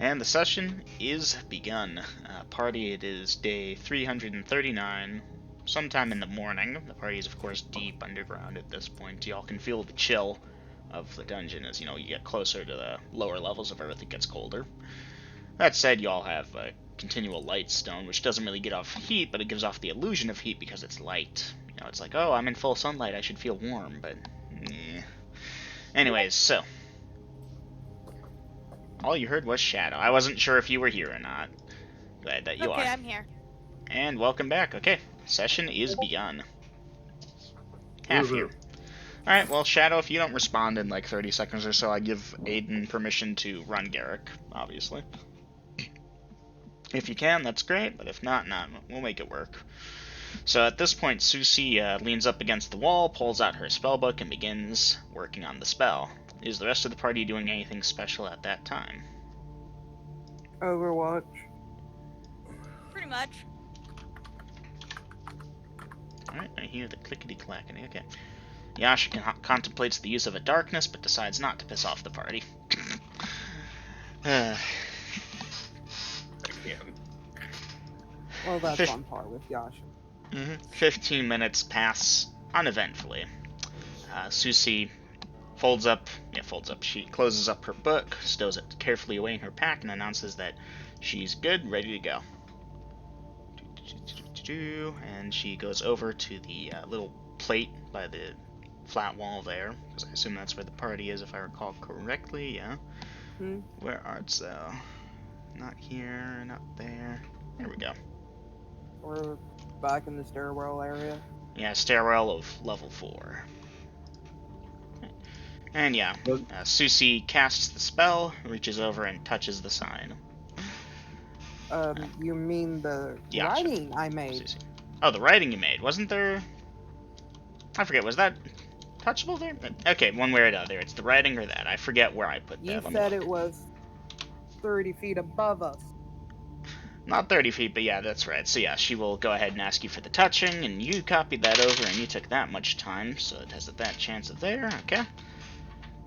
And the session is begun. Party, it is day 339, sometime in the morning. The party is, of course, deep underground at this point. Y'all can feel the chill of the dungeon as, you get closer to the lower levels of Earth, it gets colder. That said, y'all have a continual light stone, which doesn't really get off heat, but it gives off the illusion of heat because it's light. It's like, oh, I'm in full sunlight, I should feel warm, but... Anyways, so... all you heard was Shadow. I wasn't sure if you were here or not. Glad that you are. Okay, I'm here. And welcome back. Okay, session is begun. Half here. Alright, well, Shadow, if you don't respond in like 30 seconds or so, I give Aiden permission to run Garrick, obviously. If you can, that's great, but if not, we'll make it work. So at this point, Susie leans up against the wall, pulls out her spellbook, and begins working on the spell. Is the rest of the party doing anything special at that time? Overwatch. Pretty much. Alright, I hear the clickety-clackety. Okay. Yasha contemplates the use of a darkness, but decides not to piss off the party. Well, that's on par with Yasha. 15 minutes pass uneventfully. Susie folds up. She closes up her book, stows it carefully away in her pack, and announces that she's good, ready to go. And she goes over to the little plate by the flat wall there, because I assume that's where the party is, if I recall correctly. Yeah. Where art thou? Not here, not there. There we go. We're back in the stairwell area. Yeah, stairwell of level 4. And yeah, Susie casts the spell, reaches over and touches the sign. You mean the writing I made? Susie. Oh, the writing you made. Wasn't there... I forget, was that touchable there? Okay, one way or another. It's the writing or that. I forget where I put that. You said it was 30 feet above us. Not 30 feet, but yeah, that's right. So yeah, she will go ahead and ask you for the touching, and you copied that over, and you took that much time, so it has that chance of there, okay?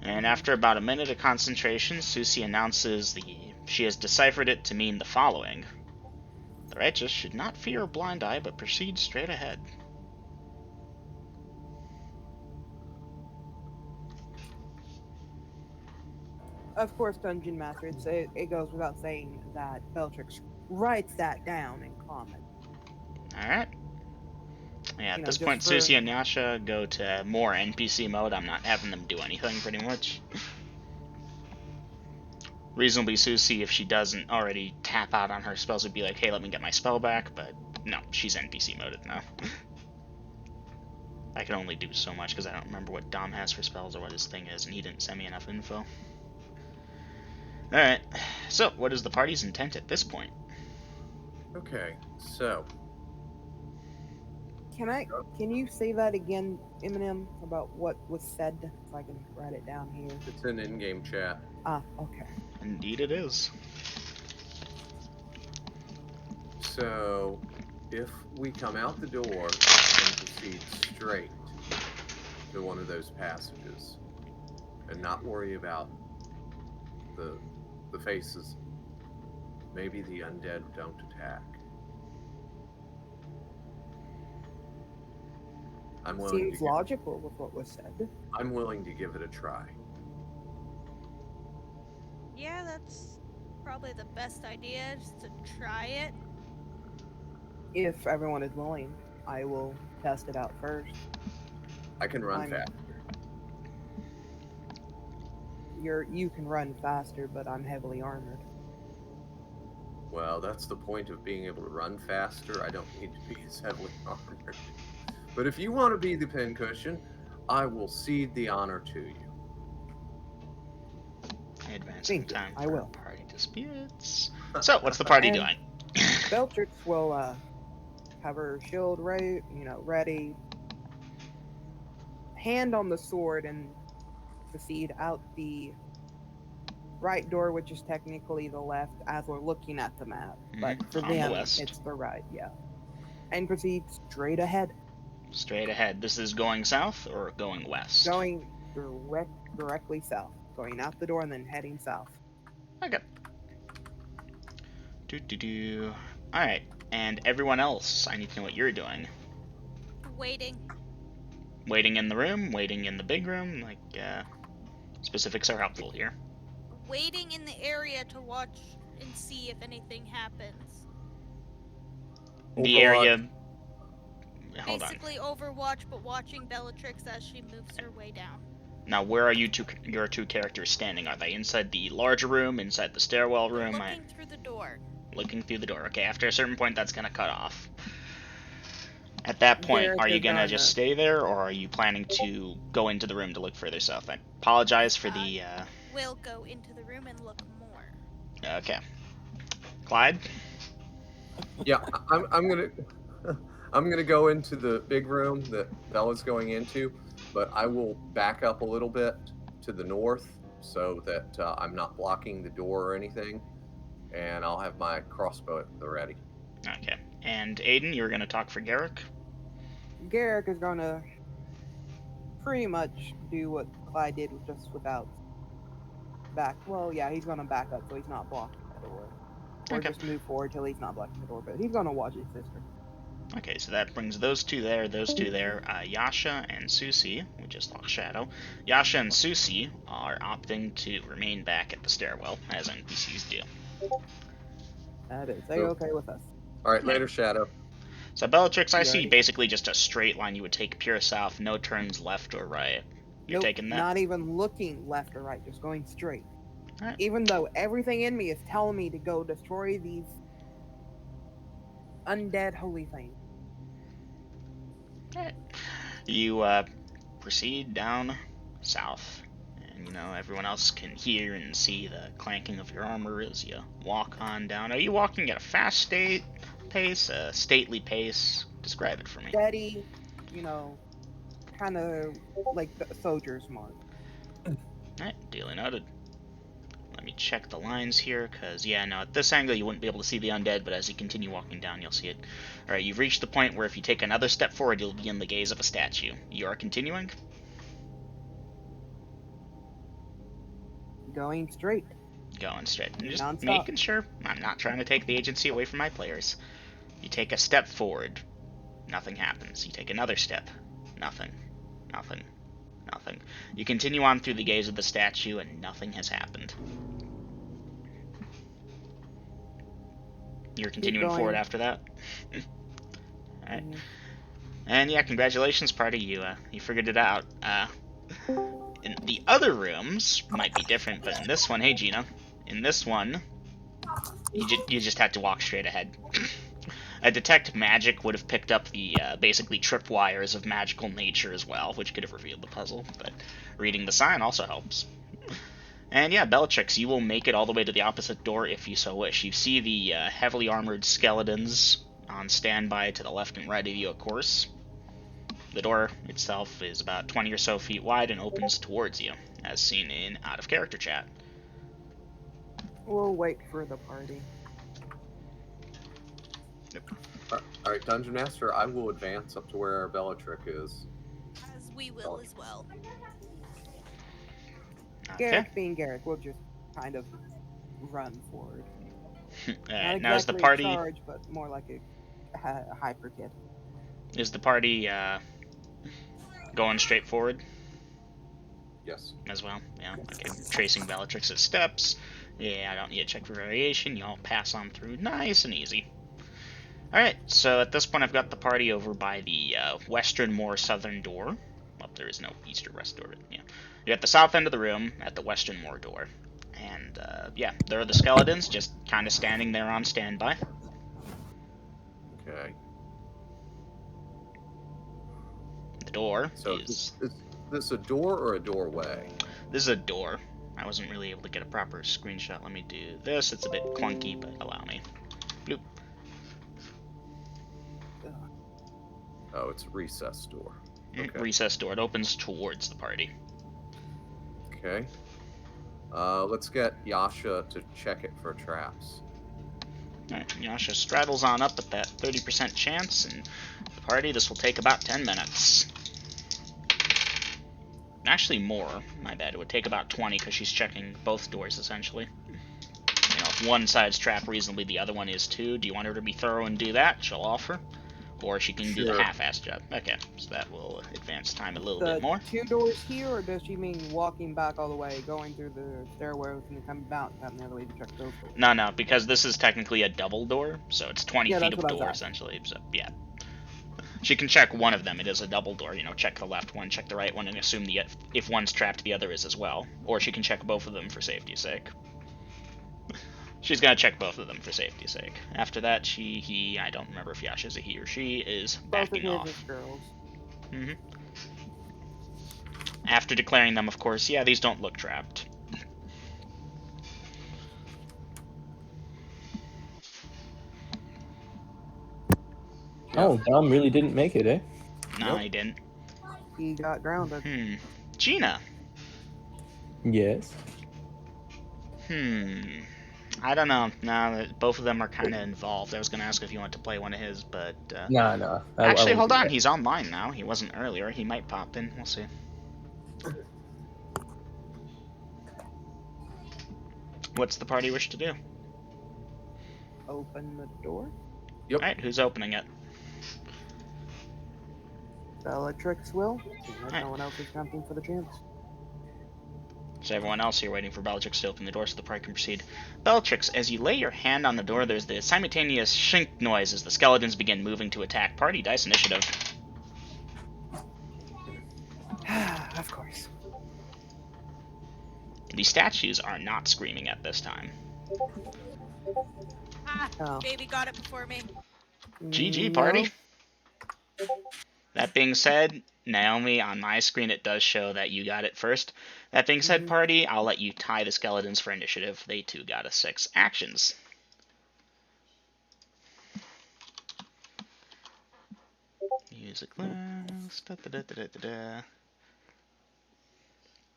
And after about a minute of concentration, Susie announces she has deciphered it to mean the following. The righteous should not fear a blind eye, but proceed straight ahead. Of course, Dungeon Master, it goes without saying that Bellatrix writes that down in common. Alright. Yeah, at this point, Susie and Yasha go to more NPC mode. I'm not having them do anything, pretty much. Reasonably, Susie, if she doesn't already tap out on her spells, would be like, hey, let me get my spell back, but no, she's NPC moded now. I can only do so much because I don't remember what Dom has for spells or what his thing is, and he didn't send me enough info. Alright, so what is the party's intent at this point? Okay, so... Can you say that again, Eminem, about what was said, so I can write it down here? It's in in-game chat. Ah, okay. Indeed it is. So, if we come out the door and proceed straight to one of those passages, and not worry about the faces, maybe the undead don't attack. Seems logical with what was said. I'm willing to give it a try. Yeah, that's probably the best idea, just to try it. If everyone is willing, I will test it out first. I can run faster. You can run faster, but I'm heavily armored. Well, that's the point of being able to run faster. I don't need to be as heavily armored. But if you want to be the pincushion, I will cede the honor to you. Advancing time I will. Party disputes. So, what's the party doing? Bellatrix will have her shield ready, hand on the sword, and proceed out the right door, which is technically the left as we're looking at the map. But for them, it's the right, yeah. And proceed straight ahead. Straight ahead. This is going south or going west? Going directly south. Going out the door and then heading south. Okay. Alright, and everyone else, I need to know what you're doing. Waiting. Waiting in the room? Waiting in the big room? Like, specifics are helpful here. Waiting in the area to watch and see if anything happens. The area... Hold on. Basically Overwatch, but watching Bellatrix as she moves her way down. Now, where are your two characters standing? Are they inside the larger room, inside the stairwell room? Looking through the door. Looking through the door. Okay, after a certain point, that's going to cut off. At that point, Garrick are you is going to gonna- just stay there, or are you planning to go into the room to look further south? I apologize for the... We'll go into the room and look more. Okay. Clyde? Yeah, I'm gonna I'm gonna go into the big room that Bella's going into, but I will back up a little bit to the north so that I'm not blocking the door or anything, and I'll have my crossbow at the ready. Okay. And Aiden, you were going to talk for Garrick? Garrick is gonna pretty much do what Clyde did, just without back. Well, yeah, he's gonna back up so he's not blocking the door, or Okay. just move forward till he's not blocking the door. But he's gonna watch his sister. Okay, so that brings those two there, Yasha and Susie, we just lost Shadow. Yasha and Susie are opting to remain back at the stairwell, as NPCs do. That is Cool. okay with us. All right, later, Shadow. So Bellatrix, I You see ready? basically just a straight line you would take pure south, no turns left or right. You're Nope, taking that? not even looking left or right, just going straight. Alright. Even though everything in me is telling me to go destroy these undead holy things. Alright. You proceed down south, and you know everyone else can hear and see the clanking of your armor as you walk on down. Are you walking at a fast pace, a stately pace? Describe it for me. Steady, you know, kind of like the soldier's march. Alright, duly noted. Let me check the lines here, because, yeah, no, at this angle you wouldn't be able to see the undead, but as you continue walking down, you'll see it. Alright, you've reached the point where if you take another step forward, you'll be in the gaze of a statue. You are continuing? Going straight. Going straight. I'm just Non-stop. making sure. I'm not trying to take the agency away from my players. You take a step forward, nothing happens. You take another step, nothing, nothing, nothing. You continue on through the gaze of the statue, and nothing has happened. You're continuing going. forward after that? Alright. Mhm. And yeah, congratulations, party. You figured it out. In the other rooms might be different, but in this one, hey Gina, in this one, you just had to walk straight ahead. A detect magic would have picked up the basically tripwires of magical nature as well, which could have revealed the puzzle, but reading the sign also helps. And yeah, Bellatrix, you will make it all the way to the opposite door if you so wish. You see the heavily armored skeletons on standby to the left and right of you, of course. The door itself is about 20 or so feet wide and opens towards you, as seen in out-of-character chat. We'll wait for the party. All right, Dungeon Master, I will advance up to where Bellatrix is. As we will as well. Okay. Garrick being Garrick, we'll just kind of run forward. Alright, Not now is the exactly party... charge, but more like a hyper kid. Is the party going straight forward Yes. as well? Yeah, okay. Tracing Bellatrix's steps. Yeah, I don't need to check for variation. Y'all pass on through nice and easy. Alright, so at this point I've got the party over by the western, more southern door. Well, there is no east or west door, but yeah. You're at the south end of the room, at the western more door. And, yeah, there are the skeletons, just kind of standing there on standby. Okay. The door So is... is this a door or a doorway? This is a door. I wasn't really able to get a proper screenshot. Let me do this. It's a bit clunky, but allow me. Bloop. Oh, it's a recess door. Okay. Recess door. It opens towards the party. Okay. Let's get Yasha to check it for traps. Alright, Yasha straddles on up at that 30% chance, and the party, this will take about 10 minutes. Actually more, my bad. It would take about 20 because she's checking both doors, essentially. You know, if one side's trapped reasonably, the other one is too. Do you want her to be thorough and do that? She'll offer. Or she can do the half-ass job. Okay, so that will advance time a little bit more. 2 doors here, or does she mean walking back all the way, going through the stairwells, and then coming back down the other way to check those doors? No, because this is technically a double door, so it's 20 feet of door, essentially. So, yeah. She can check one of them. It is a double door. You know, check the left one, check the right one, and assume if one's trapped, the other is as well. Or she can check both of them for safety's sake. She's gonna check both of them for safety's sake. After that, he, I don't remember if Yasha's a he or she, is backing off. Girls. Mm-hmm. After declaring them, of course, yeah, these don't look trapped. Oh, Dom really didn't make it, eh? No, he didn't. He got grounded. Gina. Yes. I don't know. No, both of them are kind of involved. I was going to ask if you want to play one of his, but... No. Actually, hold on. He's online now. He wasn't earlier. He might pop in. We'll see. What's the party wish to do? Open the door. Yep. Alright, who's opening it? Bellatrix will. No one else is counting for the chance. So everyone else here waiting for Bellatrix to open the door so the party can proceed. Bellatrix, as you lay your hand on the door, there's the simultaneous shink noise as the skeletons begin moving to attack. Party dice initiative. Of course. The statues are not screaming at this time. Baby got it before me. GG, party. That being said, Naomi, on my screen it does show that you got it first. That being said, party, I'll let you tie the skeletons for initiative. They too got a 6. Actions. Music class.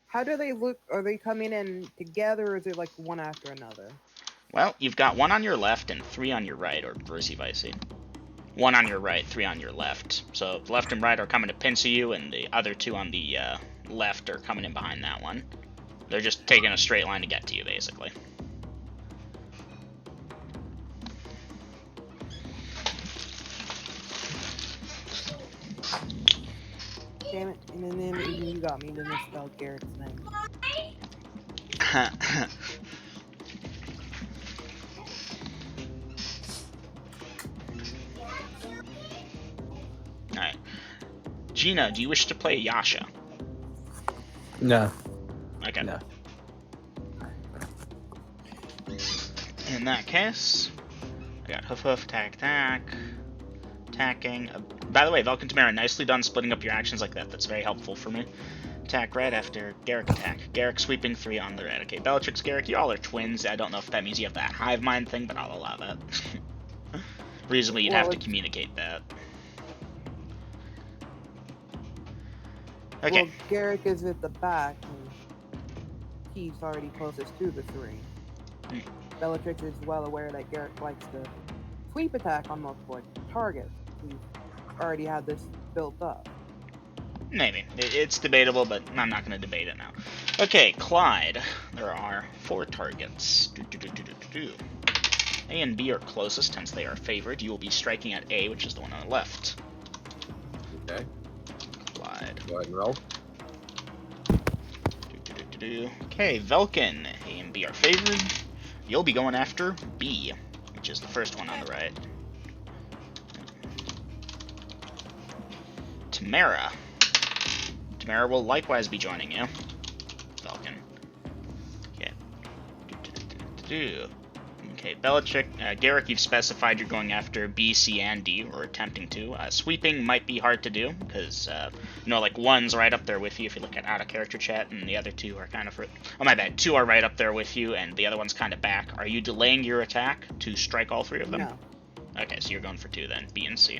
How do they look? Are they coming in together, or is it like one after another? Well, you've got 1 on your left and 3 on your right, or versi. 1 on your right, 3 on your left. So left and right are coming to pincer you, and the other 2 on the left are coming in behind that one. They're just taking a straight line to get to you, basically. Damn it! And then you got me to misspell Garrett's name. Alright. Gina, do you wish to play Yasha? No. Okay. No. In that case, I got hoof, tack, attacking. By the way, Velkin Tamara, nicely done splitting up your actions like that. That's very helpful for me. Attack right after Garrick attack. Garrick sweeping 3 on the right. Okay, Bellatrix, Garrick, you all are twins. I don't know if that means you have that hive mind thing, but I'll allow that. Reasonably, you'd have to communicate that. Okay. Well, Garrick is at the back, and he's already closest to the 3. Bellatrix is well aware that Garrick likes to sweep attack on multiple targets. We've already had this built up. Maybe. It's debatable, but I'm not going to debate it now. Okay, Clyde. There are 4 targets. A and B are closest, hence they are favored. You will be striking at A, which is the one on the left. Okay. Clyde. Go ahead and roll. Okay, Velkin. A and B are favored. You'll be going after B, which is the first one on the right. Tamara. Tamara will likewise be joining you. Velkin. Okay. Okay, Bellatrix, Garrick, you've specified you're going after B, C, and D, or attempting to. Sweeping might be hard to do, because, you know, like, 1's right up there with you if you look at out-of-character chat, and the other 2 are kind of... Oh, my bad. 2 are right up there with you, and the other one's kind of back. Are you delaying your attack to strike all 3 of them? No. Okay, so you're going for 2 then, B and C.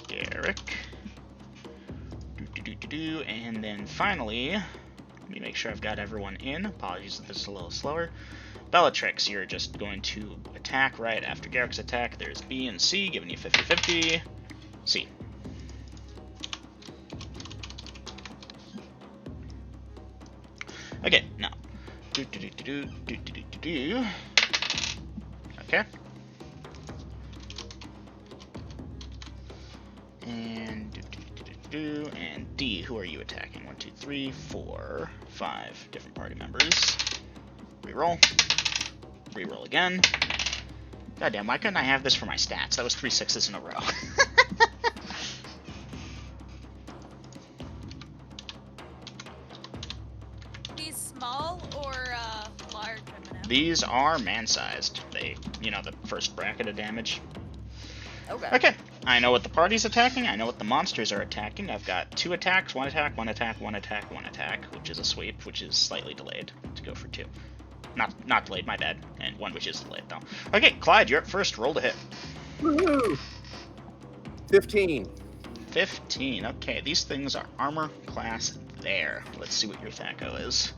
Garrick. And then finally, let me make sure I've got everyone in. Apologies if this is a little slower. Bellatrix, you're just going to attack right after Garrick's attack. There's B and C, giving you 50-50. C. Okay, now, Okay. And D, who are you attacking? 1, 2, 3, 4, 5 different party members. Reroll. Reroll again. Goddamn, why couldn't I have this for my stats? That was 3 6s in a row. These small or large? These are man-sized. They, the first bracket of damage. Okay. Okay, I know what the party's attacking, I know what the monsters are attacking. I've got 2 attacks, 1 attack, 1 attack, 1 attack, 1 attack, which is a sweep, which is slightly delayed to go for 2. Not delayed, my bad. And 1 which is delayed, though. Okay, Clyde, you're up first. Roll to hit. Woohoo! 15. 15. Okay, these things are armor class there. Let's see what your THAC0 is.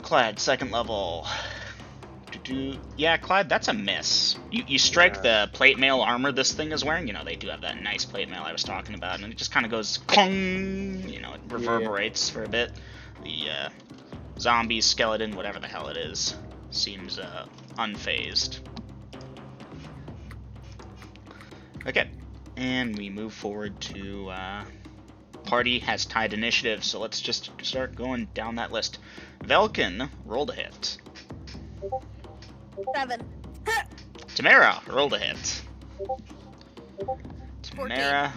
Clyde, 2nd level. Yeah, Clyde, that's a miss. You strike the plate mail armor this thing is wearing. They do have that nice plate mail I was talking about, and it just kind of goes clong. It reverberates for a bit. The zombie, skeleton, whatever the hell it is, seems unfazed. Okay, and we move forward to party has tied initiative, so let's just start going down that list. Velkin, roll to hit. 7. Tamara, roll to hit. Tamara,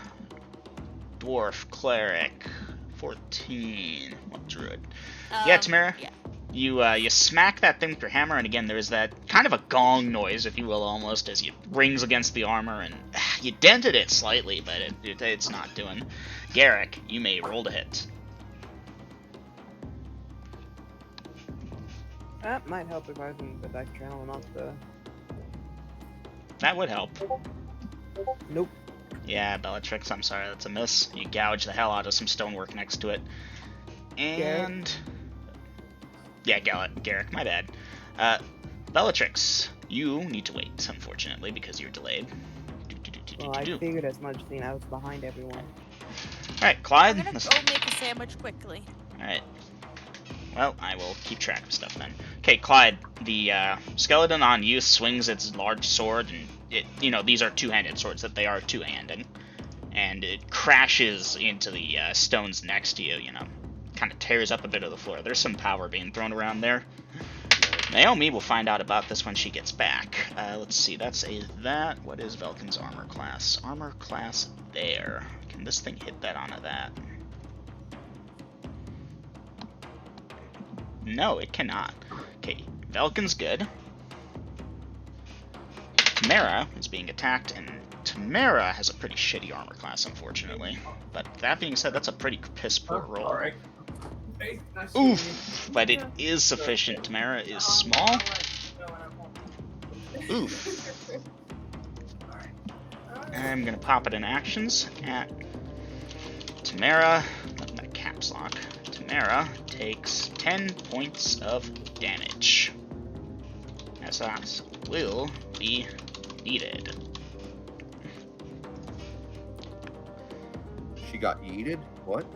dwarf, cleric, 14. What druid? Yeah, Tamara. Yeah. You smack that thing with your hammer, and again, there's that kind of a gong noise, if you will, almost, as it rings against the armor, and you dented it slightly, but it's not doing. Garrick, you may roll to hit. That might help if I was in the dice channel and not the... That would help. Nope. Yeah, Bellatrix, I'm sorry, that's a miss. You gouge the hell out of some stonework next to it. And... Yeah, Garrick, my bad. Bellatrix, you need to wait, unfortunately, because you're delayed. Well, I figured as much, seeing I was behind everyone. Alright, Clyde. I'm gonna go make a sandwich quickly. Alright. Well, I will keep track of stuff then. Okay, Clyde, the skeleton on you swings its large sword, and these are two-handed swords, that they are two-handed. And it crashes into the stones next to you, kind of tears up a bit of the floor. There's some power being thrown around there. Naomi will find out about this when she gets back. Let's see, that's that. What is Velkin's armor class? Armor class there. Can this thing hit that onto that? No, it cannot. Okay, Velkin's good. Tamara is being attacked, and Tamara has a pretty shitty armor class, unfortunately. But that being said, that's a pretty piss-poor roll. Oof, but it is sufficient. Tamara is small. Oof. I'm gonna pop it in actions at Tamara. Let that caps lock. Tamara takes 10 points of damage, as that will be needed. She got yeeted? What?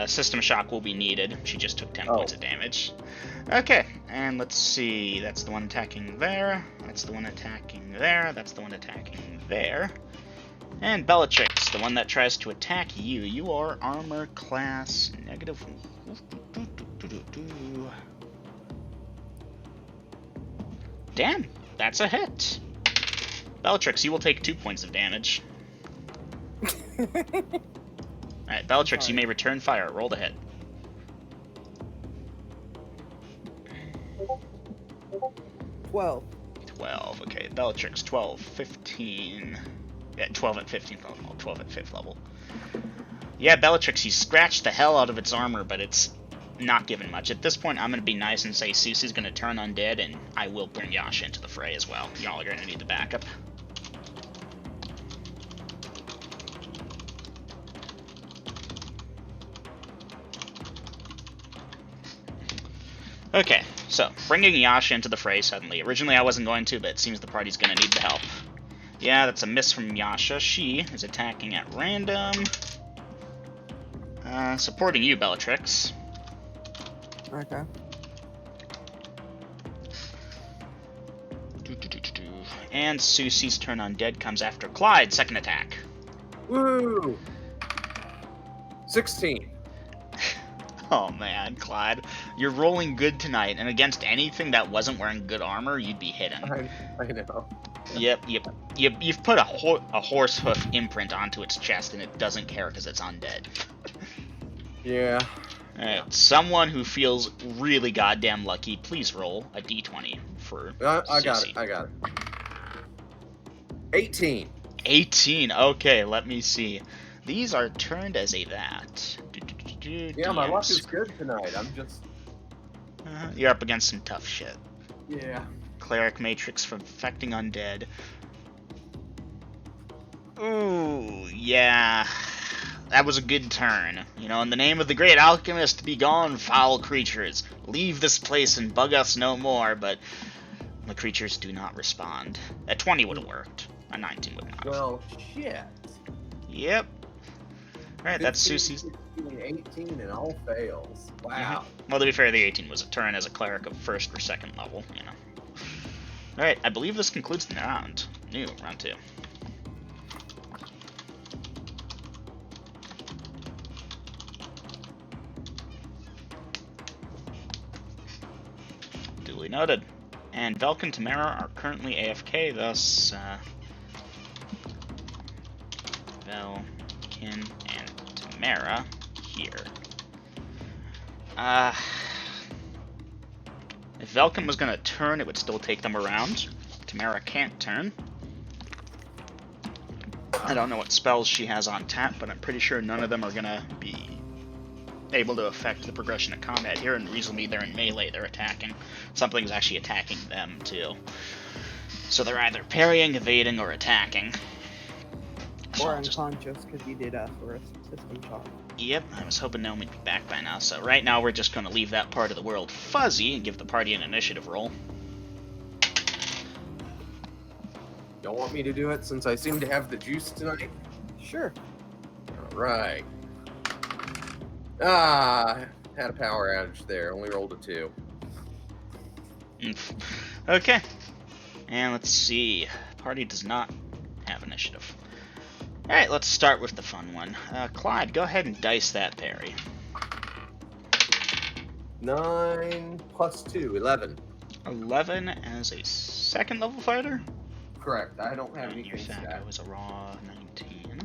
System shock will be needed. She just took 10 points of damage. Okay, and let's see. That's the one attacking there. That's the one attacking there. That's the one attacking there. And Bellatrix, the one that tries to attack you. You are armor class negative. Damn, that's a hit. Bellatrix, you will take 2 points of damage. Alright, Bellatrix, you may return fire. Roll to hit. 12. 12, okay. Bellatrix, 12, 15. Yeah, 12 at 15th level, 12 at 5th level. Yeah, Bellatrix, you scratched the hell out of its armor, but it's not given much. At this point, I'm going to be nice and say Susie's going to turn undead, and I will bring Yasha into the fray as well. Y'all are going to need the backup. Okay, so, bringing Yasha into the fray suddenly. Originally I wasn't going to, but it seems the party's going to need the help. Yeah, that's a miss from Yasha. She is attacking at random. Supporting you, Bellatrix. Okay. And Susie's turn undead comes after Clyde. Second attack. Woo! 16. Oh man, Clyde, you're rolling good tonight, and against anything that wasn't wearing good armor, you'd be hitting. I know. You've put a horse hoof imprint onto its chest, and it doesn't care because it's undead. Yeah. Alright, someone who feels really goddamn lucky, please roll a d20 for I got Susie. it. I got it. 18. 18. Okay, let me see. These are turned as a that. Yeah, my luck is good tonight. I'm just... You're up against some tough shit. Yeah. Cleric Matrix from affecting undead. Ooh, yeah. That was a good turn. You know, in the name of the great alchemist, be gone, foul creatures. Leave this place and bug us no more, but the creatures do not respond. A 20 would have worked. A 19 would not have. Well, shit. Yep. Alright, that's 15, Susie's. 16, 18, and all fails. Wow. Well, to be fair, the 18 was a turn as a cleric of first or second level, you know. Alright, I believe this concludes the round. New, round 2. Duly noted. And Velk and Tamara are currently AFK, thus, Velkin and Tamara here. If Velkin was gonna turn, it would still take them around. Tamara can't turn. I don't know what spells she has on tap, but I'm pretty sure none of them are gonna be able to affect the progression of combat here, and reasonably they're in melee, they're attacking. Something's actually attacking them, too. So they're either parrying, evading, or attacking. So Or I'll just... unconscious because you did for a system shock. Yep, I was hoping Naomi'd be back by now, so right now we're just going to leave that part of the world fuzzy and give the party an initiative roll. Y'all want me to do it since I seem to have the juice tonight? Sure. Alright. Ah, had a power outage there. Only rolled a 2. Okay. And let's see. Party does not have initiative. Alright, let's start with the fun one. Clyde, go ahead and dice that parry. 9 plus 2, 11. 11 as a second level fighter? Correct. I don't have And your anything Thaco stacked. is a raw 19.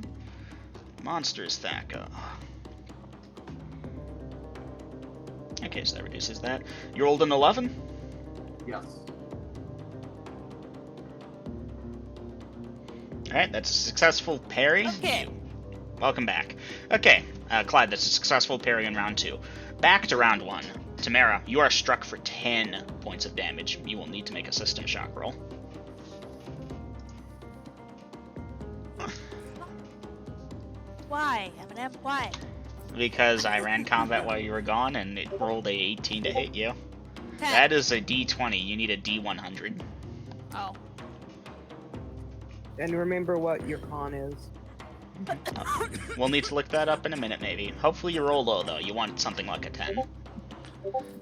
Monsters Thaco. Okay, so that reduces that. You rolled an 11? Yes. Alright, that's a successful parry. Okay. Welcome back. Okay, Clyde, that's a successful parry in round 2. Back to round 1. Tamara, you are struck for 10 points of damage. You will need to make a system shock roll. Why, Eminem? Why? Because I ran combat while you were gone, and it rolled a 18 to hit you. 10. That is a D20. You need a D100. Oh. And remember what your con is. We'll need to look that up in a minute, maybe. Hopefully you roll low, though. You want something like a 10.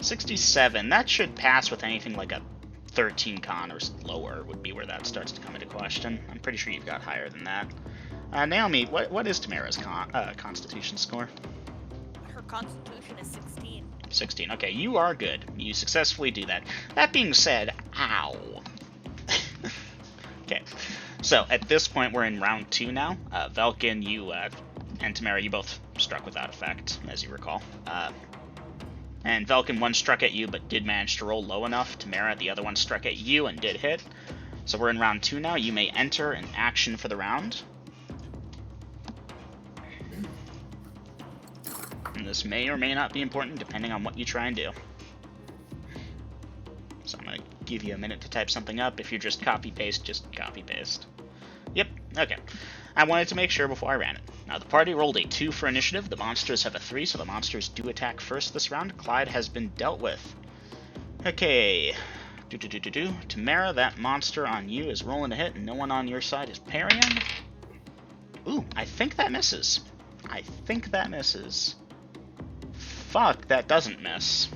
67. That should pass with anything like a 13 con or lower would be where that starts to come into question. I'm pretty sure you've got higher than that. Naomi, what is Tamara's constitution score? Her constitution is 16. 16. Okay, you are good. You successfully do that. That being said, ow. Okay, so at this point we're in round 2 now. Velkin, you and Tamara, you both struck without effect, as you recall. And Velkin, one struck at you but did manage to roll low enough. Tamara, the other one struck at you and did hit. So we're in round 2 now. You may enter an action for the round. And this may or may not be important depending on what you try and do. So I'm going to give you a minute to type something up. If you're just copy-paste, just copy-paste. Yep, okay. I wanted to make sure before I ran it. Now, the party rolled a 2 for initiative. The monsters have a 3, so the monsters do attack first this round. Clyde has been dealt with. Okay. Tamara, that monster on you is rolling a hit, and no one on your side is parrying. Ooh, I think that misses. I think that misses. Fuck, that doesn't miss.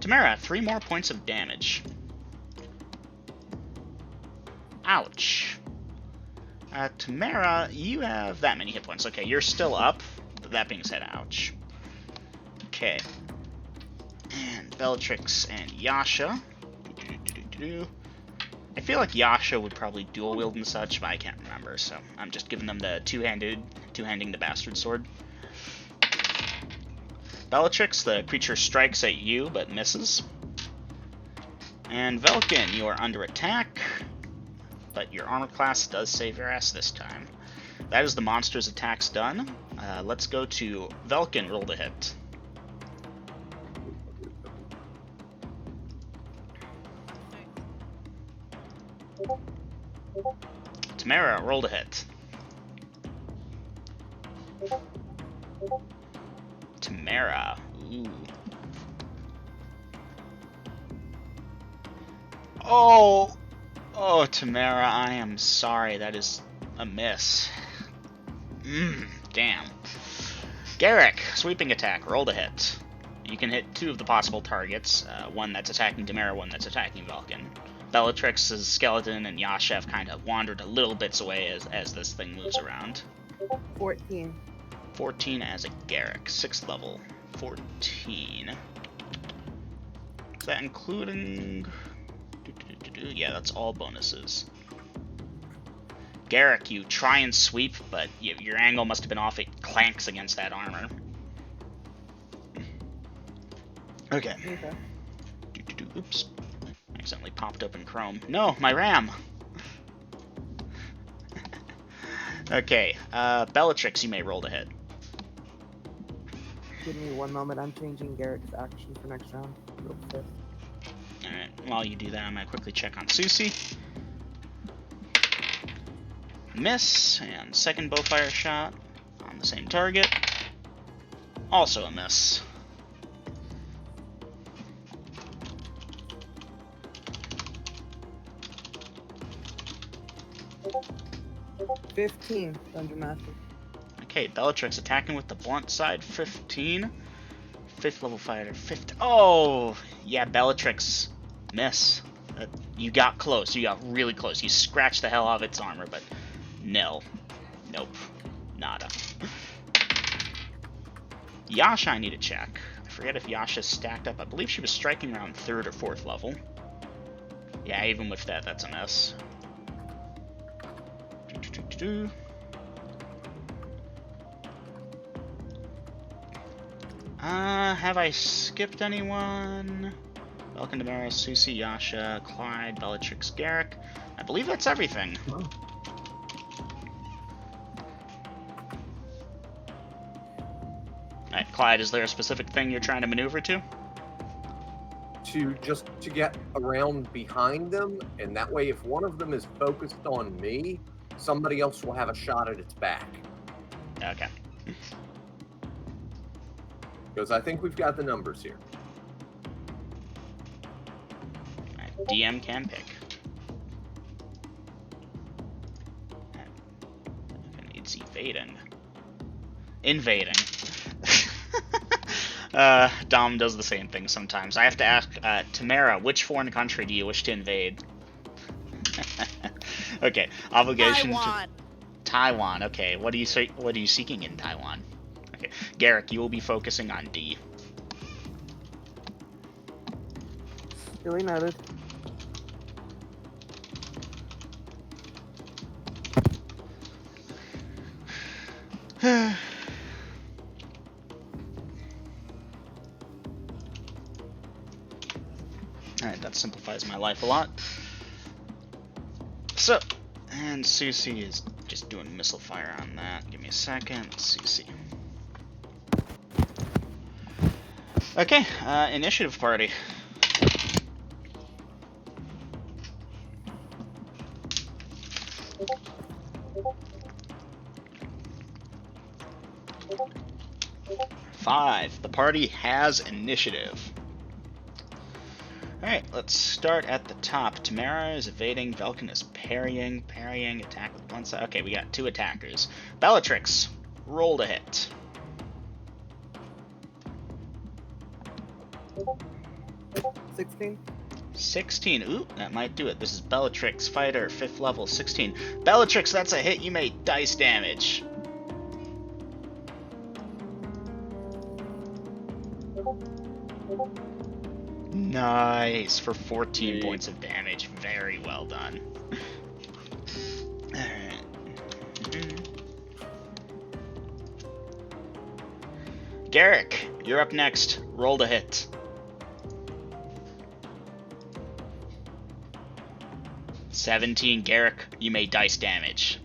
Tamara, 3 more points of damage. Ouch. Tamara, you have that many hit points. Okay, you're still up. That being said, ouch. Okay. And Bellatrix and Yasha. I feel like Yasha would probably dual wield and such, but I can't remember, so I'm just giving them the two-handing the bastard sword. Bellatrix, the creature strikes at you, but misses. And Velkin, you are under attack, but your armor class does save your ass this time. That is the monster's attacks done. Let's go to Velkin, roll to hit. Tamara, roll to hit. Tamara, ooh. Oh, Tamara, I am sorry. That is a miss. Damn. Garrick, sweeping attack, roll to hit. You can hit 2 of the possible targets, one that's attacking Tamara, one that's attacking Velkin. Bellatrix's skeleton and Yasha have kind of wandered a little bits away as this thing moves around. 14. 14 as a Garrick, 6th level. 14. Is that including... Yeah, that's all bonuses. Garrick, you try and sweep, but your angle must have been off. It clanks against that armor. Okay. Oops. Accidentally popped open Chrome. No, my RAM! Okay, Bellatrix, you may roll to hit. Give me 1 moment, I'm changing Garrick's action for next round. Real quick. Alright, while you do that, I'm gonna quickly check on Susie. Miss, and second bowfire shot on the same target. Also a miss. $15, Dungeon Master. Okay, Bellatrix attacking with the blunt side, 15. 5th level fighter, 50. Oh, yeah, Bellatrix, miss. You got close. You got really close. You scratched the hell out of its armor, but no. Nope. Nada. Yasha, I need to check. I forget if Yasha's stacked up. I believe she was striking around 3rd or 4th level. Yeah, even with that, that's a miss. Have I skipped anyone? Velkin, Damaris, Susie, Yasha, Clyde, Bellatrix, Garrick. I believe that's everything. Alright, Clyde, is there a specific thing you're trying to maneuver to? To get around behind them, and that way if one of them is focused on me, somebody else will have a shot at its back. Okay. Because I think we've got the numbers here. Alright, DM can pick. It's evading. Invading. Dom does the same thing sometimes. I have to ask, Tamara, which foreign country do you wish to invade? Okay, obligation Taiwan. to Taiwan. Okay, what are you seeking in Taiwan? Okay, Garrick, you will be focusing on D. Really noted. Alright, that simplifies my life a lot. So, and Susie is just doing missile fire on that. Give me a second. Susie. Okay, initiative party. Five. The party has initiative. Alright, let's start at the top. Tamara is evading, Velkin is parrying, attack with one side. Okay, we got 2 attackers. Bellatrix, roll to hit. 16. 16. Ooh, that might do it. This is Bellatrix, fighter, 5th level, 16. Bellatrix, that's a hit. You made dice damage. Nice, for 14 points of damage. Very well done. Alright. Garrick, you're up next. Roll to hit. $17, Garrick, you made dice damage.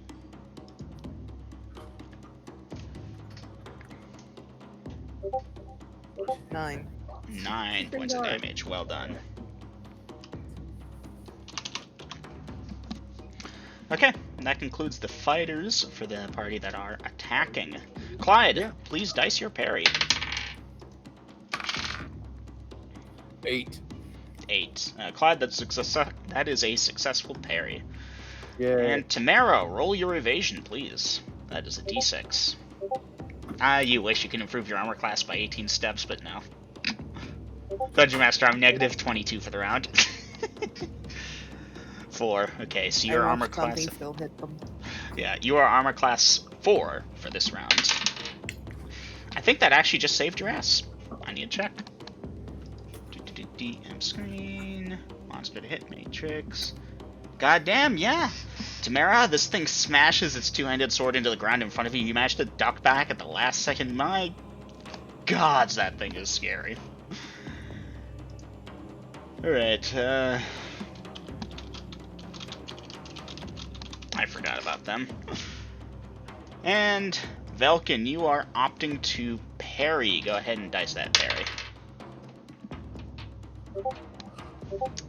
Nine. 9 points of damage. Well done. Okay, and that concludes the fighters for the party that are attacking. Clyde, please dice your parry. 8. 8. Clyde, that is a successful parry. Yeah. And Tamara, roll your evasion, please. That is a d6. You wish you could improve your armor class by 18 steps, but no. Dungeon Master, I'm negative 22 for the round. 4. Okay, so your armor class... Still hit them. Yeah, you are armor class 4 for this round. I think that actually just saved your ass. I need to check. DM screen. Monster to hit matrix. Goddamn, yeah. Tamara, this thing smashes its two-handed sword into the ground in front of you. You managed to duck back at the last second. My gods, that thing is scary. Alright, I forgot about them. And Velkin, you are opting to parry. Go ahead and dice that parry.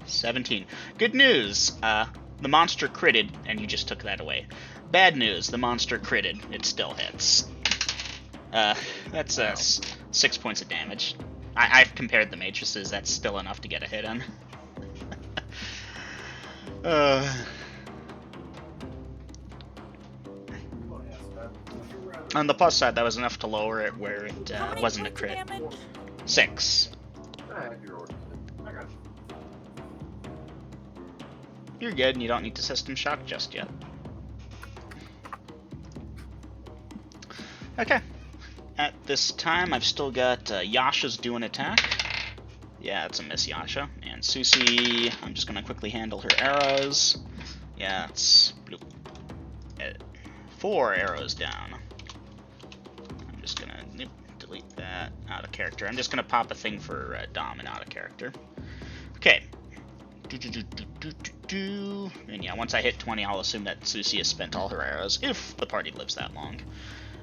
17. Good news, the monster critted, and you just took that away. Bad news, the monster critted. It still hits. That's 6 points of damage. I've compared the matrices, that's still enough to get a hit on. On the plus side, that was enough to lower it where it wasn't a crit. 6. You're good, and you don't need to system shock just yet. Okay. At this time, I've still got Yasha's doing attack. Yeah, it's a miss, Yasha. And Susie, I'm just going to quickly handle her arrows. Yeah, it's 4 arrows down. I'm just going to delete that out of character. I'm just going to pop a thing for Dom and out of character. Okay. And yeah, once I hit 20, I'll assume that Susie has spent all her arrows, if the party lives that long.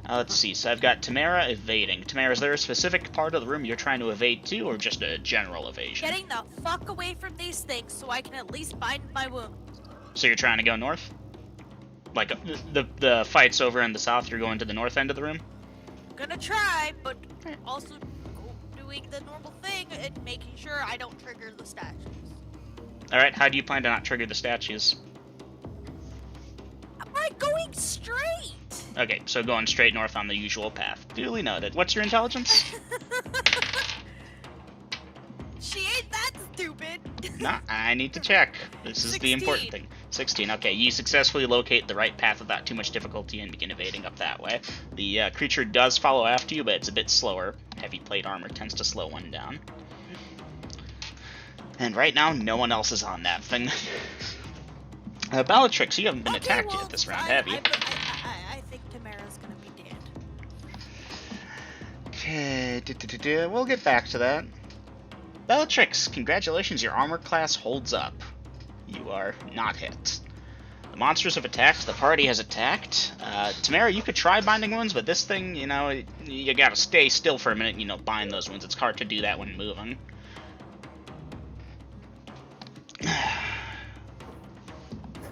Let's see, so I've got Tamara evading. Tamara, is there a specific part of the room you're trying to evade to, or just a general evasion? Getting the fuck away from these things so I can at least bind my wound. So you're trying to go north? Like, the fight's over in the south, you're going to the north end of the room? I'm gonna try, but also doing the normal thing and making sure I don't trigger the statues. Alright, how do you plan to not trigger the statues? Am I going straight? Okay, so going straight north on the usual path. Duly noted. What's your intelligence? She ain't that stupid. Nah, I need to check. This is 16. The important thing. 16, okay. You successfully locate the right path without too much difficulty and begin evading up that way. The creature does follow after you, but it's a bit slower. Heavy plate armor tends to slow one down. And right now, no one else is on that thing. Bellatrix, you haven't been attacked yet this round, have you? I think Tamara's gonna be dead. Okay, we'll get back to that. Bellatrix, congratulations, your armor class holds up. You are not hit. The monsters have attacked, the party has attacked. Tamara, you could try binding wounds, but this thing, you know, you gotta stay still for a minute and, you know, bind those wounds. It's hard to do that when moving.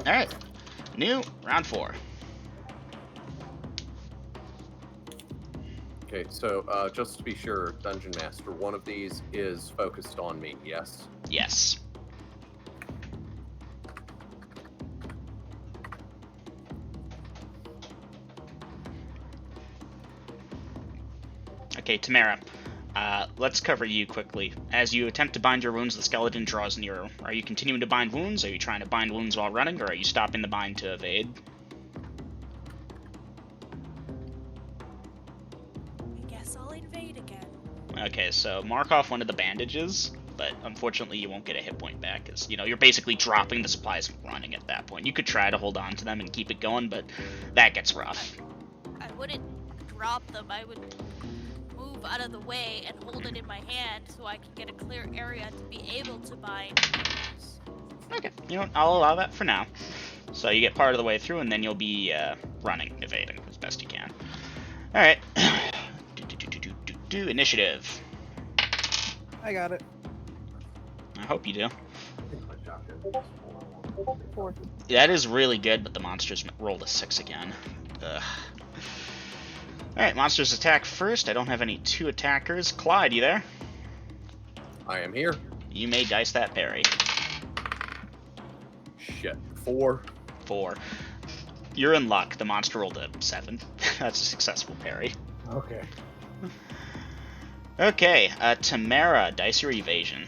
Alright, new round 4. Okay, so just to be sure, Dungeon Master, one of these is focused on me, yes? Yes. Okay, Tamara. Let's cover you quickly. As you attempt to bind your wounds, the skeleton draws nearer. Are you continuing to bind wounds? Are you trying to bind wounds while running? Or are you stopping the bind to evade? I guess I'll invade again. Okay, so mark off one of the bandages, but unfortunately you won't get a hit point back, because, you're basically dropping the supplies and running at that point. You could try to hold on to them and keep it going, but that gets rough. I wouldn't drop them. I would move out of the way and hold it in my hand so I can get a clear area to be able to bind wounds. Okay, I'll allow that for now. So you get part of the way through, and then you'll be running, evading as best you can. Alright. Initiative. I got it. I hope you do. 4. That is really good, but the monsters rolled a 6 again. Ugh. Alright, monsters attack first. I don't have any 2 attackers. Clyde, you there? I am here. You may dice that parry. Shit. 4. 4. You're in luck. The monster rolled a 7. That's a successful parry. Okay. Okay, Tamara, dice your evasion.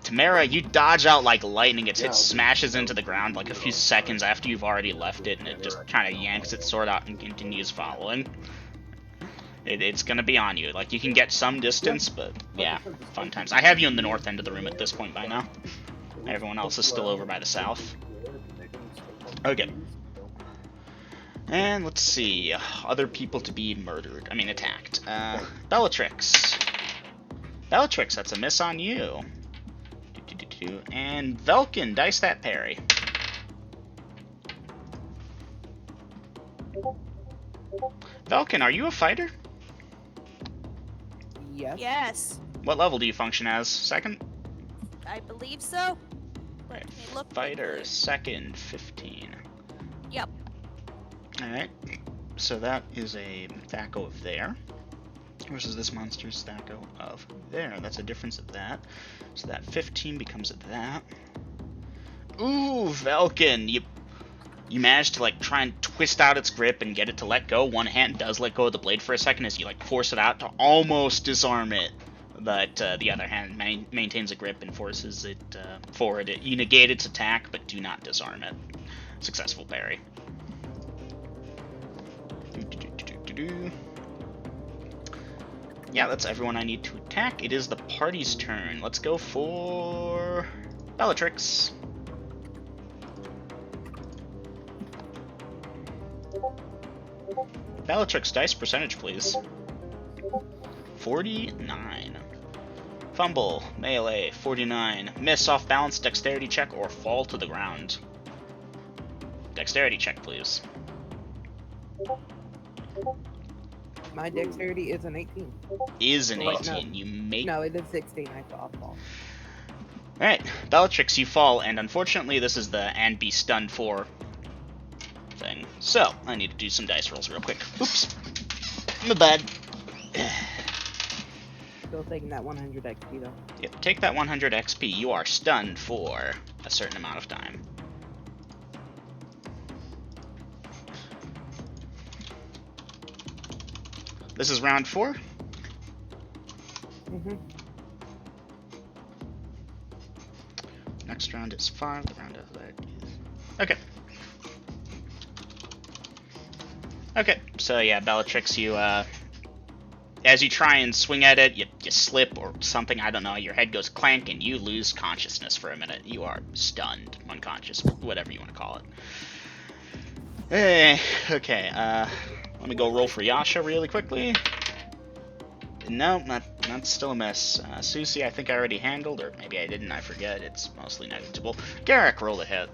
Tamara, you dodge out like lightning. Its hit smashes into the ground like a few seconds after you've already left it, and it just kind of yanks its sword out and continues following. It's gonna be on you. Like, you can get some distance, but yeah, fun times. I have you in the north end of the room at this point by now. Everyone else is still over by the south. Okay. And let's see, other people to be murdered. I mean, attacked. Bellatrix. Bellatrix, that's a miss on you. And Velkin, dice that parry. Velkin, are you a fighter? Yes. Yes, What level do you function as? Second? I believe so. Right. Let me look Fighter, quickly. second, 15. Yep. Alright, so that is a Thaco of there. Versus this monster's Thaco of there. That's a difference of that. So that 15 becomes a that. Ooh, Velkin! You managed to, like, try and twist out its grip and get it to let go. One hand does let go of the blade for a second as you, like, force it out to almost disarm it. But the other hand maintains a grip and forces it forward. You negate its attack, but do not disarm it. Successful parry. Yeah, that's everyone I need to attack. It is the party's turn. Let's go for Bellatrix. Bellatrix, dice percentage, please. 49. Fumble, melee, 49. Miss, off balance, dexterity check, or fall to the ground. Dexterity check, please. My dexterity is an 18. Is an Wait, 18. You make... No, it is 16. I thought. Alright, Bellatrix, you fall, and unfortunately this is the and be stunned for thing. So, I need to do some dice rolls real quick. Oops. My bad. Still taking that 100 XP though. Yep, take that 100 XP. You are stunned for a certain amount of time. This is round 4? Mm-hmm. Next round is 5. The round after that is... Okay. Okay, so yeah, Bellatrix, you, as you try and swing at it, you slip or something, I don't know, your head goes clank and you lose consciousness for a minute. You are stunned, unconscious, whatever you want to call it. Okay, let me go roll for Yasha really quickly. No, that's still a miss. Susie, I think I already handled, or maybe I didn't, I forget. It's mostly negligible. Garrick, roll a hit.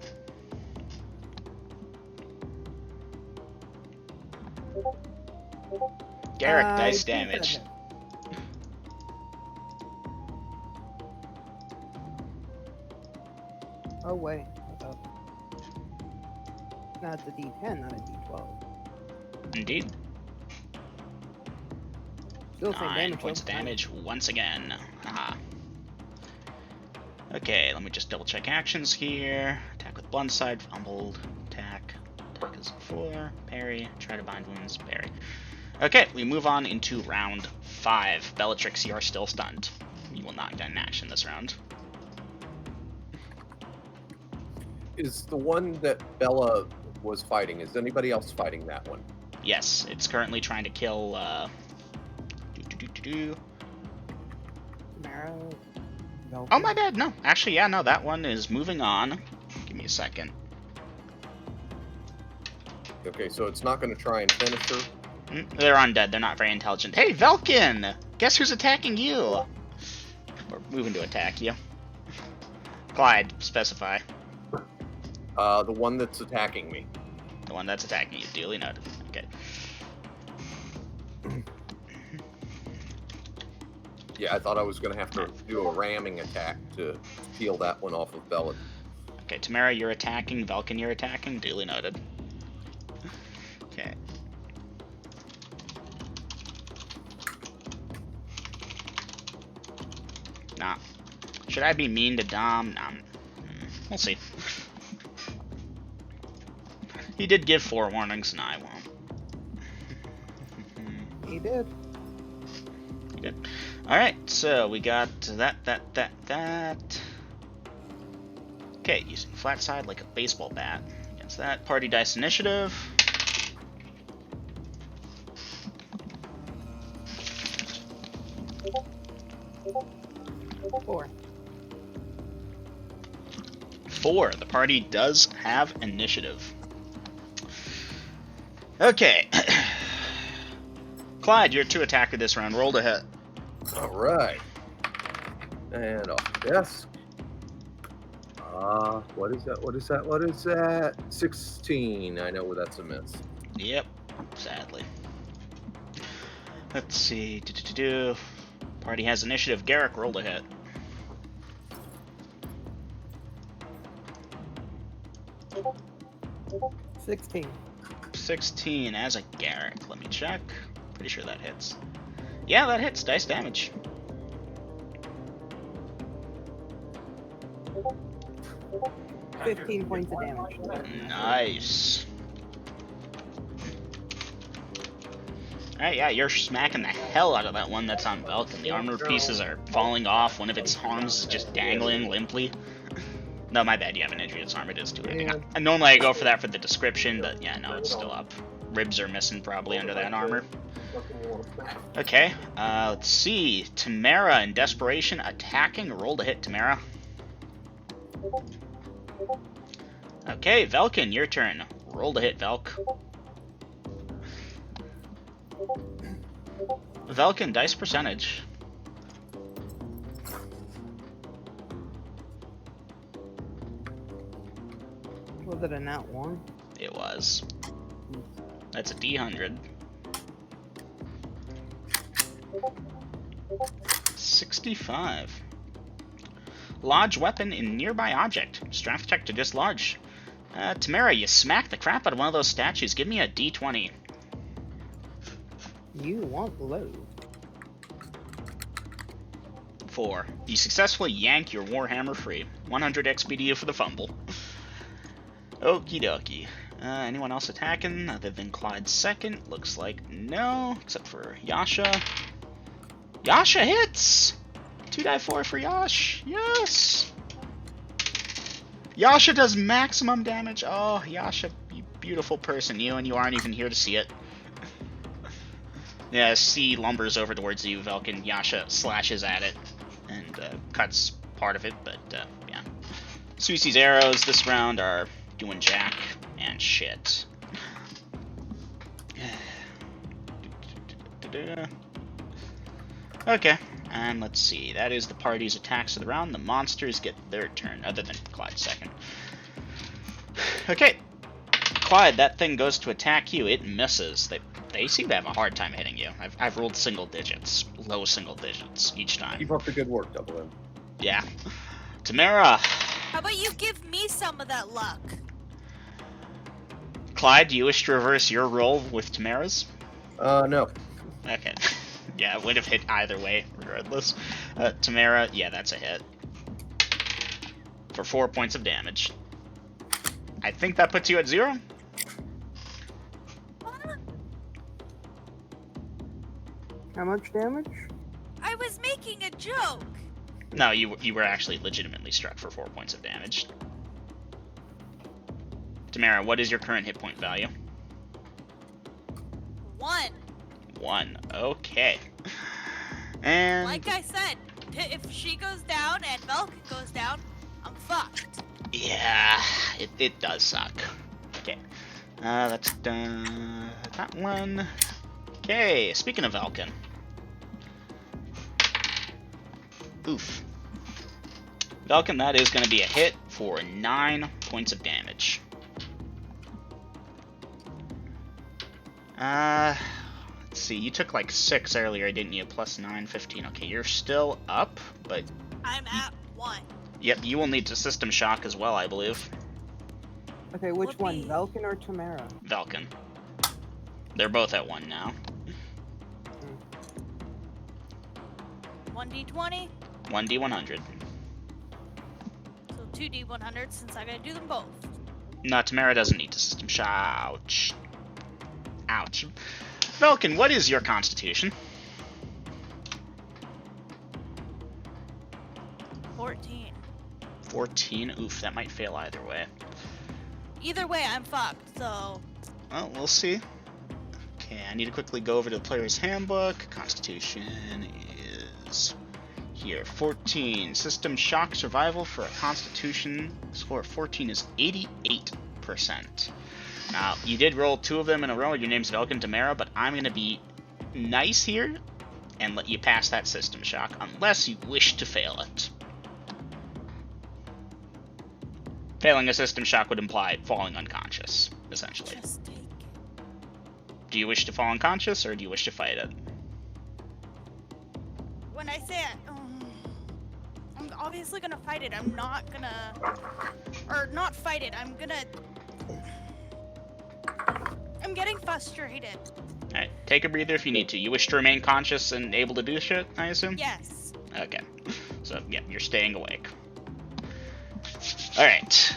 Garrick, dice damage. Oh wait. No, it's a D10, not a D12. Indeed. Still same 9 damage. points of though. damage once again. Haha. Okay, let me just double check actions here. Attack with blunt side, fumbled, attack as as before. Parry. Try to bind wounds. Parry. Okay, we move on into round 5. Bellatrix, you are still stunned. You will not get an action this round. Is the one that Bella was fighting, is anybody else fighting that one? Yes, it's currently trying to kill, Tamara. Oh, my bad, no. Actually, yeah, no, that one is moving on. Give me a second. Okay, so it's not going to try and finish her? They're undead, they're not very intelligent. Hey, Velkin! Guess who's attacking you? We're moving to attack you. Clyde, specify. The one that's attacking me. The one that's attacking you, duly noted. Okay. Yeah, I thought I was going to have to do a ramming attack to peel that one off of Bella. Okay, Tamara, you're attacking. Velkin, you're attacking. Duly noted. Okay. Nah. Should I be mean to Dom? Nah. We'll see. He did give 4 warnings, and I won't. He did. He did. Alright, so we got that. Okay, using flat side like a baseball bat. Against that. Party dice initiative. Four. The party does have initiative. Okay. Clyde, you're 2 attacker this round. Roll to hit. Alright. And off the desk. What is that? 16. I know that's a miss. Yep, sadly. Let's see. Party has initiative. Garrick, roll to hit. $16. 16 as a Garrick. Let me check. Pretty sure that hits. Yeah, that hits. Dice damage. $15 points of damage. Nice. Alright, yeah, you're smacking the hell out of that one that's on Velkin. The armor pieces are falling off. One of its arms is just dangling limply. No, my bad, you have an injury. Its arm, it is too. And normally I go for that for the description, but yeah, no, it's still up. Ribs are missing probably under that armor. Okay, let's see. Tamara in desperation attacking. Roll to hit, Tamara. Okay, Velkin, your turn. Roll to hit, Velk. Velkin, dice percentage. Was it a nat 1? It was. That's a D100. 65. Lodge weapon in nearby object. Strength check to dislodge. Tamara, you smacked the crap out of one of those statues. Give me a D20. You want low. 4. You successfully yank your Warhammer free. 100 XP to you for the fumble. Okie dokie. Anyone else attacking other than Clyde's second? Looks like no, except for Yasha. Yasha hits! 2d4 for Yash. Yes! Yasha does maximum damage. Oh, Yasha, you beautiful person. You aren't even here to see it. Yeah, C lumbers over towards you, Velkin. Yasha slashes at it and cuts part of it, but yeah. Suisi's arrows this round are doing jack and shit. Okay, and let's see. That is the party's attacks of the round. The monsters get their turn, other than Clyde's second. Okay, Clyde, that thing goes to attack you. It misses. They seem to have a hard time hitting you. I've rolled single digits, low single digits each time. Keep up the good work, Double M. Yeah. Tamara. How about you give me some of that luck? Clyde, do you wish to reverse your roll with Tamara's? No. Okay. Yeah, it would have hit either way, regardless. Tamara, yeah, that's a hit. For 4 points of damage. I think that puts you at 0. How much damage? I was making a joke. No, you were actually legitimately struck for 4 points of damage. Tamara, what is your current hit point value? 1. 1. Okay. And Like I said, if she goes down and Velkin goes down, I'm fucked. yeah, it does suck. Okay. That's done. That one. Okay, speaking of Velkin. Oof. Velkin, that is going to be a hit for 9 points of damage. Let's see, you took like 6 earlier, didn't you? Plus 9, 15. Okay, you're still up, but... I'm at 1. Yep, you will need to system shock as well, I believe. Okay, which one, Velkin or Tamara? Velkin. They're both at 1 now. 1d20? 1d100. So 2d100 since I gotta do them both. No, Tamara doesn't need to system shock. Ouch. Ouch. Velkin, what is your constitution? 14. 14? Oof, that might fail either way. Either way, I'm fucked, so... Well, we'll see. Okay, I need to quickly go over to the player's handbook. Constitution is here. 14. System shock survival for a constitution score of 14 is 88%. Now, you did roll 2 of them in a row. Your name's Velkin Tamara, but I'm going to be nice here and let you pass that system shock unless you wish to fail it. Failing a system shock would imply falling unconscious, essentially. Just take it. Do you wish to fall unconscious, or do you wish to fight it? When I say it, I'm obviously gonna fight it. I'm not gonna... Or not fight it, I'm gonna... I'm getting frustrated. Alright, take a breather if you need to. You wish to remain conscious and able to do shit, I assume? Yes. Okay. So, yeah, you're staying awake. Alright.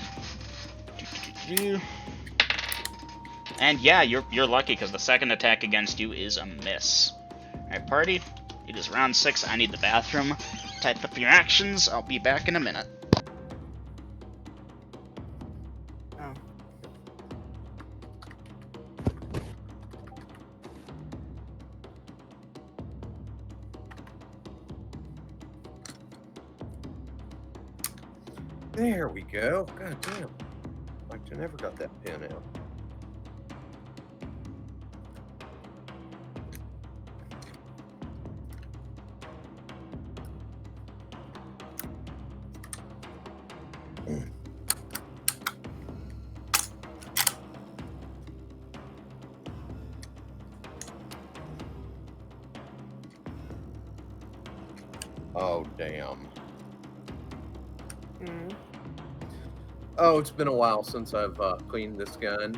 And yeah, you're lucky because the second attack against you is a miss. Alright, party. It is round 6. I need the bathroom. Type up your actions. I'll be back in a minute. Oh. There we go. God damn. Like I never got that pin out. Oh, damn. Oh, it's been a while since I've cleaned this gun.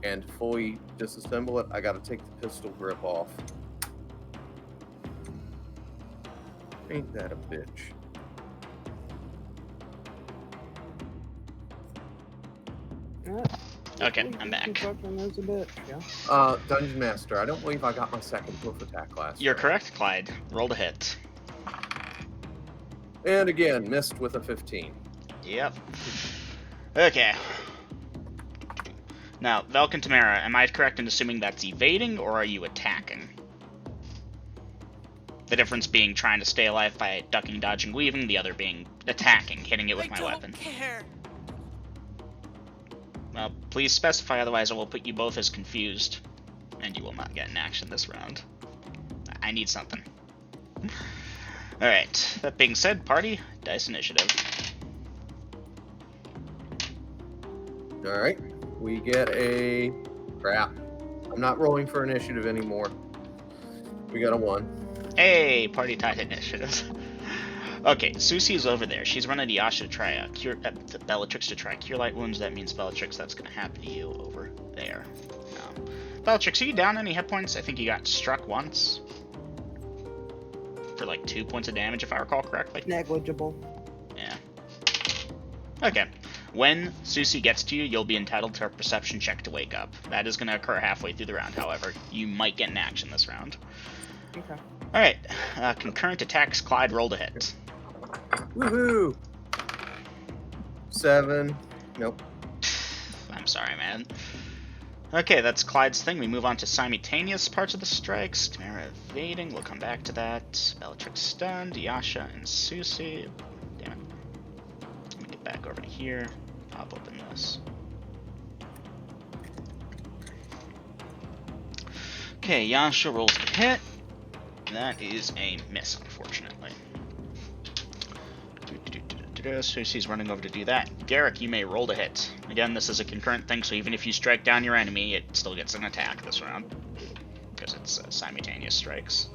And to fully disassemble it, I gotta take the pistol grip off. Ain't that a bitch? Okay, I'm back. Dungeon Master, I don't believe I got my second hoof attack last You're round. correct, Clyde. Roll to hit. And again, missed with a 15. Yep. Okay. Now, Velkin Tamara, am I correct in assuming that's evading, or are you attacking? The difference being trying to stay alive by ducking, dodging, weaving, the other being attacking, hitting it with my weapon. I don't care. Well, please specify, otherwise I will put you both as confused, and you will not get an action this round. I need something. Alright, that being said, party, dice initiative. Alright, we get a... Crap. I'm not rolling for initiative anymore. We got a 1. Hey, party tied initiative. Okay, Susie's over there. She's running to Yasha to try cure Bellatrix to try cure light wounds. That means Bellatrix, that's gonna happen to you over there. Bellatrix, are you down any hit points? I think you got struck once. For like 2 points of damage, if I recall correctly. Negligible. Yeah. Okay. When Susie gets to you, you'll be entitled to a perception check to wake up. That is going to occur halfway through the round, however. You might get an action this round. Okay. Alright, concurrent attacks. Clyde rolled a hit. Woohoo! 7. Nope. I'm sorry, man. Okay, that's Clyde's thing. We move on to simultaneous parts of the strikes. Tamara evading. We'll come back to that. Bellatrix stunned. Yasha and Susie. Damn it. Let me get back over to here. Pop open this. Okay, Yasha rolls a hit. That is a miss, unfortunately. Susie's running over to do that. Garrick, you may roll to hit. Again, this is a concurrent thing, so even if you strike down your enemy, it still gets an attack this round. Because it's simultaneous strikes.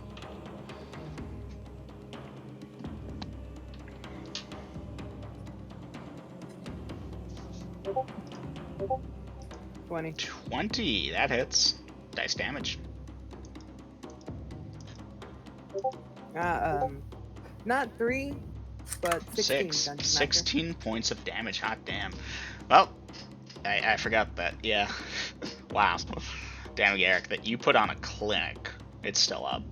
$20. That hits. Dice damage. Not 3, but 16. 16 points of damage. Hot damn. Well, I forgot that. Yeah. Wow. Damn, Garrick, that you put on a clinic. It's still up.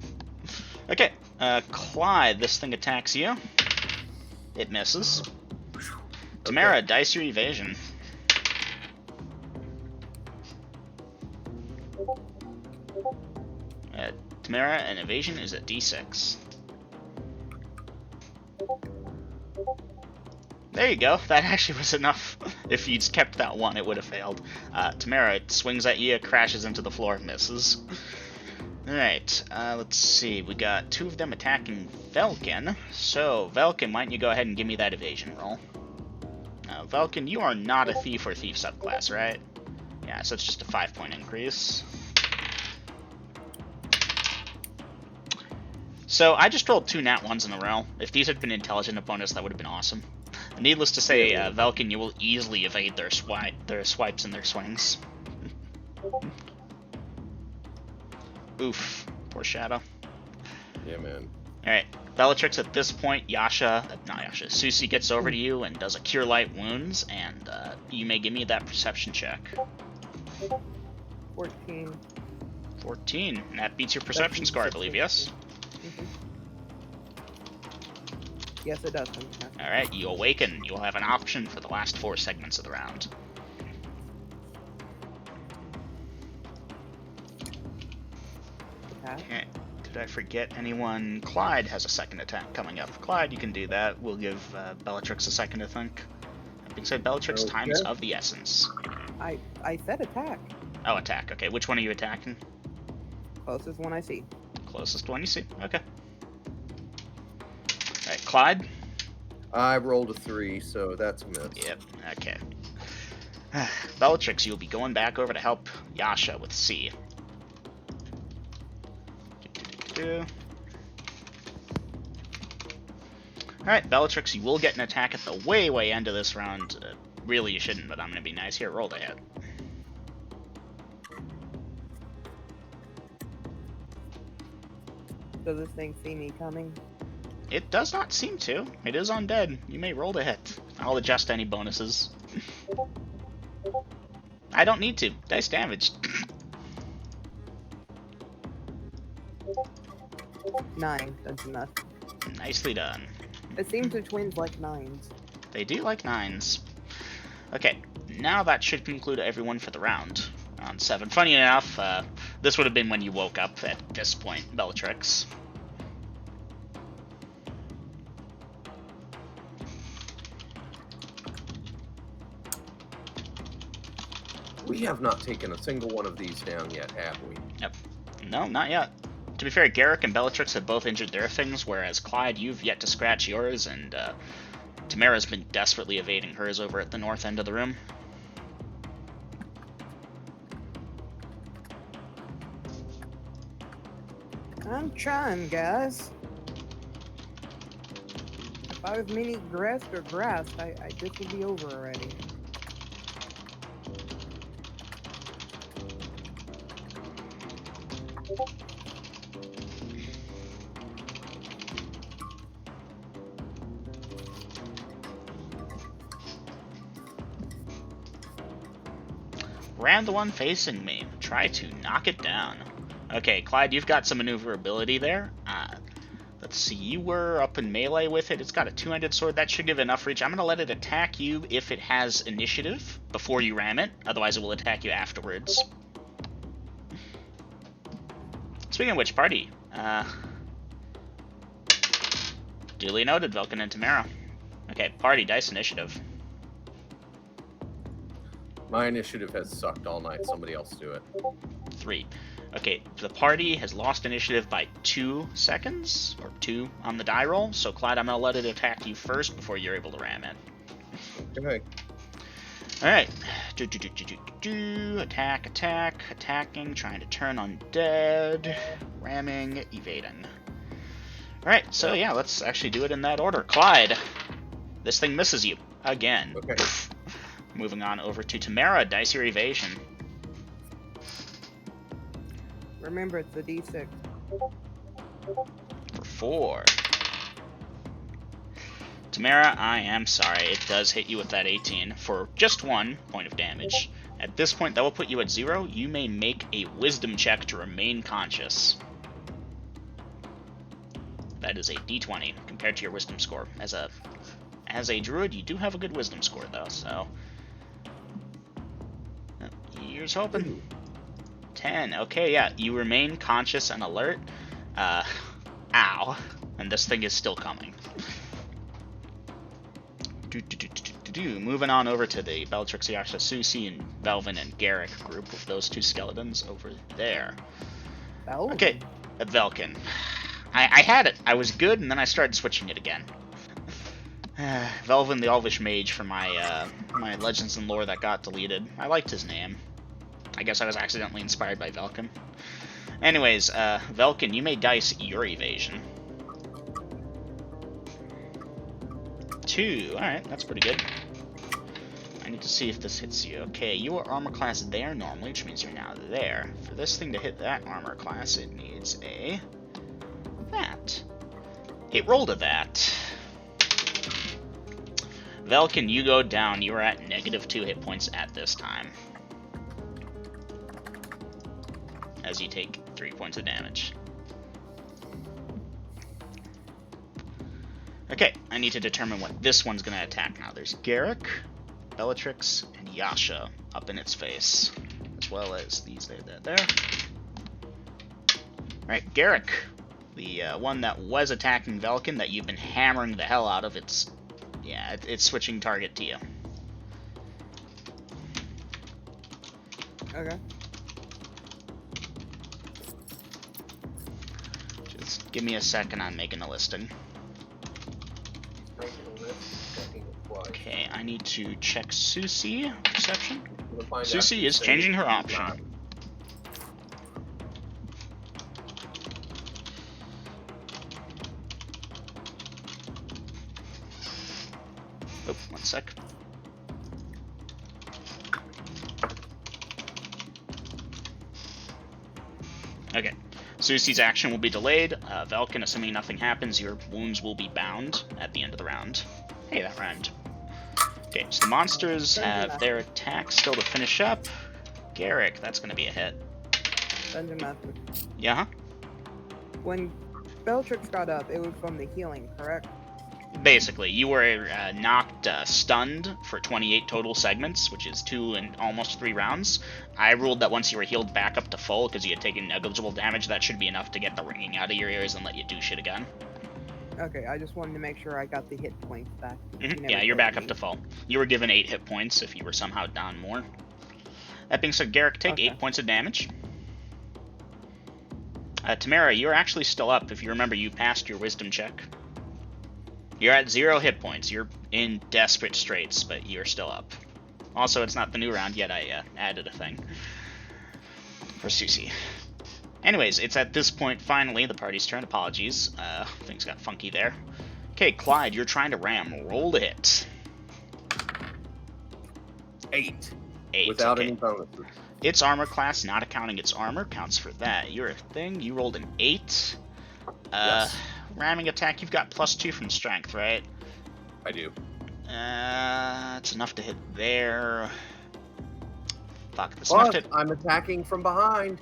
Okay. Clyde, this thing attacks you. It misses. Tamara, dice your evasion. Tamara, an evasion is a d6. There you go. That actually was enough. If you'd kept that one, it would have failed. Tamara, it swings at you, crashes into the floor, misses. Alright, let's see. We got 2 of them attacking Velkin. So, Velkin, why don't you go ahead and give me that evasion roll? Velkin, you are not a thief or thief subclass, right? Yeah, so it's just a 5-point increase. So I just rolled 2 nat 1s in a row. If these had been intelligent opponents, that would have been awesome. Needless to say, Velkin, you will easily evade their swipes and their swings. Oof. Poor Shadow. Yeah, man. Alright, Bellatrix at this point, Susie gets over to you and does a Cure Light Wounds, and you may give me that perception check. 14. 14. And that beats your perception score, I believe, yes? Mm-hmm. Yes, it does. Alright, you awaken. You will have an option for the last 4 segments of the round. Okay. Did I forget anyone? Clyde has a second attack coming up. Clyde, you can do that. We'll give Bellatrix a second to think. That being said, Bellatrix, time is of the essence. I said attack. Oh, attack. Okay, which one are you attacking? Closest one I see. Closest one you see. Okay. Alright, Clyde? I rolled a 3, so that's a miss. Yep, okay. Bellatrix, you'll be going back over to help Yasha with C. Alright, Bellatrix, you will get an attack at the way end of this round. Really, you shouldn't, but I'm going to be nice here. Roll to hit. Does this thing see me coming? It does not seem to. It is undead. You may roll to hit. I'll adjust any bonuses. I don't need to. Dice damage. 9. That's enough. Nicely done. It seems the twins like 9s. They do like 9s. Okay, now that should conclude everyone for the round. Round 7. Funny enough, this would have been when you woke up at this point, Bellatrix. We have not taken a single one of these down yet, have we? Yep. No, not yet. To be fair, Garrick and Bellatrix have both injured their things, whereas Clyde, you've yet to scratch yours, and Tamara's been desperately evading hers over at the north end of the room. I'm trying, guys. If I was mini grassed or grassed, this would be over already. Ram the one facing me. Try to knock it down. Okay, Clyde, you've got some maneuverability there. Let's see, you were up in melee with it. It's got a two-handed sword. That should give enough reach. I'm going to let it attack you if it has initiative before you ram it. Otherwise, it will attack you afterwards. Speaking of which, party. Duly noted, Velkin and Tamara. Okay, party, dice initiative. My initiative has sucked all night. Somebody else do it. 3. Okay, the party has lost initiative by 2 seconds, or 2 on the die roll. So, Clyde, I'm going to let it attack you first before you're able to ram it. Okay. Alright. Attack, attacking, trying to turn undead, ramming, evading. Alright, so yeah, let's actually do it in that order. Clyde, this thing misses you. Again. Okay. Moving on over to Tamara, dice your evasion. Remember, it's a D6. For 4. Tamara, I am sorry. It does hit you with that 18 for just 1 point of damage. At this point, that will put you at 0. You may make a wisdom check to remain conscious. That is a d20 compared to your wisdom score. As a druid, you do have a good wisdom score, though, so... Here's hoping. 10. Okay, yeah, you remain conscious and alert. Ow. And this thing is still coming. Moving on over to the Bellatrix, Yasha, Susie, and Belvin and Garrick group of those 2 skeletons over there. Belvin? Okay, Velkin. I had it. I was good, and then I started switching it again. Velvin, the Elvish Mage from my my Legends and Lore that got deleted. I liked his name. I guess I was accidentally inspired by Velkin. Anyways, Velkin, you may dice your evasion. 2. Alright, that's pretty good. I need to see if this hits you. Okay, you are armor class there normally, which means you're now there. For this thing to hit that armor class, it needs a... that. It rolled a that. Velkin, you go down. You are at -2 hit points at this time. As you take 3 points of damage. Okay, I need to determine what this one's going to attack now. There's Garrick, Bellatrix, and Yasha up in its face. As well as these there. Alright, Garrick. The one that was attacking Velkin that you've been hammering the hell out of, it's switching target to you. Okay. Just give me a second, I'm making a listing. Okay, I need to check Susie. Perception. Susie is changing her option. Oh, 1 sec. Okay. Susie's action will be delayed. Velkin, assuming nothing happens, your wounds will be bound at the end of the round. Hey, that rhymed. Okay, so the monsters have their attack still to finish up. Garrick, that's going to be a hit. Dungeon Master. Yeah, huh? When Bellatrix got up, it was from the healing, correct? Basically, you were knocked stunned for 28 total segments, which is 2 and almost 3 rounds. I ruled that once you were healed back up to full, because you had taken negligible damage, that should be enough to get the ringing out of your ears and let you do shit again. Okay, I just wanted to make sure I got the hit points back. Yeah, you're back up to full. You were given 8 hit points if you were somehow down more. That being said, Garrick, take 8 points of damage. Tamara, you're actually still up. If you remember, you passed your wisdom check. You're at 0 hit points. You're in desperate straits, but you're still up. Also, it's not the new round yet. I added a thing for Susie. Anyways, it's at this point, finally, the party's turn. Apologies. Things got funky there. Okay, Clyde, you're trying to ram. Roll to hit. 8. 8. Without okay. any bonuses. Its armor class, not accounting its armor, counts for that. You're a thing. You rolled an 8. Yes. Ramming attack, you've got +2 from strength, right? I do. It's enough to hit there. Fuck, this But enough to... I'm attacking from behind.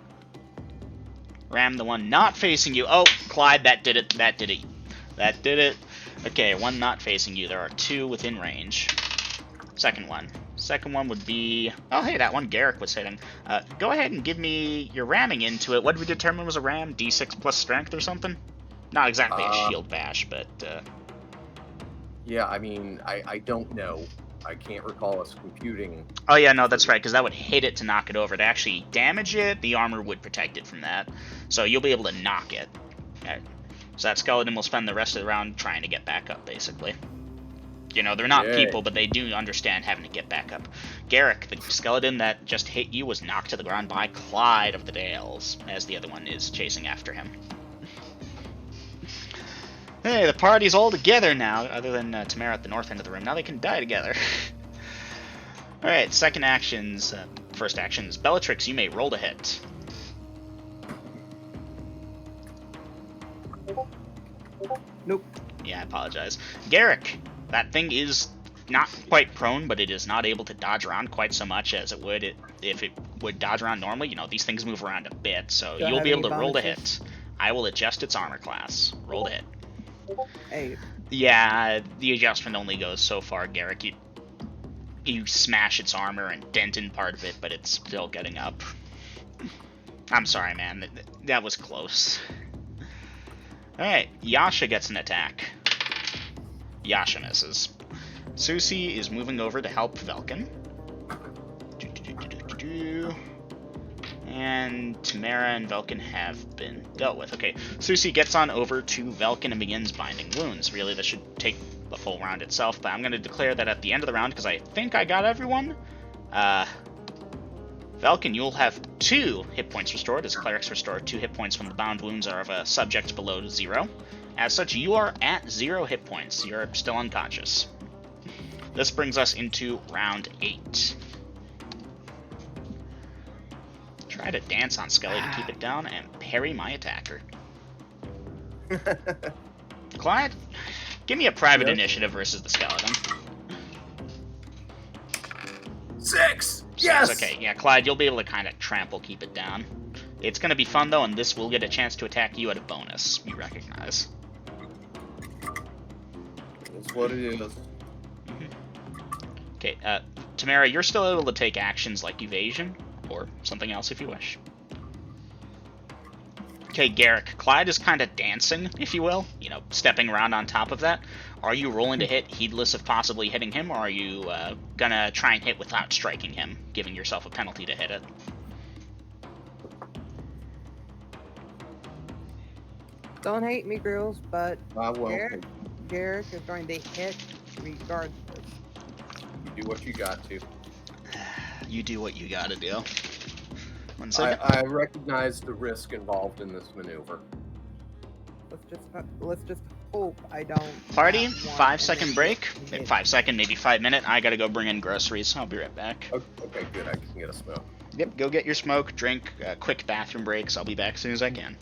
Ram the one not facing you. Oh, Clyde, that did it. That did it. That did it. Okay, one not facing you. There are 2 within range. Second one. Second one would be... Oh, hey, that one Garrick was hitting. Go ahead and give me your ramming into it. What did we determine was a ram? D6 plus strength or something? Not exactly a shield bash, but... Yeah, I mean, I don't know. I can't recall us computing. Oh, yeah, no, that's right, because that would hit it to knock it over. To actually damage it, the armor would protect it from that. So you'll be able to knock it. Right. So that skeleton will spend the rest of the round trying to get back up, basically. You know, they're not people, but they do understand having to get back up. Garrick, the skeleton that just hit you, was knocked to the ground by Clyde of the Dales, as the other one is chasing after him. Hey, the party's all together now, other than Tamara at the north end of the room. Now they can die together. Alright, second actions. First actions. Bellatrix, you may roll to hit. Nope. Yeah, I apologize. Garrick, that thing is not quite prone, but it is not able to dodge around quite so much as it would if it would dodge around normally. You know, these things move around a bit, so you'll be able to roll to hit. I will adjust its armor class. Roll to hit. Hey. Yeah, the adjustment only goes so far, Garrick. You smash its armor and dent in part of it, but it's still getting up. I'm sorry, man. That was close. Alright, Yasha gets an attack. Yasha misses. Susie is moving over to help Velkin. And Tamara and Velkin have been dealt with. Okay, Susie gets on over to Velkin and begins binding wounds. Really, this should take the full round itself, but I'm going to declare that at the end of the round, because I think I got everyone. Velkin, you'll have 2 hit points restored, as clerics restore 2 hit points when the bound wounds are of a subject below 0. As such, you are at 0 hit points. You're still unconscious. This brings us into round 8. Try to dance on Skelly to keep it down and parry my attacker. Clyde, give me a private initiative versus the skeleton. 6! Yes! Okay, yeah, Clyde, you'll be able to kind of trample, keep it down. It's going to be fun, though, and this will get a chance to attack you at a bonus, you recognize. That's what it is. Okay, Tamara, you're still able to take actions like evasion, or something else if you wish. Okay, Garrick, Clyde is kind of dancing, if you will, you know, stepping around on top of that. Are you rolling to hit, heedless of possibly hitting him, or are you gonna try and hit without striking him, giving yourself a penalty to hit it? Don't hate me, girls, but I won't. Garrick is going to hit regardless. You do what you got to. You do what you gotta do. 1 second. I recognize the risk involved in this maneuver. Let's just hope I don't. Party, 5-second break. 5 second, maybe 5 minute. I gotta go bring in groceries. I'll be right back. Okay, good. I can get a smoke. Yep, go get your smoke, drink, quick bathroom breaks. I'll be back as soon as I can.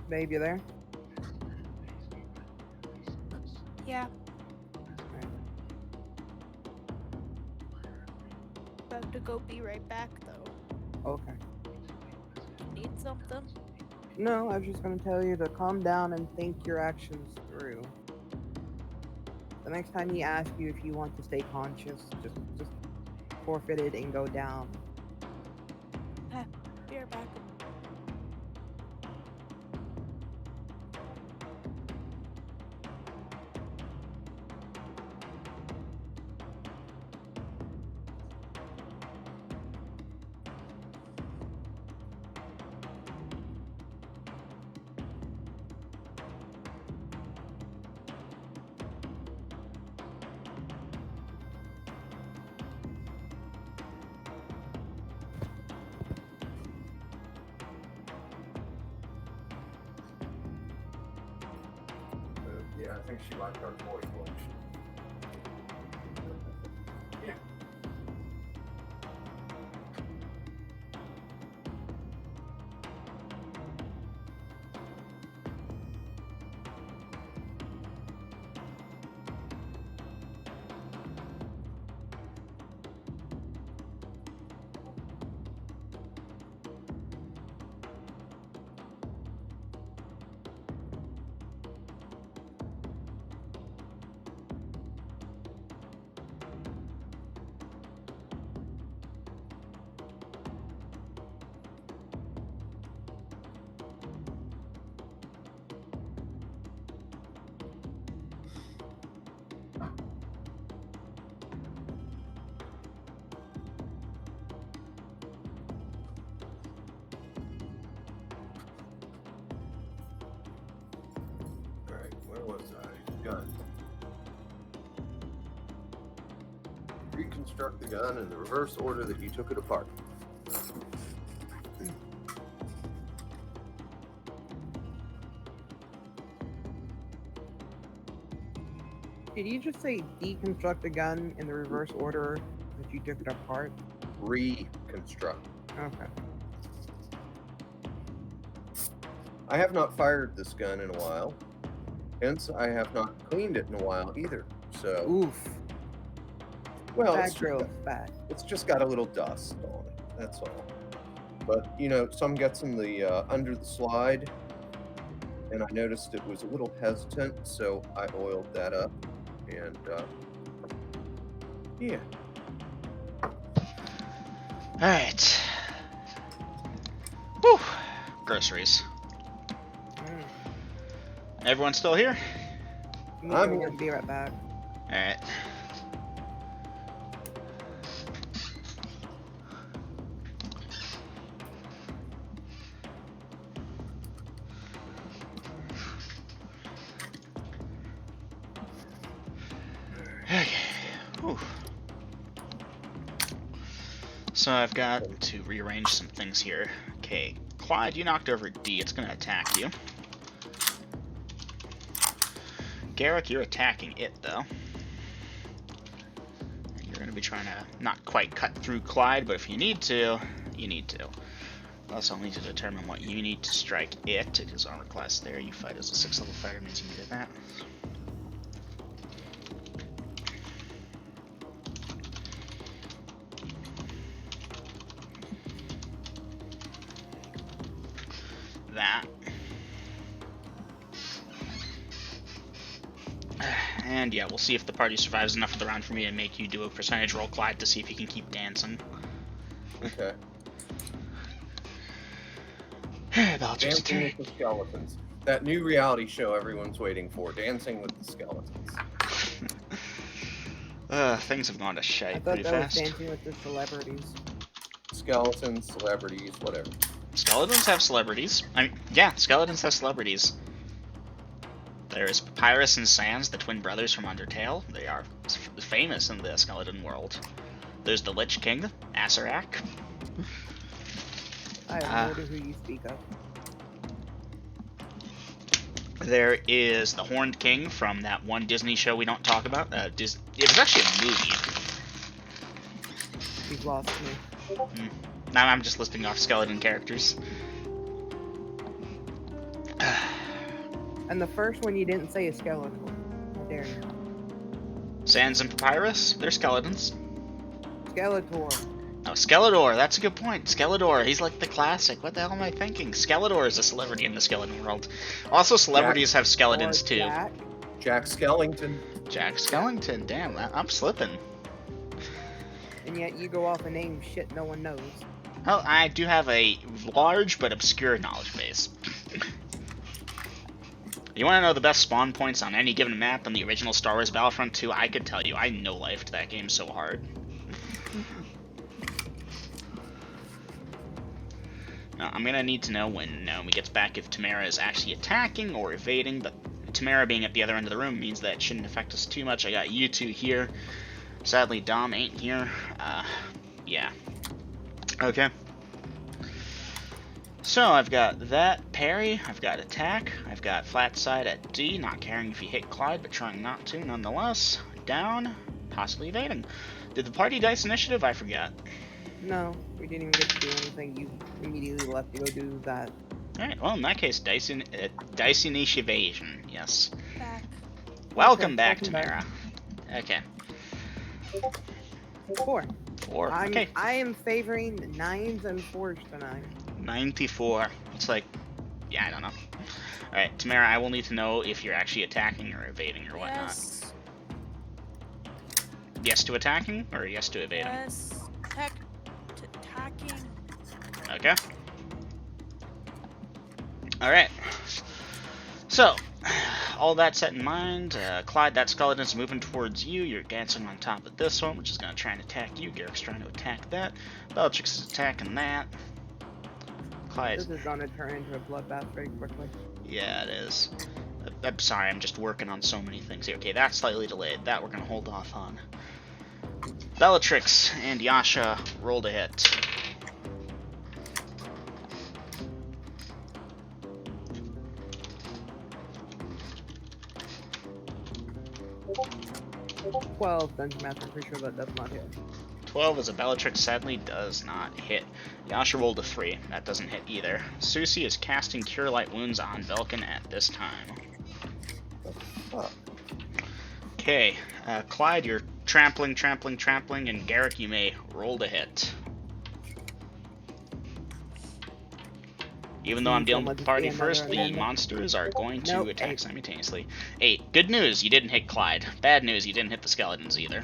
Babe, you there? Yeah. About to go be right back, though. Okay. Need something? No, I was just gonna tell you to calm down and think your actions through. The next time he asks you if you want to stay conscious, just forfeit it and go down. Be right back. Yeah, I think she liked our toy collection. Yeah. reconstruct the gun in the reverse order that you took it apart. Did you just say deconstruct the gun in the reverse order that you took it apart? Reconstruct. Okay. I have not fired this gun in a while, hence I have not cleaned it in a while either. So, Oof. well, Bad growth, bad. it's just got a little dust on it. That's all. But you know, some gets in the under the slide, and I noticed it was a little hesitant, so I oiled that up, and yeah. All right. Whew. Groceries. Everyone still here? I'm gonna be right back. All right. Okay. Whew. So I've got to rearrange some things here. Okay, Clyde, you knocked over D. It's gonna attack you. Garrick, you're attacking it, though. You're going to be trying to not quite cut through Clyde, but if you need to, you need to. Plus, I'll need to determine what you need to strike it. It is armor class there. You fight as a 6th level fighter, means you needed that. That. And yeah, we'll see if the party survives enough of the round for me to make you do a percentage roll, Clyde, to see if you can keep dancing. Okay. Dancing with the Skeletons. That new reality show everyone's waiting for, Dancing with the Skeletons. Things have gone to shite I thought pretty that fast. was Dancing with the Celebrities. Skeletons, celebrities, whatever. Skeletons have celebrities. I mean, yeah, skeletons have celebrities. There's Papyrus and Sans, the twin brothers from Undertale. They are famous in the skeleton world. There's the Lich King, Asarak. I have no idea who you speak of. There is the Horned King from that one Disney show we don't talk about. It was actually a movie. You've lost me. Now I'm just listing off skeleton characters. And the first one you didn't say is Skeletor. How dare you? Sans and Papyrus, they're skeletons. Skeletor. Oh, Skeletor, that's a good point. Skeletor, he's like the classic. What the hell am I thinking? Skeletor is a celebrity in the skeleton world. Also, celebrities have skeletons too. Jack Skellington. Jack Skellington, damn, I'm slipping. And yet you go off and name shit no one knows. Well, I do have a large but obscure knowledge base. You want to know the best spawn points on any given map on the original Star Wars Battlefront 2? I could tell you. I no-lifed that game so hard. Now, I'm going to need to know when Naomi gets back if Tamara is actually attacking or evading, but Tamara being at the other end of the room means that it shouldn't affect us too much. I got you two here. Sadly, Dom ain't here. Yeah. Okay. So, I've got that parry, I've got attack, I've got flat side at D, not caring if you hit Clyde, but trying not to nonetheless. Down, possibly evading. Did the party dice initiative? I forgot. No, we didn't even get to do anything. You immediately left to go do that. Alright, well, in that case, dice evasion, yes. Back. Welcome back, welcome Tamara. Okay. 4. 4, okay. I am favoring 9s and 4s tonight. 94. It's like, yeah, I don't know. Alright, Tamara, I will need to know if you're actually attacking or evading or whatnot. Yes. Yes to attacking or yes to evading? Yes. Attacking. Okay. Alright. So, all that set in mind, Clyde, that skeleton's moving towards you. You're dancing on top of this one, which is going to try and attack you. Garrick's trying to attack that. Bellatrix is attacking that. Clyde. This is gonna turn into a bloodbath very quickly. Yeah, it is. I'm sorry, I'm just working on so many things here. Okay, that's slightly delayed. That we're gonna hold off on. Bellatrix and Yasha rolled a hit. Dungeon Master, I'm pretty sure that does not hit. 12 as a Bellatrix sadly does not hit. Yasha rolled a 3. That doesn't hit either. Susie is casting Cure Light Wounds on Velkin at this time. Okay, Clyde, you're trampling, and Garrick, you may roll to hit. Even though I'm dealing with the party first, the monsters are going to attack simultaneously. 8. Good news, you didn't hit Clyde. Bad news, you didn't hit the skeletons either.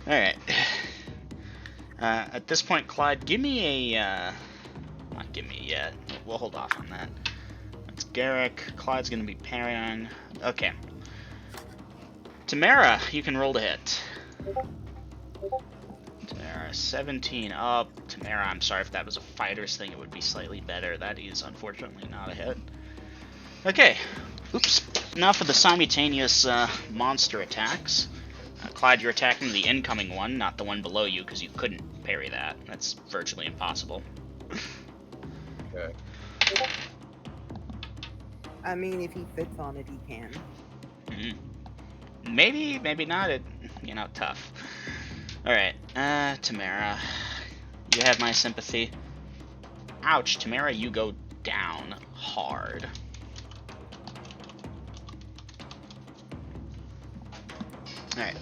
Alright. At this point, Clyde, give me a... not give me yet. We'll hold off on that. That's Garrick. Clyde's going to be parrying. Okay. Tamara, you can roll to hit. Tamara, 17 up. Tamara, I'm sorry if that was a fighter's thing, it would be slightly better. That is unfortunately not a hit. Okay. Oops. Enough of the simultaneous monster attacks. Clyde, you're attacking the incoming one, not the one below you, because you couldn't parry that. That's virtually impossible. Okay. I mean, if he fits on it, he can. Mm-hmm. Maybe, maybe not. It, you know, tough. Alright, Tamara. You have my sympathy. Ouch, Tamara, you go down hard. Alright.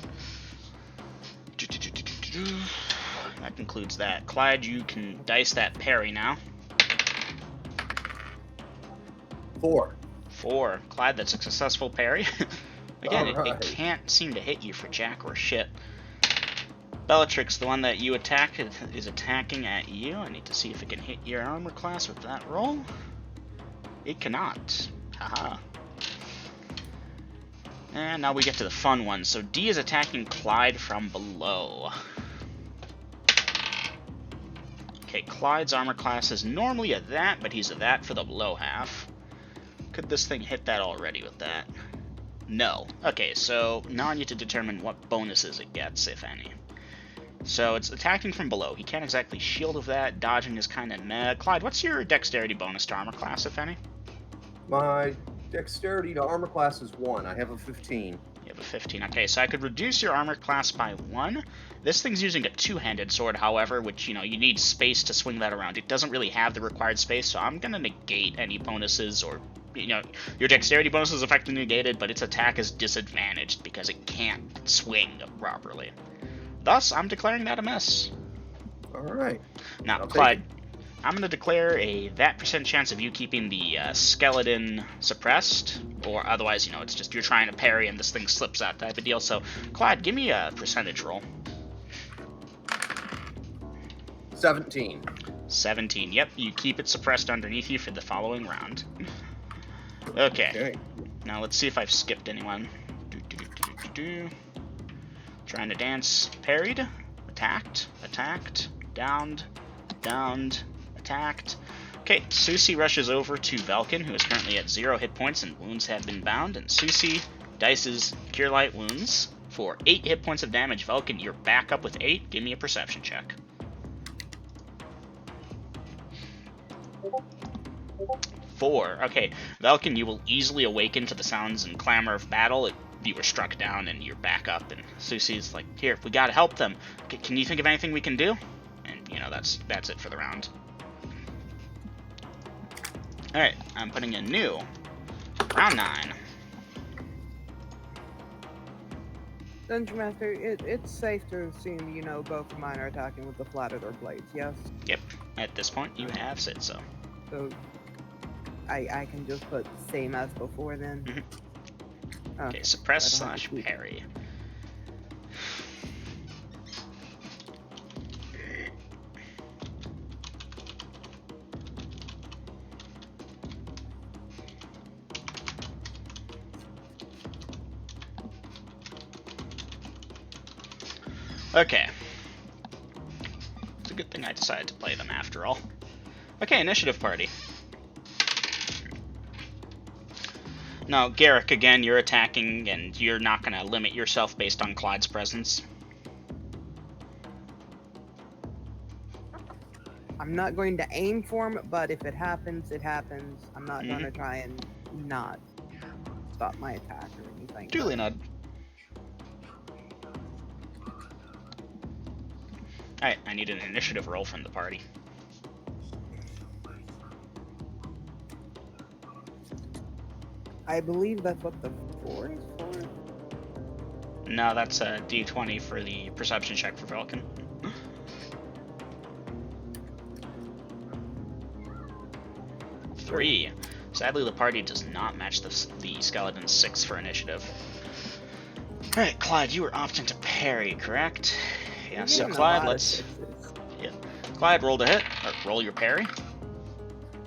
That concludes that. Clyde, you can dice that parry now. 4. 4. Clyde, that's a successful parry. Again, right. it can't seem to hit you for jack or shit. Bellatrix, the one that you attack, is attacking at you. I need to see if it can hit your armor class with that roll. It cannot. Haha. And now we get to the fun one. So D is attacking Clyde from below. Okay, Clyde's armor class is normally a that, but he's a that for the below half. Could this thing hit that already with that? No. Okay, so now I need to determine what bonuses it gets, if any. So it's attacking from below. He can't exactly shield with that. Dodging is kind of meh. Clyde, what's your dexterity bonus to armor class, if any? My dexterity to armor class is 1. I have a 15. You have a 15. Okay, so I could reduce your armor class by 1. This thing's using a two-handed sword, however, which, you know, you need space to swing that around. It doesn't really have the required space, so I'm going to negate any bonuses or, you know, your dexterity bonus is effectively negated, but its attack is disadvantaged because it can't swing properly. Thus, I'm declaring that a miss. Alright. Now, Clyde, I'm going to declare that % chance of you keeping the skeleton suppressed, or otherwise, you know, it's just you're trying to parry and this thing slips out type of deal. So, Clyde, give me a percentage roll. 17. 17. Yep, you keep it suppressed underneath you for the following round. Okay. Now let's see if I've skipped anyone. Trying to dance. Parried. Attacked. Attacked. Downed. Downed. Attacked. Okay, Susie rushes over to Velkin, who is currently at 0 hit points and wounds have been bound, and Susie dices Cure Light Wounds for 8 hit points of damage. Velkin, you're back up with 8. Give me a perception check. 4. Okay, Velkin, you will easily awaken to the sounds and clamor of battle. You were struck down and you're back up, and Susie's like, here, we gotta help them. Can you think of anything we can do? And, you know, that's it for the round. Alright, I'm putting in new. Round 9. Dungeon Master, it's safe to assume, you know, both of mine are attacking with the flatted or blades, yes? Yep, at this point you have said so. So, I can just put same as before then? Mm-hmm. Okay, suppress / parry. Okay. It's a good thing I decided to play them after all. Okay, initiative party. Now, Garrick, again, you're attacking, and you're not going to limit yourself based on Clyde's presence. I'm not going to aim for him, but if it happens, it happens. I'm not going to try and not stop my attack or anything. Duly not. Alright, I need an initiative roll from the party. I believe that's what the 4 is for? No, that's a D20 for the perception check for Falcon. Three. Sadly, the party does not match the skeleton's 6 for initiative. Alright, Clyde, you were opting to parry, correct? Yeah, so Clyde, let's... Yeah. Clyde, roll to hit. Or roll your parry.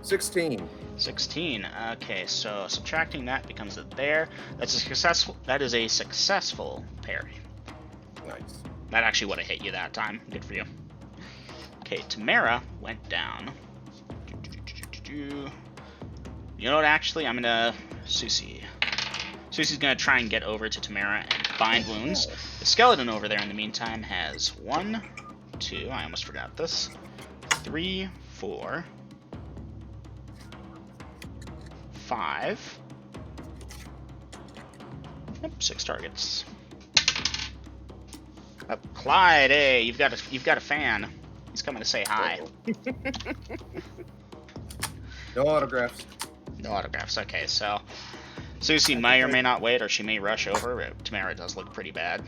16. 16. Okay, so subtracting that becomes a there. That's a successful. That is a successful parry. Nice. That actually would have hit you that time. Good for you. Okay, Tamara went down. You know what? Actually, I'm gonna Susie. Susie's gonna try and get over to Tamara and bind wounds. The skeleton over there, in the meantime, has 1, 2. I almost forgot this. 3, 4. 5. Yep, 6 targets. Oh, Clyde, hey, you've got a fan. He's coming to say hi. No autographs. No autographs. Okay, so Susie may or may not wait, or she may rush over. But Tamara does look pretty bad.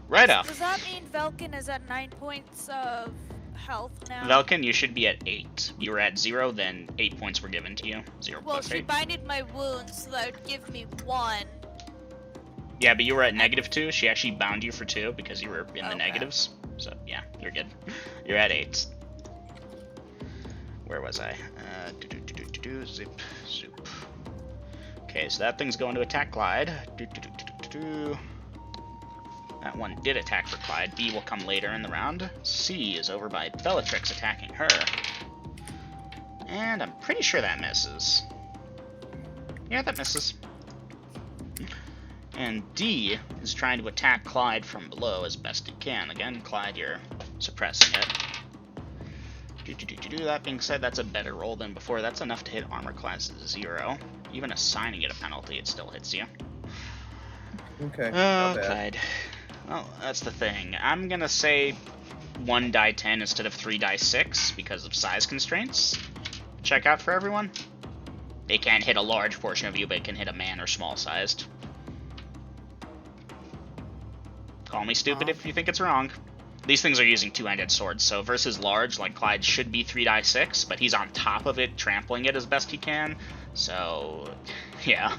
Right up. Does that mean Velkin is at 9 points of health now? Velkin, you should be at 8. You were at 0, then 8 points were given to you. 0 well, plus 8. she binded my wounds, so that would give me 1. Yeah, but you were at -2. She actually bound you for 2 because you were in the Okay. negatives. So yeah, you're good. You're at 8. Where was I? Zip, zoop. Okay, so that thing's going to attack Clyde. That one did attack for Clyde. B will come later in the round. C is over by Bellatrix attacking her. And I'm pretty sure that misses. Yeah, that misses. And D is trying to attack Clyde from below as best it can. Again, Clyde, you're suppressing it. That being said, that's a better roll than before. That's enough to hit armor class 0. Even assigning it a penalty, it still hits you. Okay. Oh, Clyde. Well, that's the thing. I'm gonna say 1 die 10 instead of 3 die 6 because of size constraints. Check out for everyone. They can't hit a large portion of you, but it can hit a man or small sized. Call me stupid if you think it's wrong. These things are using two-handed swords, so versus large, like Clyde should be 3 die 6, but he's on top of it, trampling it as best he can. So, yeah.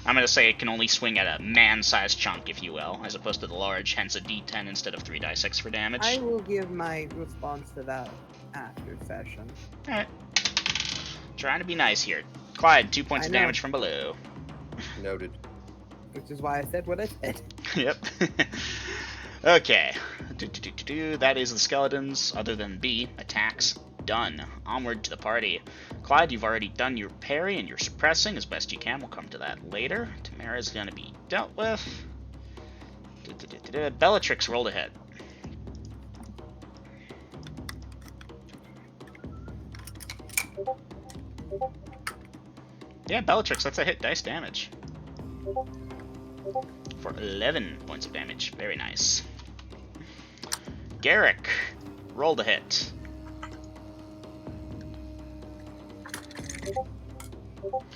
I'm gonna say it can only swing at a man-sized chunk, if you will, as opposed to the large, hence a d10 instead of 3 die 6 for damage. I will give my response to that after session. Alright. Trying to be nice here. Clyde, 2 points of damage from below. Noted. Which is why I said what I said. Yep. Okay. That is the skeletons, other than B, attacks. Done. Onward to the party. Clyde, you've already done your parry and your suppressing as best you can. We'll come to that later. Tamara's gonna be dealt with. Bellatrix, roll to hit. Yeah, Bellatrix, that's a hit dice damage. For 11 points of damage. Very nice. Garrick, roll to hit.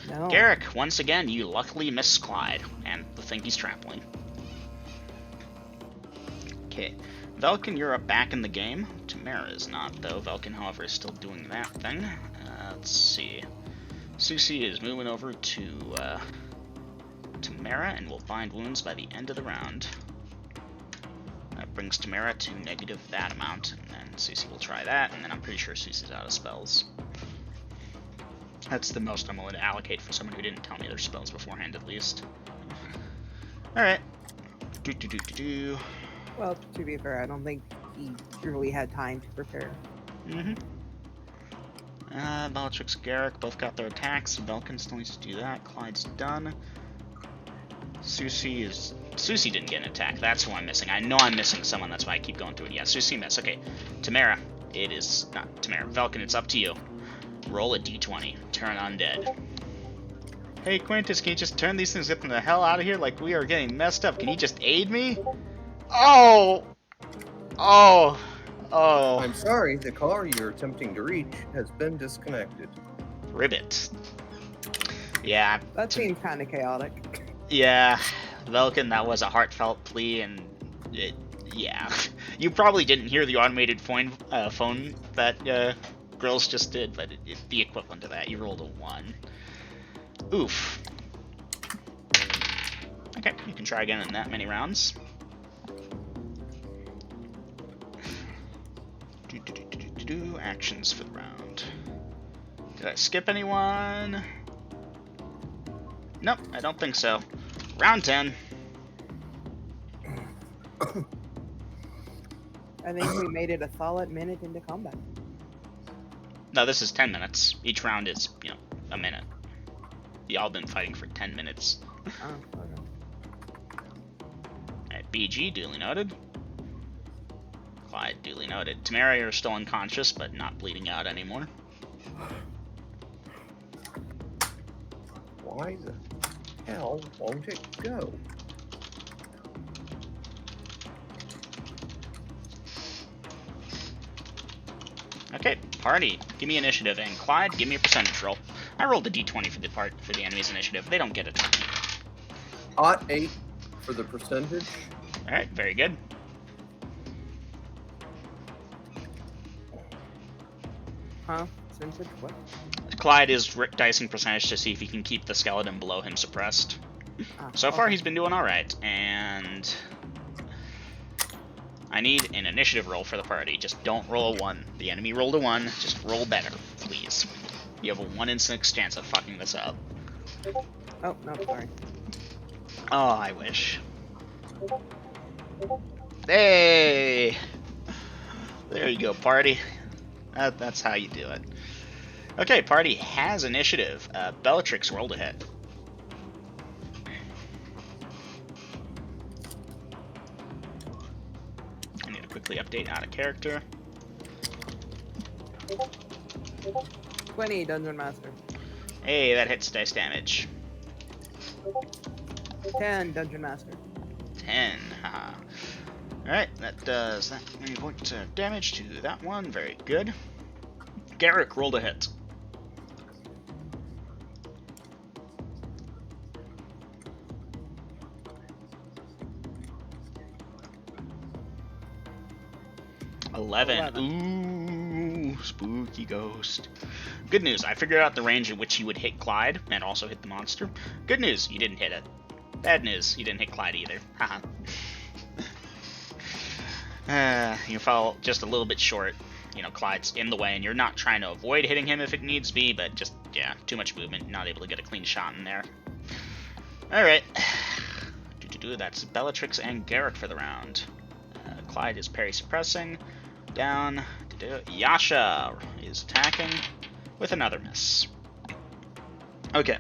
No. Garrick, once again, you luckily miss Clyde and the thing he's trampling. Okay, Velkin, you're up back in the game. Tamara is not, though. Velkin, however, is still doing that thing. Let's see. Susie is moving over to Tamara and will bind wounds by the end of the round. That brings Tamara to negative that amount, and then Susie will try that, and then I'm pretty sure Susie's out of spells. That's the most I'm willing to allocate for someone who didn't tell me their spells beforehand, at least. Alright. Well, to be fair, I don't think he really had time to prepare. Bellatrix, Garrick both got their attacks. Velkin still needs to do that. Clyde's done. Susie didn't get an attack. That's who I'm missing. I know I'm missing someone. That's why I keep going through it. Yeah, Susie missed. Okay, Tamara. It is not Tamara. Velkin, it's up to you. Roll a d20. Turn undead. Hey, Quintus, can you just turn these things up the hell out of here? Like, we are getting messed up. Can you just aid me? Oh! Oh! Oh. I'm sorry, the car you're attempting to reach has been disconnected. Ribbit. Yeah. That seems kind of chaotic. Yeah. Velkin, that was a heartfelt plea, and yeah. You probably didn't hear the automated phone that Grills just did, but it's the equivalent to that. You rolled a 1. Oof. Okay, you can try again in that many rounds. Actions for the round. Did I skip anyone? Nope, I don't think so. Round 10. I think we made it a solid minute into combat. No, this is 10 minutes. Each round is, a minute. Y'all been fighting for 10 minutes. Oh, okay. Alright, BG, duly noted. Clyde, duly noted. Tamara, you're still unconscious, but not bleeding out anymore. Why the hell won't it go? Okay, party, give me initiative, and Clyde, give me a percentage roll. I rolled a d20 for the enemy's initiative. They don't get a ton. Hot 8 for the percentage. Alright, very good. Huh? Percentage? What? Clyde is dicing percentage to see if he can keep the skeleton below him suppressed. So far, he's been doing alright, and I need an initiative roll for the party. Just don't roll a 1. The enemy rolled a 1. Just roll better, please. You have a 1 in 6 chance of fucking this up. Oh, no, sorry. Oh, I wish. Hey! There you go, party. That's how you do it. Okay, party has initiative. Bellatrix rolled ahead. I need to quickly update out of character. 20, Dungeon Master. Hey, that hits dice damage. 10, Dungeon Master. 10, haha. Alright, that does that many points of damage to that one. Very good. Garrick rolled a hit. $11. Ooh, spooky ghost. Good news, I figured out the range at which you would hit Clyde and also hit the monster. Good news, you didn't hit it. Bad news, you didn't hit Clyde either. Haha. You fell just a little bit short. Clyde's in the way, and you're not trying to avoid hitting him if it needs be, but just, yeah, too much movement, not able to get a clean shot in there. Alright. That's Bellatrix and Garrick for the round. Clyde is parry suppressing. Down. Yasha is attacking with another miss. Okay.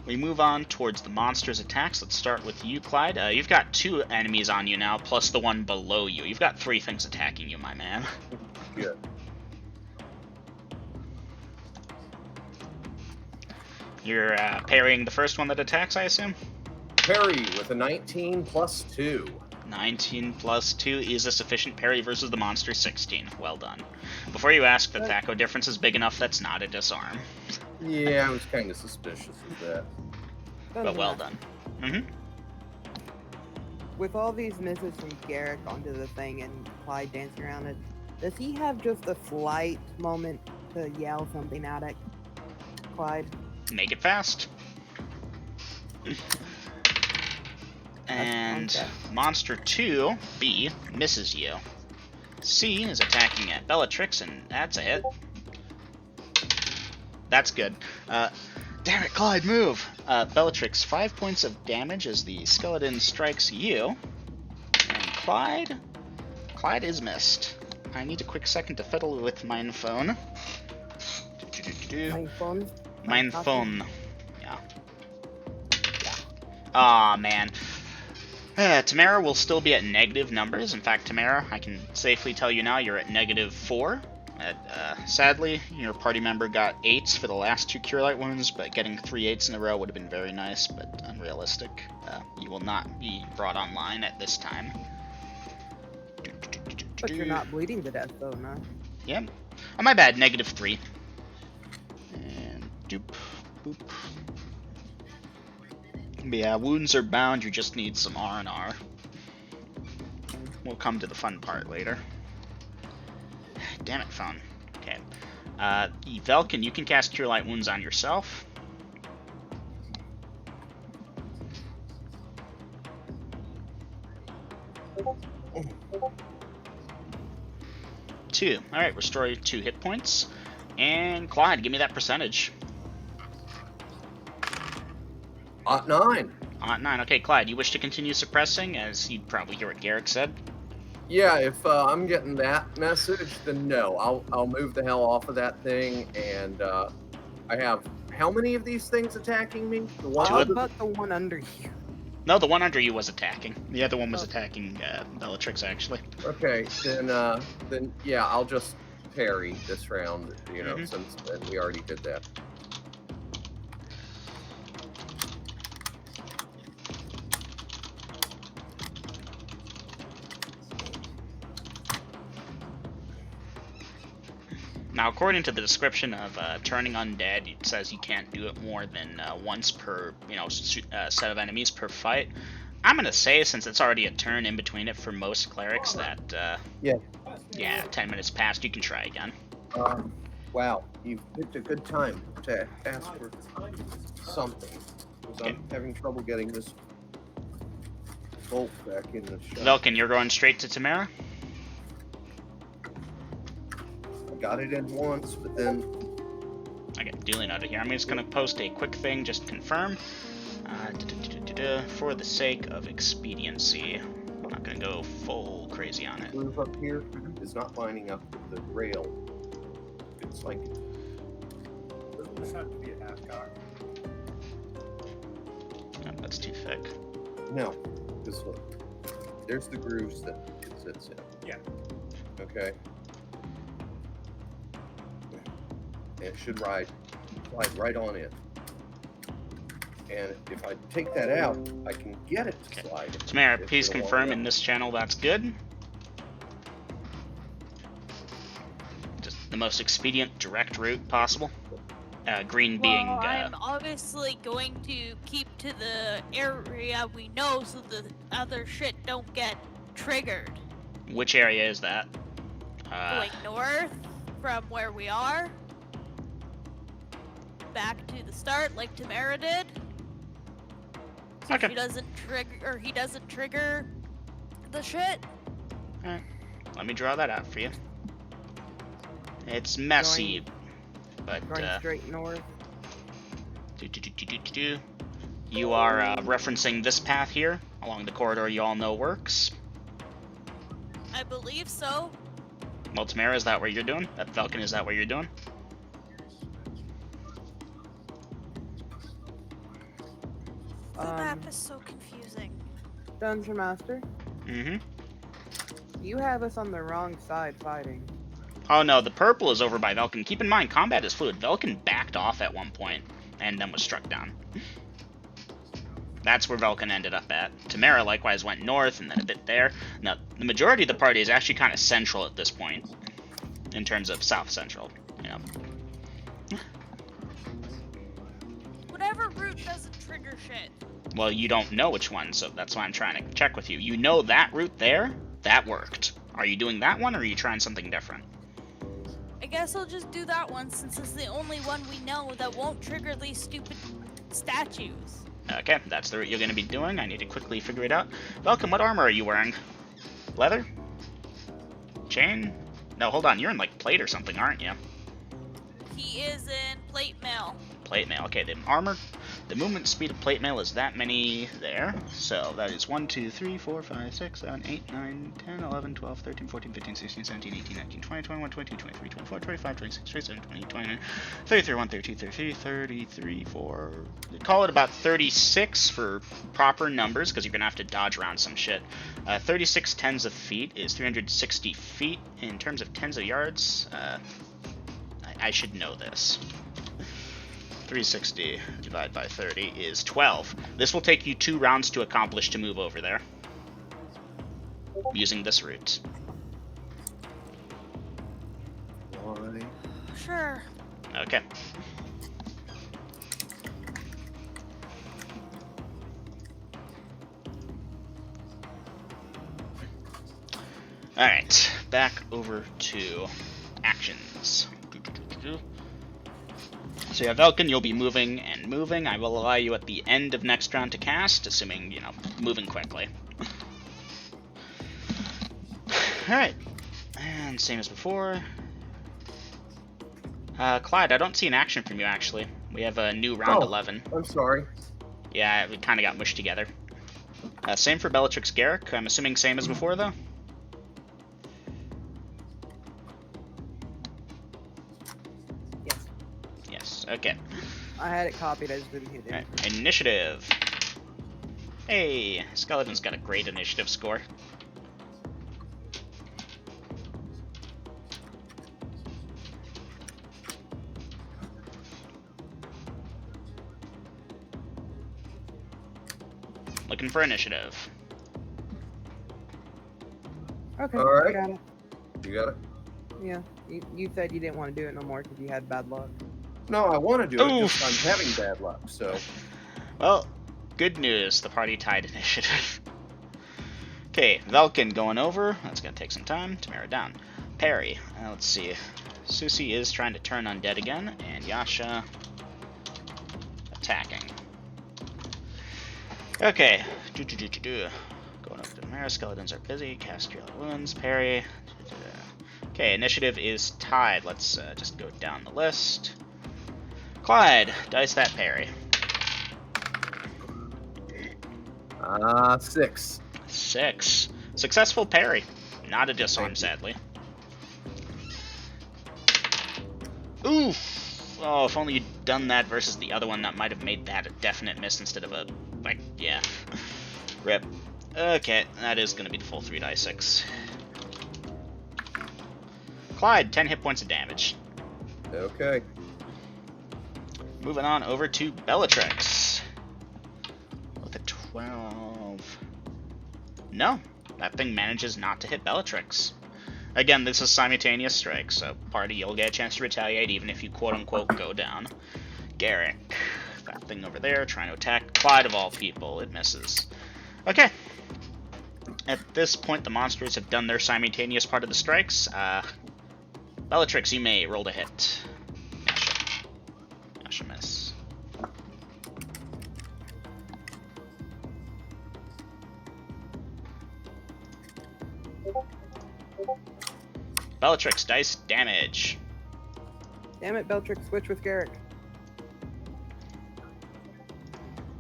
We move on towards the monster's attacks. Let's start with you, Clyde. You've got 2 enemies on you now, plus the one below you. You've got 3 things attacking you, my man. Yeah. You're parrying the first one that attacks, I assume? Parry with a 19 plus 2. 19 plus 2 is a sufficient parry versus the monster 16. Well done. Before you ask, the Thaco difference is big enough that's not a disarm. Yeah, I was kind of suspicious of that. But well done. With all these misses from Garrick onto the thing and Clyde dancing around it, does he have just a slight moment to yell something out at Clyde? Make it fast. And okay. Monster 2, B, misses you. C is attacking at Bellatrix, and that's a hit. That's good. Damn it, Clyde, move! Bellatrix, 5 points of damage as the skeleton strikes you. And Clyde is missed. I need a quick second to fiddle with my phone. My phone? Mein phone. Yeah. Aw, man. Tamara will still be at negative numbers. In fact, Tamara, I can safely tell you now you're at -4. Sadly, your party member got 8s for the last 2 Cure Light wounds, but getting 3 8s in a row would have been very nice, but unrealistic. You will not be brought online at this time. But you're not bleeding to death, though, no? Yeah. Oh, my bad, -3. And doop, boop. But yeah, wounds are bound, you just need some R&R. We'll come to the fun part later. Damn it, phone. Okay. Velkin, you can cast Cure Light Wounds on yourself. Two. Alright, restore you 2 hit points. And Clyde, give me that percentage. 9. 9. Okay, Clyde, you wish to continue suppressing, as you'd probably hear what Garrick said? Yeah, if I'm getting that message, then no. I'll move the hell off of that thing, and I have how many of these things attacking me? The one about the one under you. No, the one under you was attacking. The other one was attacking Bellatrix, actually. Okay, then yeah, I'll just parry this round, you know, since we already did that. Now, according to the description of turning undead, it says you can't do it more than once per, set of enemies per fight. I'm gonna say, since it's already a turn in between it for most clerics, that yeah, 10 minutes passed, you can try again. Wow, you picked a good time to ask for something, because I'm having trouble getting this bolt back in the shop. Velkin, you're going straight to Tamara? Got it in once, but then... Okay, duly noted here. I'm just going to post a quick thing, just to confirm. For the sake of expediency. I'm not going to go full crazy on it. The groove up here is not lining up with the rail. It's like... Doesn't this have to be a half cock? Oh, that's too thick. No, because look. There's the grooves that it sits in. Yeah. Okay. It should slide right on in. And if I take that out, I can get it to slide. Tamara, please confirm in this channel that's good. Just the most expedient, direct route possible. Green being... Well, I'm obviously going to keep to the area we know so the other shit don't get triggered. Which area is that? Going north from where we are. Back to the start, like Tamara did. So Okay. she doesn't trigger, or he doesn't trigger the shit. Alright. Let me draw that out for you. It's messy, but Going straight north. You are referencing this path here along the corridor you all know works. I believe so. Well, Tamara, is that what you're doing? Velkin, is that what you're doing? The map is so confusing. Dungeon Master, Mm-hmm. you have us on the wrong side fighting. Oh no, the purple is over by Velkin. Keep in mind, combat is fluid. Velkin backed off at one point and then was struck down. That's where Velkin ended up at. Tamara likewise went north and then a bit there. Now, the majority of the party is actually kind of central at this point, in terms of south central, you know. Whatever route doesn't trigger shit. Well, you don't know which one, so that's why I'm trying to check with you. You know that route there? That worked. Are you doing that one, or are you trying something different? I guess I'll just do that one since it's the only one we know that won't trigger these stupid statues. Okay, that's the route you're going to be doing. I need to quickly figure it out. Velkin, what armor are you wearing? Leather? Chain? No, hold on. You're in, like, plate or something, aren't you? He is in plate mail. Plate mail. Okay, then armor. The movement speed of plate mail is that many there. So that is 1, 2, 3, 4, 5, 6, 7, 8, 9, 10, 11, 12, 13, 14, 15, 16, 17, 18, 19, 20, 21, 22, 23, 24, 25, 26, 27, 28, 29, 30, 31, 32, 33, 33, 4. Call it about 36 for proper numbers, because you're going to have to dodge around some shit. 36 tens of feet is 360 feet. In terms of tens of yards, I should know this. 360 divided by 30 is 12. This will take you 2 rounds to accomplish to move over there. Using this route. Why? Sure. Okay. Alright, back over to actions. So yeah, Velkin, you'll be moving and moving. I will allow you at the end of next round to cast, assuming, you know, moving quickly. Alright. And same as before. Clyde, I don't see an action from you, actually. We have a new round 11. I'm sorry. Yeah, we kind of got mushed together. Same for Bellatrix Garrick. I'm assuming same as before, though? Yes. Yes, okay. I had it copied, I just didn't hit it. Alright, initiative. Hey, Skeleton's got a great initiative score. Looking for initiative. Okay, All right. I got it. You got it? Yeah, you said you didn't want to do it no more because you had bad luck. No, I want to do it, Oof. just I'm having bad luck, so... Well, good news. The party tied initiative. Okay, Velkin going over. That's going to take some time to narrow it down. Perry. Let's see. Susie is trying to turn undead again, and Yasha attacking. Okay. Going over to the Mara. Skeletons are busy. Cast Cure Wounds. Perry. Okay, initiative is tied. Let's just go down the list. Clyde, dice that parry. 6. 6. Successful parry. Not a disarm, sadly. Oof! Oh, if only you'd done that versus the other one, that might have made that a definite miss instead of a, like, yeah. Rip. Okay, that is going to be the full 3d6. Clyde, 10 hit points of damage. Okay. Moving on over to Bellatrix. With a 12. No, that thing manages not to hit Bellatrix. Again, this is simultaneous strike, so party, you'll get a chance to retaliate even if you quote-unquote go down. Garrick, that thing over there, trying to attack Clyde of all people. It misses. Okay. At this point, the monsters have done their simultaneous part of the strikes. Bellatrix, you may roll to hit. Yasha miss. Bellatrix, dice damage. Damn it, Bellatrix, switch with Garrick.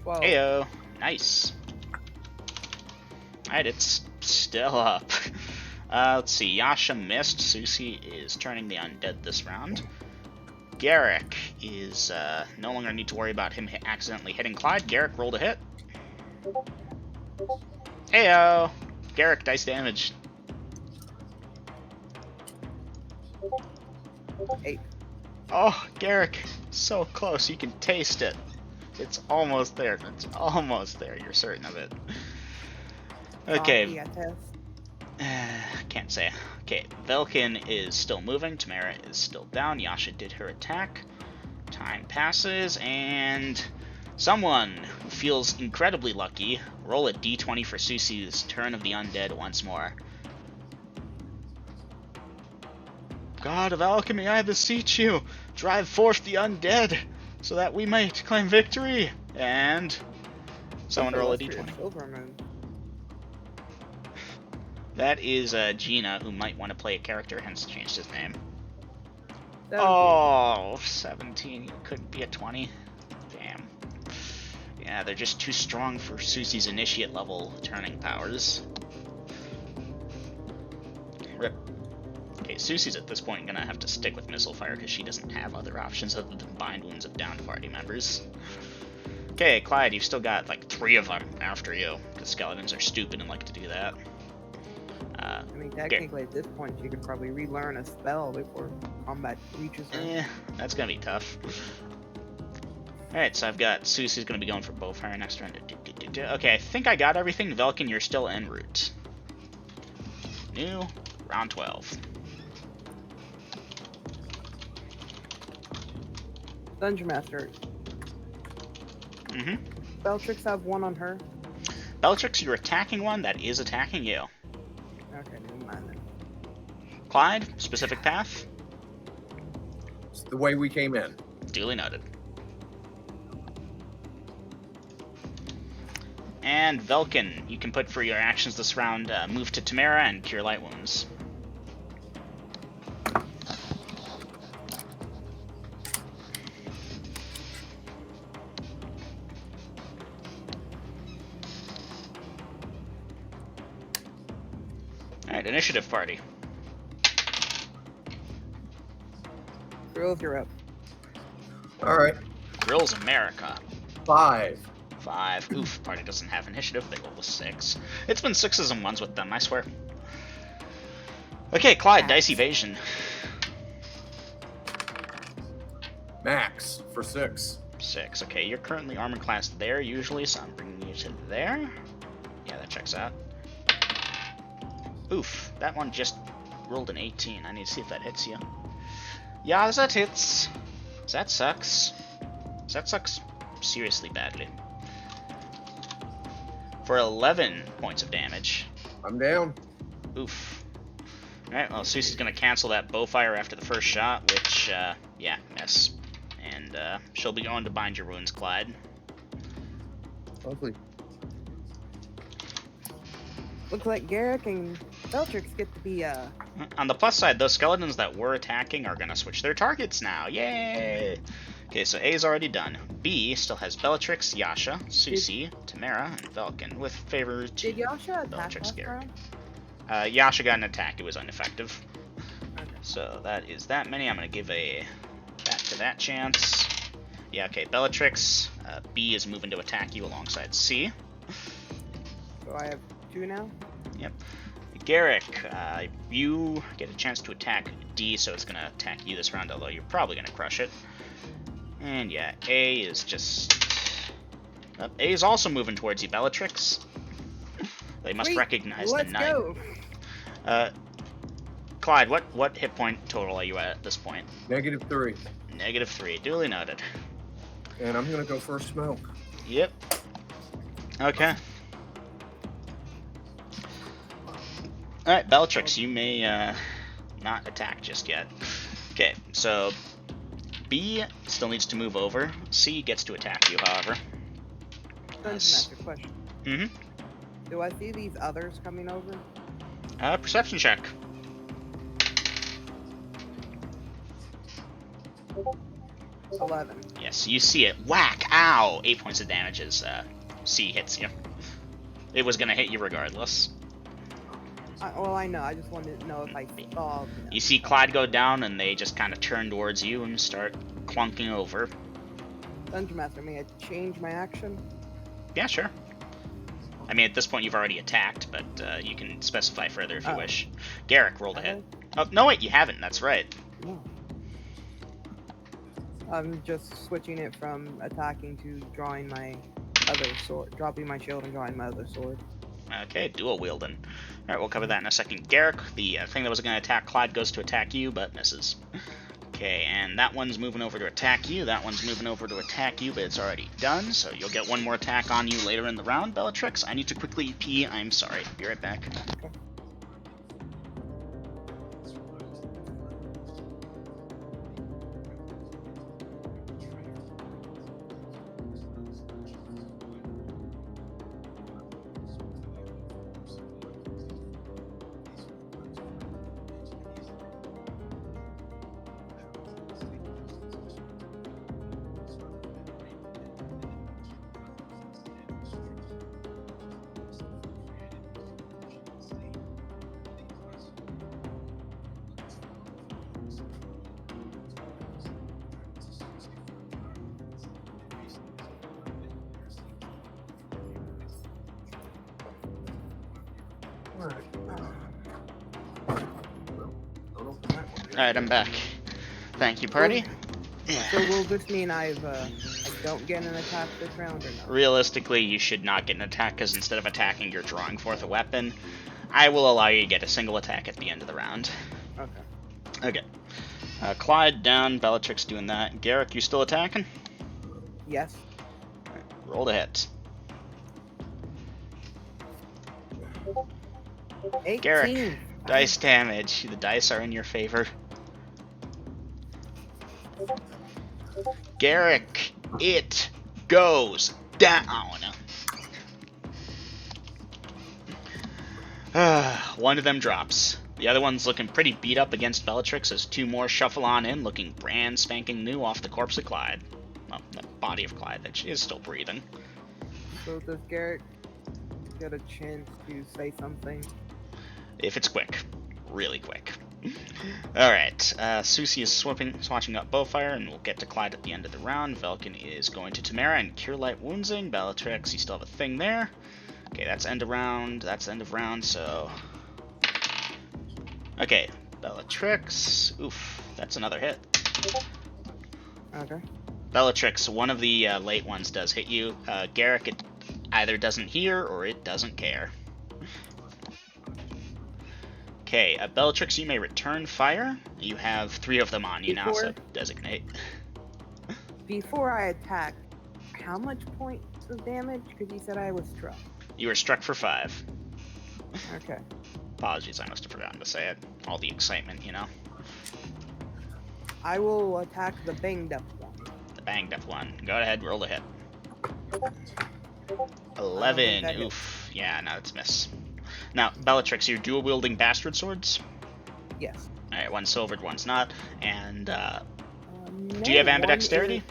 12. Heyo, nice. Alright, it's still up. Let's see, Yasha missed. Susie is turning the undead this round. Garrick is no longer need to worry about him accidentally hitting Clyde. Garrick rolled a hit. Heyo! Garrick, dice damage. 8. Oh, Garrick, so close. You can taste it. It's almost there. It's almost there. You're certain of it. Okay. Can't say. Okay, Velkin is still moving. Tamara is still down. Yasha did her attack. Time passes, and someone who feels incredibly lucky, roll a d20 for Susie's turn of the undead once more. God of alchemy, I beseech you, drive forth the undead, so that we might claim victory. And someone roll a d20. That is Gina, who might want to play a character, hence changed his name. 17. Oh, 17. Couldn't be a 20. Damn. Yeah, they're just too strong for Susie's initiate level turning powers. Rip. Okay, Susie's at this point gonna have to stick with missile fire because she doesn't have other options other than bind wounds of downed party members. Okay, Clyde, you've still got like 3 of them after you, because skeletons are stupid and like to do that. I mean, technically at this point, you could probably relearn a spell before combat reaches her. That's gonna be tough. Alright, so I've got Susie's gonna be going for Bowfire next round. Okay, I think I got everything. Velkin, you're still en route. New, round 12. Dungeon Master. Bellatrix have 1 on her. Bellatrix, you're attacking one that is attacking you. Okay, never mind then. Clyde, specific path? It's the way we came in. Duly noted. And Velkin, you can put for your actions this round, move to Tamara and cure light wounds. Alright, initiative party. Girls, you're up. All right. Grills America. 5. 5. Oof, party doesn't have initiative. They roll a 6. It's been 6s and 1s with them, I swear. Okay, Clyde, dice evasion. Max for 6. 6. Okay, you're currently armor class there usually, so I'm bringing you to there. Yeah, that checks out. Oof, that one just rolled an 18. I need to see if that hits you. Yeah, that hits. That sucks. That sucks seriously badly. For 11 points of damage. I'm down. Oof. Alright, well, Susie's gonna cancel that bowfire after the first shot, which, yeah, miss. And, she'll be going to bind your wounds, Clyde. Lovely. Looks like Garrick and Bellatrix get to be, On the plus side, those skeletons that were attacking are gonna switch their targets now. Yay! Okay, so A is already done. B still has Bellatrix, Yasha, Susie, Tamara, and Velkin, with favor to Did Yasha attack Bellatrix last Garrick. round? Yasha got an attack. It was ineffective. Okay. So that is that many. I'm gonna give that to that chance. Yeah, okay, Bellatrix. B is moving to attack you alongside C. So I have 2 now? Yep. Garrick, you get a chance to attack D, so it's gonna attack you this round, although you're probably gonna crush it. And yeah, A is just... A is also moving towards you, Bellatrix. They must recognize the knight. Let's go! Clyde, what hit point total are you at this point? -3. -3, duly noted. And I'm gonna go for a smoke. Yep. Okay. Alright, Bellatrix, you may not attack just yet. Okay, so B still needs to move over. C gets to attack you, however. Dungeon Master question. Mm-hmm. Do I see these others coming over? Perception check. 11. Yes, you see it. Whack! Ow! 8 points of damage as C hits you. It was gonna hit you regardless. Well, I know. I just wanted to know if I saw. You see Clyde go down, and they just kind of turn towards you and start clunking over. Dungeon Master, may I change my action? Yeah, sure. I mean, at this point, you've already attacked, but you can specify further if you wish. Garrick rolled a hit. Oh, no, wait, you haven't. That's right. No. I'm just switching it from attacking to drawing my other sword, dropping my shield and drawing my other sword. Okay, dual wielding. Alright, we'll cover that in a second. Garrick, the thing that was going to attack Clyde, goes to attack you, but misses. Okay, and that one's moving over to attack you. That one's moving over to attack you, but it's already done, so you'll get one more attack on you later in the round, Bellatrix. I need to quickly pee. I'm sorry. Be right back. Okay. Alright, I'm back. Thank you, party. So will this mean I don't get an attack this round or not? Realistically, you should not get an attack, because instead of attacking, you're drawing forth a weapon. I will allow you to get a single attack at the end of the round. Okay. Okay. Clyde down, Bellatrix doing that. Garrick, you still attacking? Yes. Right, roll the hit. 18. Garrick, dice damage. The dice are in your favor. Garrick, it goes down. One of them drops. The other one's looking pretty beat up against Bellatrix as two more shuffle on in, looking brand spanking new off the corpse of Clyde. Well, the body of Clyde that she is still breathing. So does Garrick get a chance to say something? If it's quick. Really quick. Alright, Susie is swatching up Bowfire, and we'll get to Clyde at the end of the round. Velkin is going to Tamara and Cure Light Woundsing. Bellatrix, you still have a thing there. Okay, that's end of round. That's end of round, so... Okay, Bellatrix. Oof, that's another hit. Okay. Bellatrix, one of the late ones does hit you. Garrick, it either doesn't hear or it doesn't care. Okay, Bellatrix, you may return fire. You have 3 of them on you now, so designate. Before I attack, how much points of damage? Because you said I was struck. You were struck for 5. Okay. Apologies, I must have forgotten to say it. All the excitement, you know. I will attack the banged up one. The banged up one. Go ahead, roll the hit. 11. Oof. Yeah, no, it's miss. Now, Bellatrix, you're dual-wielding bastard swords? Yes. Alright, one's silvered, one's not. And, do you have ambidexterity?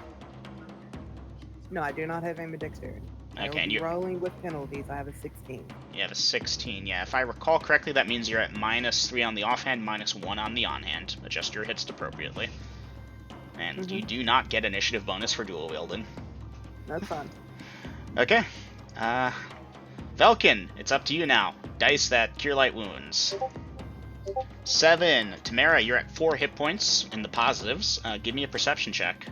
No, I do not have ambidexterity. Okay, and you're rolling with penalties. I have a 16. You have a 16, yeah. If I recall correctly, that means you're at -3 on the offhand, -1 on the onhand. Adjust your hits appropriately. And you do not get initiative bonus for dual wielding. That's fine. Okay. Velkin, it's up to you now. Dice that Cure Light Wounds. 7. Tamara, you're at 4 hit points in the positives. Give me a perception check.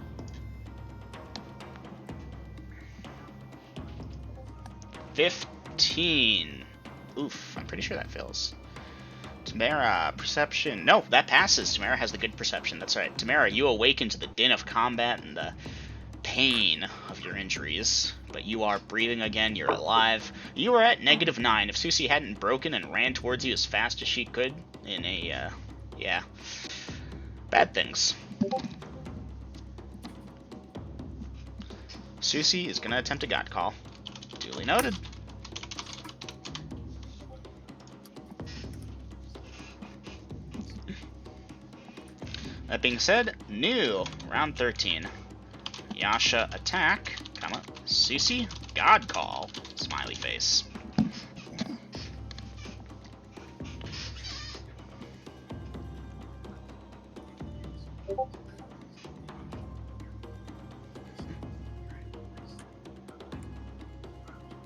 15. Oof, I'm pretty sure that fails. Tamara, perception. No, that passes. Tamara has the good perception. That's right. Tamara, you awaken to the din of combat and the pain of your injuries. But you are breathing again. You're alive. You are at -9. If Susie hadn't broken and ran towards you as fast as she could in a, yeah. Bad things. Susie is going to attempt a God Call. Duly noted. That being said, new round 13. Yasha attack, comma, Susie God Call, smiley face.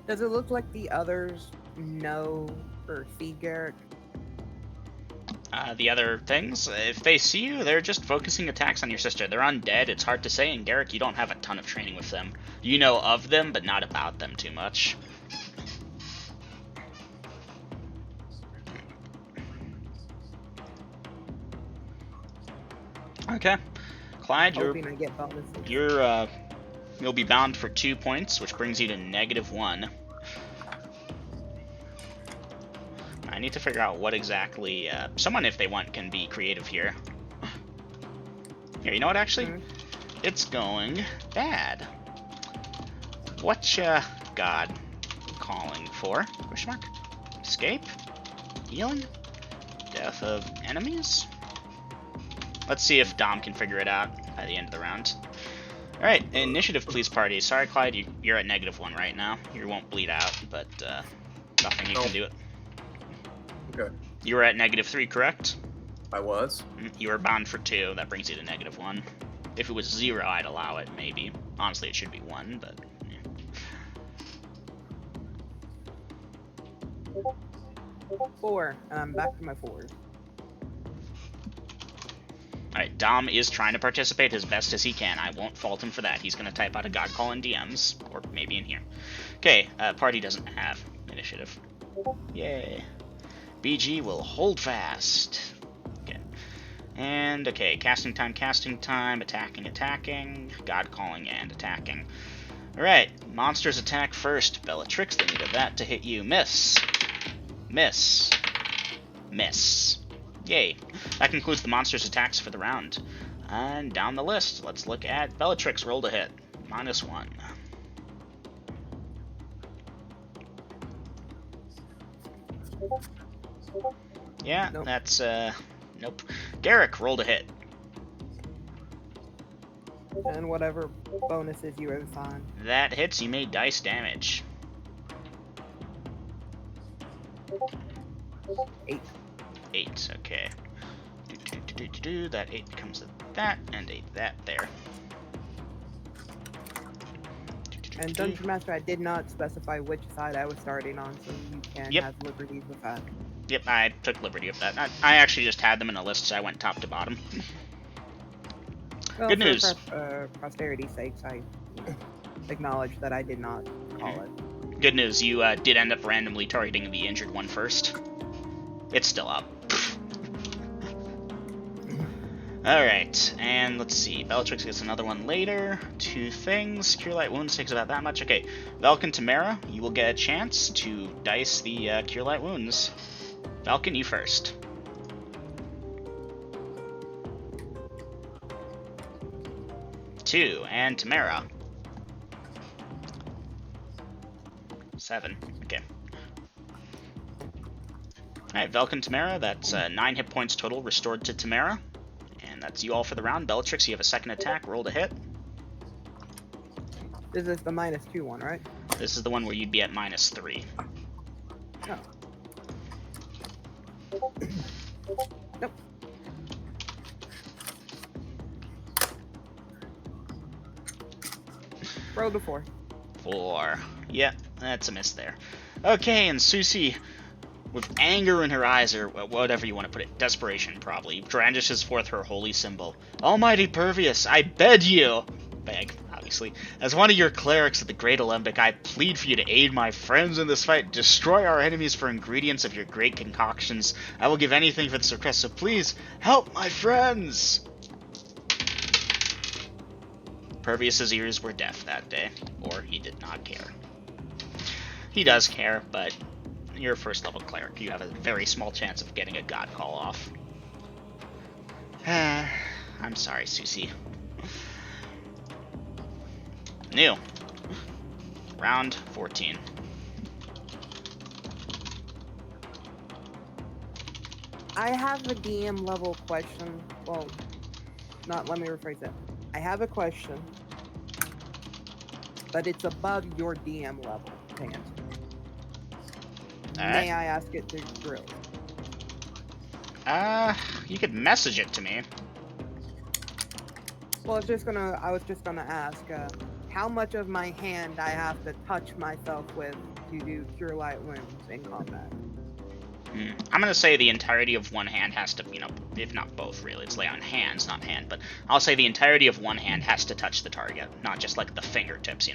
Does it look like the others know or see Garrick? The other things, if they see you, they're just focusing attacks on your sister. They're undead, it's hard to say, and Garrick, you don't have a ton of training with them. You know of them, but not about them too much. Okay. Clyde, you'll be bound for 2 points, which brings you to -1. I need to figure out what exactly... someone, if they want, can be creative here. Here, you know what, actually? It's going bad. What God calling for? Question mark? Escape? Healing? Death of enemies? Let's see if Dom can figure it out by the end of the round. Alright, initiative please, party. Sorry, Clyde, you're at -1 right now. You won't bleed out, but nothing you can do it. Okay. You were at -3, correct? I was. You were bound for 2. That brings you to -1. If it was 0, I'd allow it, maybe. Honestly, it should be 1, but... Yeah. 4, and I'm back to my 4s. Alright, Dom is trying to participate as best as he can. I won't fault him for that. He's going to type out a God Call in DMs, or maybe in here. Okay, party doesn't have initiative. Yay. BG will hold fast. Okay. And, okay, casting time, attacking, God Calling, and attacking. Alright, monsters attack first. Bellatrix, they needed that to hit you. Miss. Miss. Miss. Yay. That concludes the monster's attacks for the round. And down the list, let's look at Bellatrix. Roll to hit. -1. Yeah, Nope. That's, nope. Garrick, roll to hit. And whatever bonuses you assign. That hits, you may dice damage. 8. 8, okay. That 8 becomes that, and 8 that there. And Dungeon Master, I did not specify which side I was starting on, so you can have liberties with that. Yep, I took liberty with that. I actually just had them in a list, so I went top to bottom. Well, Good news. For posterity's sake, I acknowledge that I did not call it. Good news, you did end up randomly targeting the injured one first. It's still up. Alright, and let's see. Bellatrix gets another one later. 2 things. Cure Light Wounds takes about that much. Okay, Velkin Tamara, you will get a chance to dice the Cure Light Wounds. Velkin, you first. Two, and Tamara. 7. Okay. Alright, Velkin Tamara, that's 9 hit points total restored to Tamara. And that's you all for the round. Bellatrix, you have a second attack. Roll to hit. This is the -2 one, right? This is the one where you'd be at -3. Oh. Nope. Roll to 4. 4. Yeah, that's a miss there. Okay, and Susie, with anger in her eyes, or whatever you want to put it, desperation probably, brandishes forth her holy symbol. Almighty Pervious, I beg you, obviously, as one of your clerics of the Great Alembic, I plead for you to aid my friends in this fight, destroy our enemies for ingredients of your great concoctions. I will give anything for this request, so please, help my friends! Pervious's ears were deaf that day, or he did not care. He does care, but you're a first level cleric. You have a very small chance of getting a god call off. I'm sorry, Susie. New. Round 14. I have a DM level question. Well, let me rephrase that. I have a question, but it's above your DM level to answer. Alright. May I ask it to Drill? You could message it to me. Well, I was just gonna ask, how much of my hand I have to touch myself with to do Cure Light Wounds in combat? I'm gonna say the entirety of one hand has to, if not both, really. It's lay on hands, not hand, but I'll say the entirety of one hand has to touch the target, not just like the fingertips,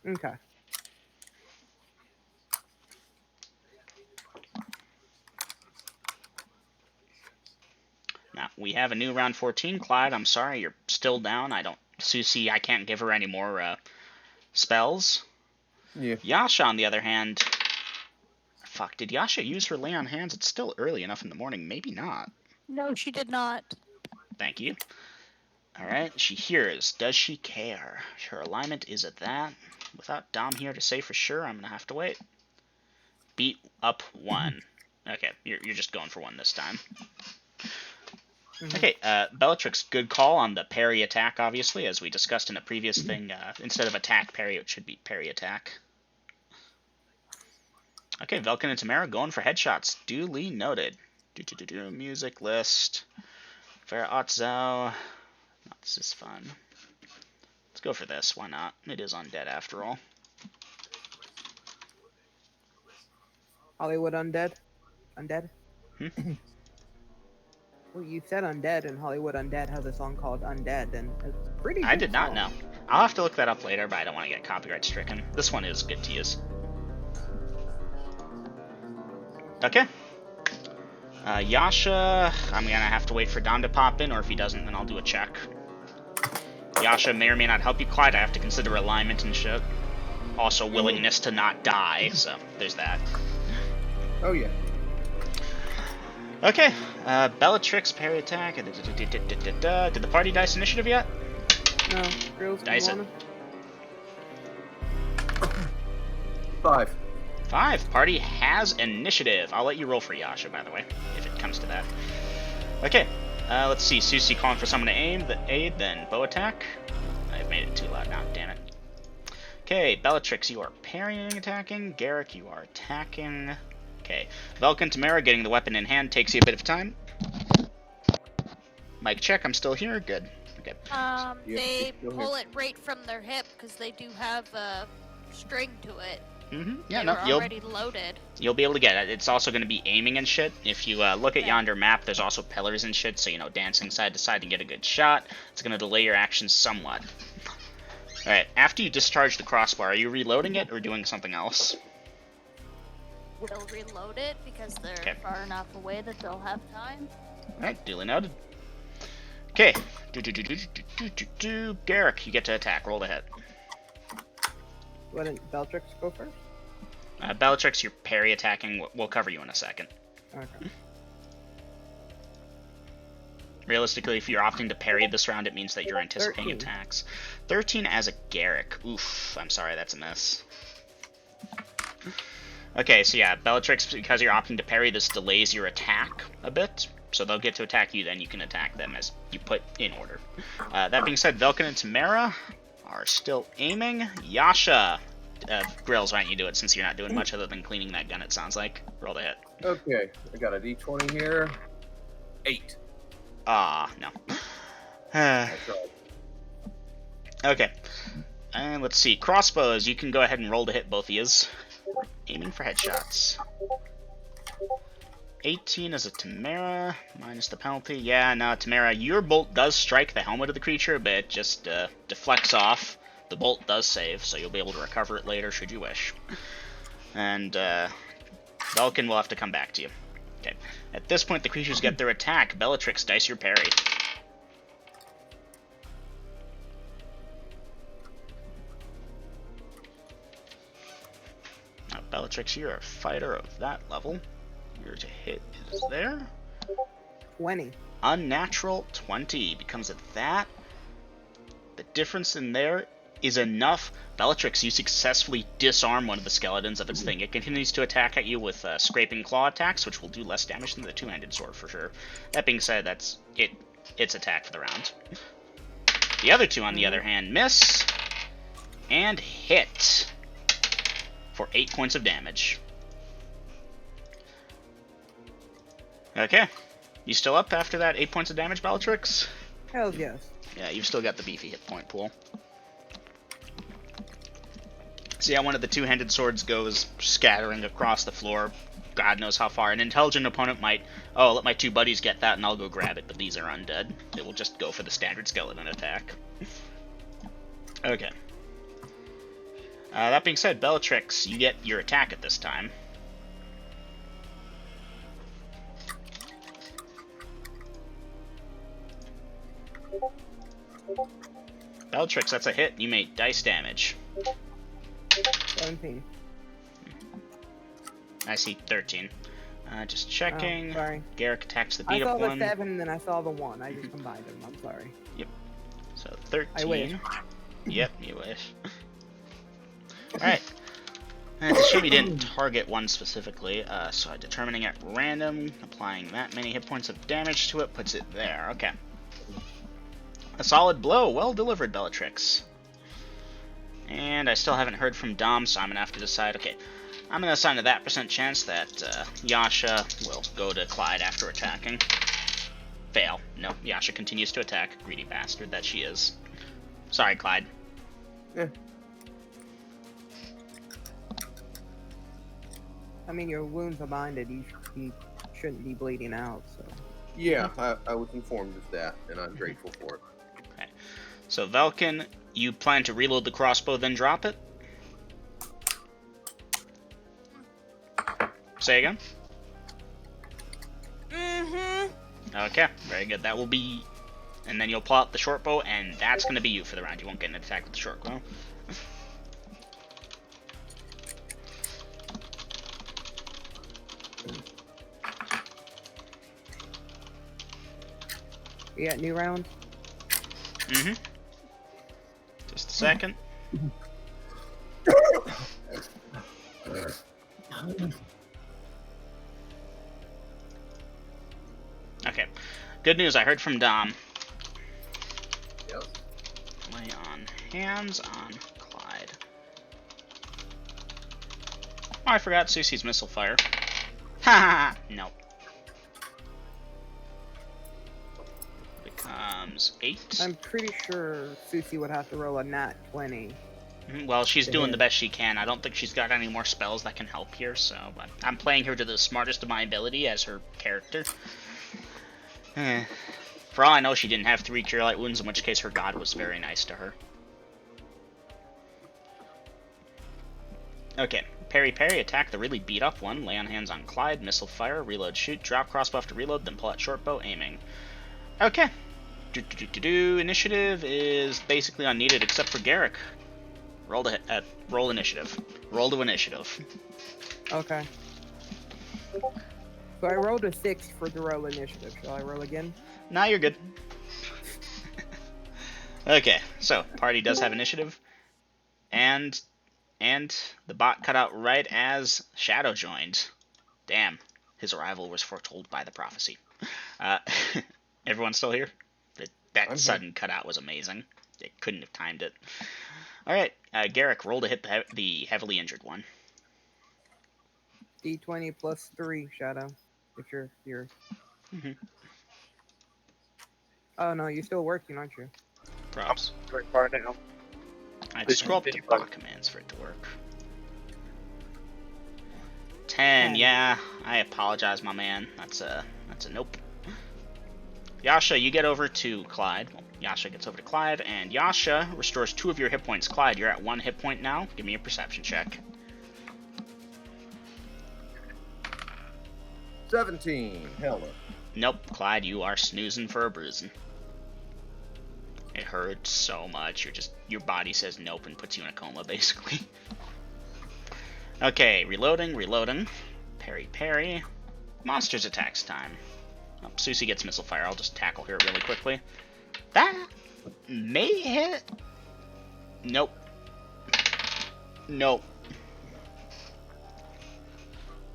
Okay. Now, we have a new round 14. Clyde, I'm sorry, you're still down. Susie, I can't give her any more, spells. Yeah. Yasha, on the other hand... Fuck, did Yasha use her lay on hands? It's still early enough in the morning. Maybe not. No, she did not. Thank you. Alright, she hears. Does she care? Her alignment is at that. Without Dom here to say for sure, I'm gonna have to wait. Beat up 1. Okay, you're just going for 1 this time. Okay, Bellatrix, good call on the parry attack, obviously, as we discussed in a previous thing. Instead of attack parry, it should be parry attack. Okay, Velkin and Tamara going for headshots. Duly noted. Music list. Vera Otzo. This is fun. Let's go for this. Why not? It is undead after all. Hollywood Undead? Undead? Hmm? Well, you said Undead, and Hollywood Undead has a song called Undead, and it's a pretty good I did not song. know. I'll have to look that up later, but I don't want to get copyright stricken. This one is good to use. Okay. Yasha, I'm gonna have to wait for Dom to pop in, or if he doesn't, then I'll do a check. Yasha may or may not help you, Clyde. I have to consider alignment and shit. Also, willingness to not die, so there's that. Oh, yeah. Okay, Bellatrix, parry attack. Did the party dice initiative yet? No, girls, Dice it. 5. 5. Party has initiative. I'll let you roll for Yasha, by the way, if it comes to that. Okay, let's see. Susie calling for someone to aid, then bow attack. I've made it too loud now, damn it. Okay, Bellatrix, you are parrying, attacking. Garrick, you are attacking. Okay, Velkin, Tamara, getting the weapon in hand takes you a bit of time. Mic check, I'm still here. Good. Okay. They pull it right from their hip because they do have a string to it. Yeah, They're already loaded. You'll be able to get it. It's also going to be aiming and shit. If you look at yonder map, there's also pillars and shit, so, you know, dancing side to side to get a good shot. It's going to delay your actions somewhat. Alright, after you discharge the crossbar, are you reloading it or doing something else? They'll reload it because they're far enough away that they'll have time. Alright, duly noted. Okay. Garrick, you get to attack. Roll the hit. Why didn't Bellatrix go first? Bellatrix, you're parry attacking. We'll cover you in a second. Okay. Realistically, if you're opting to parry this round, it means that you're anticipating 13. attacks. 13 as a Garrick. Oof, I'm sorry, that's a miss. Okay, so yeah, Bellatrix, because you're opting to parry, this delays your attack a bit. So they'll get to attack you, then you can attack them as you put in order. That being said, Velkin and Tamara are still aiming. Yasha, Grills, why don't you do it since you're not doing much other than cleaning that gun, it sounds like. Roll the hit. Okay, I got a d20 here. 8. Ah, no. That's right. Okay. And let's see. Crossbows, you can go ahead and roll to hit both of yous. Aiming for headshots. 18 as a Tamara, minus the penalty. Yeah, no, Tamara, your bolt does strike the helmet of the creature, but it just deflects off. The bolt does save, so you'll be able to recover it later should you wish. And Velkin will have to come back to you. Okay. At this point, the creatures get their attack. Bellatrix, dice your parry. Now, Bellatrix, you're a fighter of that level. Your to hit is there. 20. Unnatural 20 becomes at that. The difference in there is enough. Bellatrix, you successfully disarm one of the skeletons of its thing. It continues to attack at you with scraping claw attacks, which will do less damage than the two-handed sword for sure. That being said, that's its attack for the round. The other two, on the other hand, miss and hit for 8 points of damage. Okay. You still up after that 8 points of damage, Bellatrix? Hell yes. Yeah, you've still got the beefy hit point pool. So yeah, one of the two-handed swords goes scattering across the floor. God knows how far. An intelligent opponent might, oh, let my two buddies get that and I'll go grab it, but these are undead. They will just go for the standard skeleton attack. Okay. That being said, Bellatrix, you get your attack at this time. Bellatrix, that's a hit. You made dice damage. 17. I see 13. Just checking. Oh, sorry. Garrick attacks the I beat saw up the one. 7 and then I saw the 1. I just combined them. I'm sorry. Yep. So 13. I wish. Yep, you wish. Alright. It's a shame you didn't target one specifically, so determining at random, applying that many hit points of damage to it, puts it there. Okay. A solid blow. Well delivered, Bellatrix. And I still haven't heard from Dom, so I'm going to have to decide. Okay, I'm going to assign to that % chance that Yasha will go to Clyde after attacking. Fail. No, Yasha continues to attack. Greedy bastard that she is. Sorry, Clyde. Yeah. I mean, your wounds are binded. You shouldn't be bleeding out, so. Yeah, I was informed of that, and I'm grateful for it. Okay. So, Velkin, you plan to reload the crossbow, then drop it? Say again? Okay, very good. That will be... And then you'll pull out the short bow, and that's going to be you for the round. You won't get an attack with the short bow. You got new round? Mm-hmm. Just a second. Okay. Good news, I heard from Dom. Yep. Lay on hands on Clyde. Oh, I forgot Susie's missile fire. Ha! Nope. Becomes 8. I'm pretty sure Susie would have to roll a nat 20. Well, she's doing the best she can. I don't think she's got any more spells that can help here, so but I'm playing her to the smartest of my ability as her character. For all I know, she didn't have 3 Cure Light Wounds, in which case her god was very nice to her. Okay, parry, attack the really beat up one, lay on hands on Clyde, missile fire, reload, shoot, drop crossbow after reload, then pull out short bow, aiming. Okay. Initiative is basically unneeded except for Garrick. Roll initiative. Roll to initiative. Okay. So I rolled a 6 for the roll initiative. Shall I roll again? Nah, you're good. Okay, so party does have initiative, and the bot cut out right as Shadow joined. Damn, his arrival was foretold by the prophecy. Everyone still here? That sudden cutout was amazing. They couldn't have timed it. All right, Garrick, roll to hit the heavily injured one. D20 plus 3, Shadow. If you're here. Mm-hmm. Oh no, you're still working, aren't you? Props. I'm doing far now. I had to scroll up the block commands for it to work. 10, yeah. I apologize, my man. That's a nope. Yasha, you get over to Clyde. Well, Yasha gets over to Clyde, and Yasha restores 2 of your hit points. Clyde, you're at 1 hit point now. Give me a perception check. 17. Hell no. Nope, Clyde, you are snoozing for a bruising. It hurts so much. Your body says nope and puts you in a coma, basically. Okay, reloading. Parry. Monsters attacks time. Oh, Susie gets missile fire. I'll just tackle her really quickly. That may hit. Nope.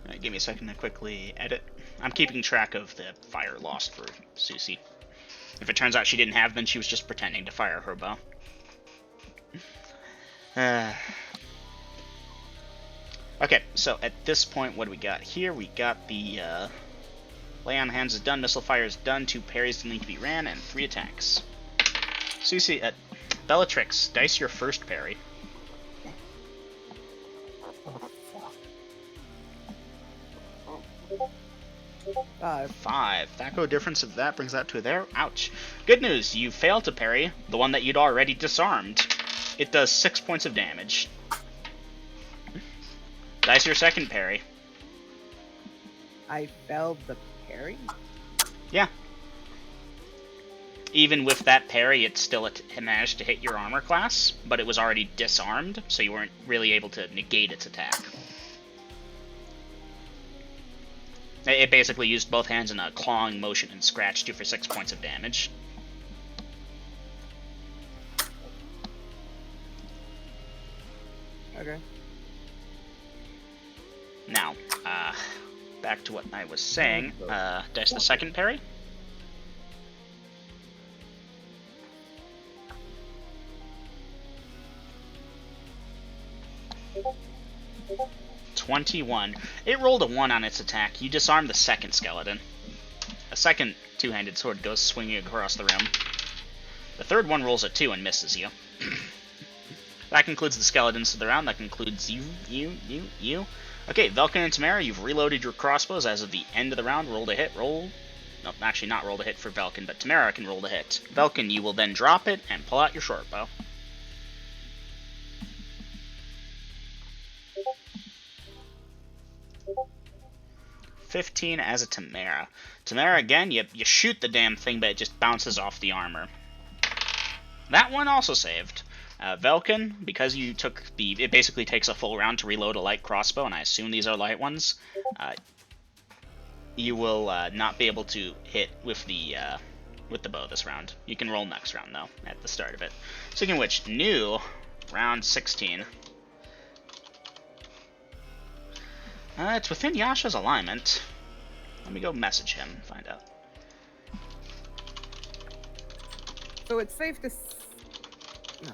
Alright, give me a second to quickly edit. I'm keeping track of the fire lost for Susie. If it turns out she didn't have, then she was just pretending to fire her bow. Okay, so at this point, what do we got here? We got the lay on hands is done, missile fire is done, 2 parries still need to be ran, and 3 attacks. Susie, Bellatrix, dice your first parry. 5. Thaco difference of that brings that to there. Ouch. Good news, you failed to parry the one that you'd already disarmed. It does 6 points of damage. Dice your second parry. I failed the parry? Yeah. Even with that parry, it still managed to hit your armor class, but it was already disarmed, so you weren't really able to negate its attack. It basically used both hands in a clawing motion and scratched you for 6 points of damage. Okay. Now, back to what I was saying. Dice the second parry. $21. It rolled a 1 on its attack. You disarm the second skeleton. A second two-handed sword goes swinging across the room. The third one rolls a 2 and misses you. That concludes the skeletons of the round. That concludes you. Okay, Velkin and Tamara, you've reloaded your crossbows as of the end of the round. Roll to hit. Roll. No, actually not roll to hit for Velkin, but Tamara can roll to hit. Velkin, you will then drop it and pull out your short bow. $15 as a Tamara. Tamara, again, you shoot the damn thing, but it just bounces off the armor. That one also saved. Velkin, because you took the... It basically takes a full round to reload a light crossbow, and I assume these are light ones. You will not be able to hit with the bow this round. You can roll next round, though, at the start of it. Speaking of which, new round 16. It's within Yasha's alignment. Let me go message him, find out. So it's safe to... No.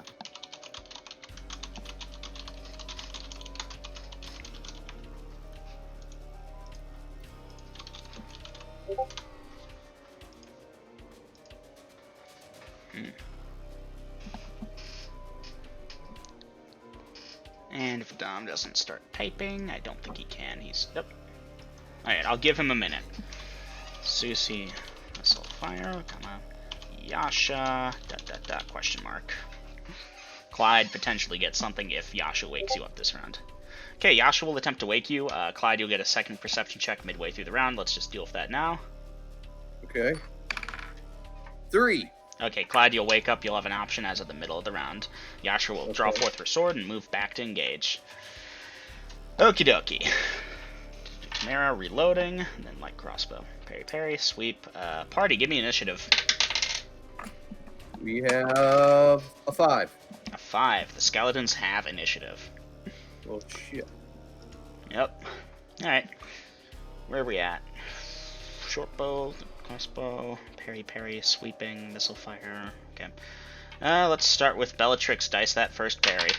And if Dom doesn't start typing, I don't think he can. He's... Yep. Alright, I'll give him a minute. Susie, missile fire, comma, Yasha, ... question mark. Clyde potentially gets something if Yasha wakes you up this round. Okay, Yasha will attempt to wake you. Clyde, you'll get a second perception check midway through the round. Let's just deal with that now. Okay. 3. Okay, Clyde, you'll wake up. You'll have an option as of the middle of the round. Yasha will draw forth her sword and move back to engage. Okie dokie. Tamara reloading, and then light crossbow. Parry, parry, sweep. Party, give me initiative. We have a 5. A 5. The skeletons have initiative. Oh, shit. Yep. Alright. Where are we at? Short bow, crossbow, parry, parry, sweeping, missile fire. Okay. Let's start with Bellatrix. Dice that first parry.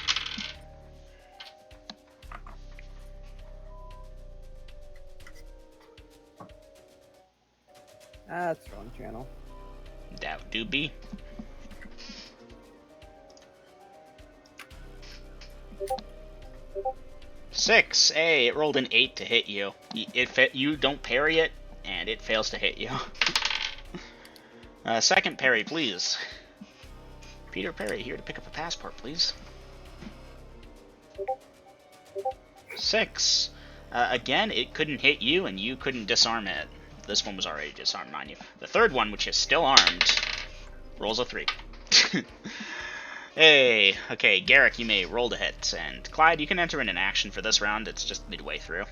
That's wrong channel. That do be. Six. Hey, it rolled an 8 to hit you. You don't parry it, and it fails to hit you. Second parry, please. Peter Perry, here to pick up a passport, please. 6. Again, it couldn't hit you, and you couldn't disarm it. This one was already disarmed, mind you. The third one, which is still armed, rolls a 3. Hey, okay, Garrick, you may roll to hit, and Clyde, you can enter in an action for this round. It's just midway through.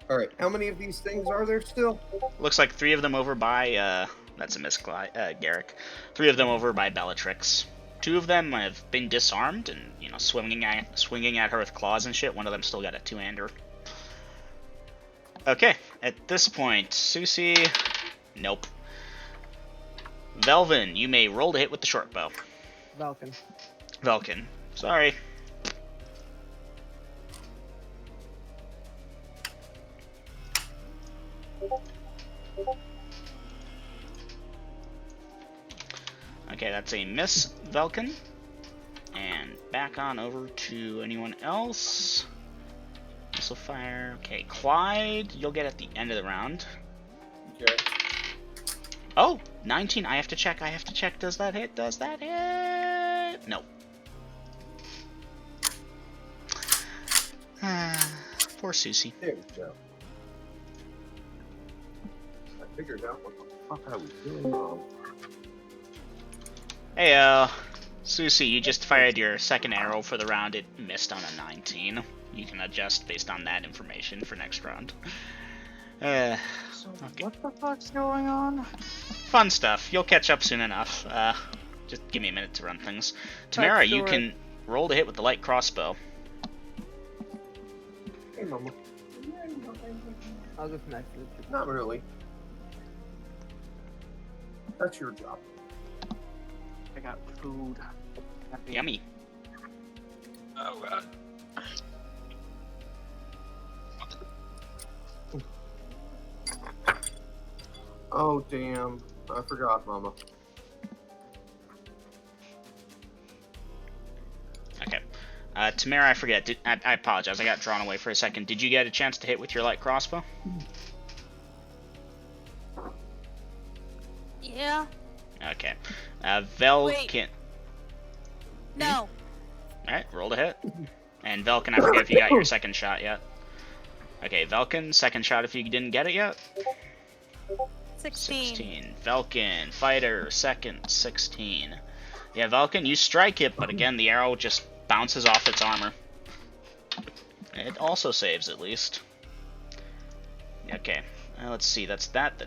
Alright, how many of these things are there still? Looks like 3 of them over by, that's a miss, Garrick. 3 of them over by Bellatrix. 2 of them have been disarmed and, you know, swinging at her with claws and shit. One of them still got a 2-hander. Okay, at this point, Susie... Nope. Velvin, you may roll to hit with the short bow. Velkin. Velkin. Sorry. Okay, that's a miss, Velkin. And back on over to anyone else. Missile fire. Okay, Clyde, you'll get at the end of the round. Okay. Oh, 19. I have to check. Does that hit? Does that hit? No. Poor Susie. There we go. I figured out what the fuck I was doing wrong. Hey, Susie, you just fired your second arrow for the round. It missed on a 19. You can adjust based on that information for next round. So Okay. what the fuck's going on? Fun stuff. You'll catch up soon enough. Just give me a minute to run things. Tamara, you can roll to hit with the light crossbow. Hey, Mama. I'll just message you. Not really. That's your job. I got food. Happy. Yummy. Oh god. Oh, damn. I forgot, Mama. Okay. Tamara, I forget. I apologize. I got drawn away for a second. Did you get a chance to hit with your light crossbow? Yeah. Okay. Vel Wait. can... No. Alright, roll to hit. And Velkin, I forget if you got your second shot yet. Okay, Velkin, second shot if you didn't get it yet. 16. Velkin, fighter, second, 16. Yeah, Velkin, you strike it, but again, the arrow just bounces off its armor. It also saves, at least. Okay, let's see, that's that.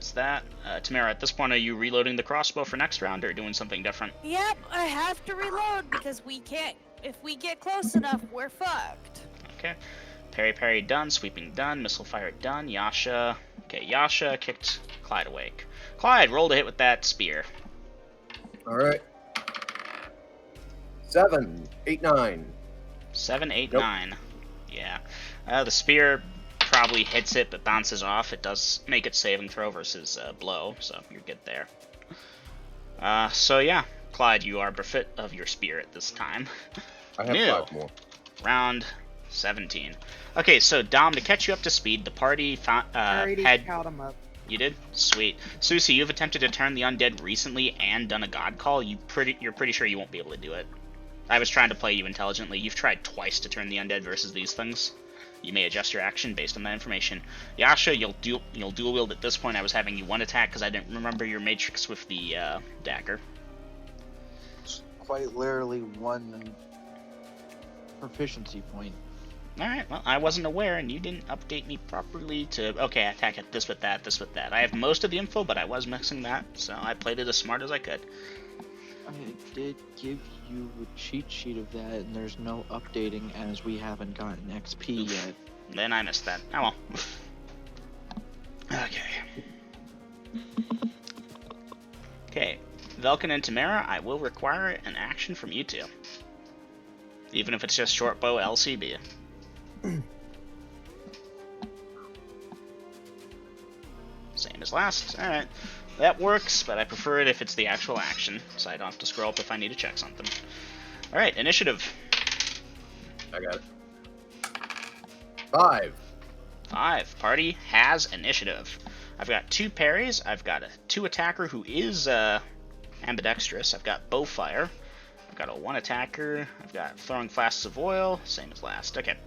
Tamara, at this point, are you reloading the crossbow for next round, or doing something different? Yep, I have to reload because we can't. If we get close enough, we're fucked. Okay. Parry done, sweeping done, missile fire done, Yasha. Okay, Yasha kicked Clyde awake. Clyde, roll to hit with that spear. Alright. 7, 8, 9. 7, 8, Nope. 9. Yeah. The spear probably hits it, but bounces off. It does make it saving throw versus blow, so you're good there. So yeah, Clyde, you are bereft of your spear at this time. I have 5 more. Round 17. Okay, so Dom, to catch you up to speed, the party I already had... count them up. You did? Sweet. Susie, you've attempted to turn the undead recently and done a god call. You're pretty sure you won't be able to do it. I was trying to play you intelligently. You've tried twice to turn the undead versus these things. You may adjust your action based on that information. Yasha, you'll dual wield at this point. I was having you one attack because I didn't remember your matrix with the dagger. It's quite literally 1 proficiency point. Alright, well, I wasn't aware, and you didn't update me properly to... Okay, attack at this with that, this with that. I have most of the info, but I was mixing that, so I played it as smart as I could. I did give you a cheat sheet of that, and there's no updating as we haven't gotten XP yet. Then I missed that. Oh well. Okay. Okay, Velkin and Tamara, I will require an action from you two. Even if it's just short bow LCB. Same as last. Alright. That works, but I prefer it if it's the actual action, so I don't have to scroll up if I need to check something. Alright, initiative. I got it. 5. 5. Party has initiative. I've got 2 parries. I've got a 2 attacker who is ambidextrous. I've got bow fire. I've got a 1 attacker. I've got throwing flasks of oil. Same as last. Okay.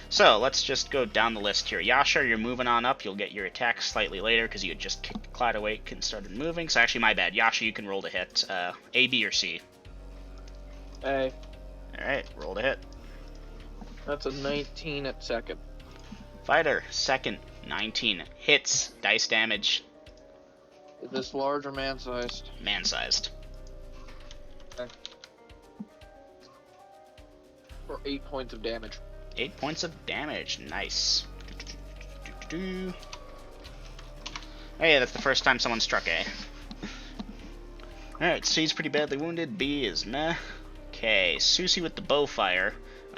So, let's just go down the list here. Yasha, you're moving on up. You'll get your attack slightly later because you had just kicked Clyde awake and started moving. So, actually, my bad. Yasha, you can roll to hit. A, B, or C? A. Alright, roll to hit. That's a 19 at second. Fighter, second, 19. Hits, dice damage, Is this large or man-sized? man-sized. For 8 points of damage. 8 points of damage. Nice. Oh yeah, that's the first time someone struck A. Alright, C's pretty badly wounded. B is meh. Okay, Susie with the bow fire.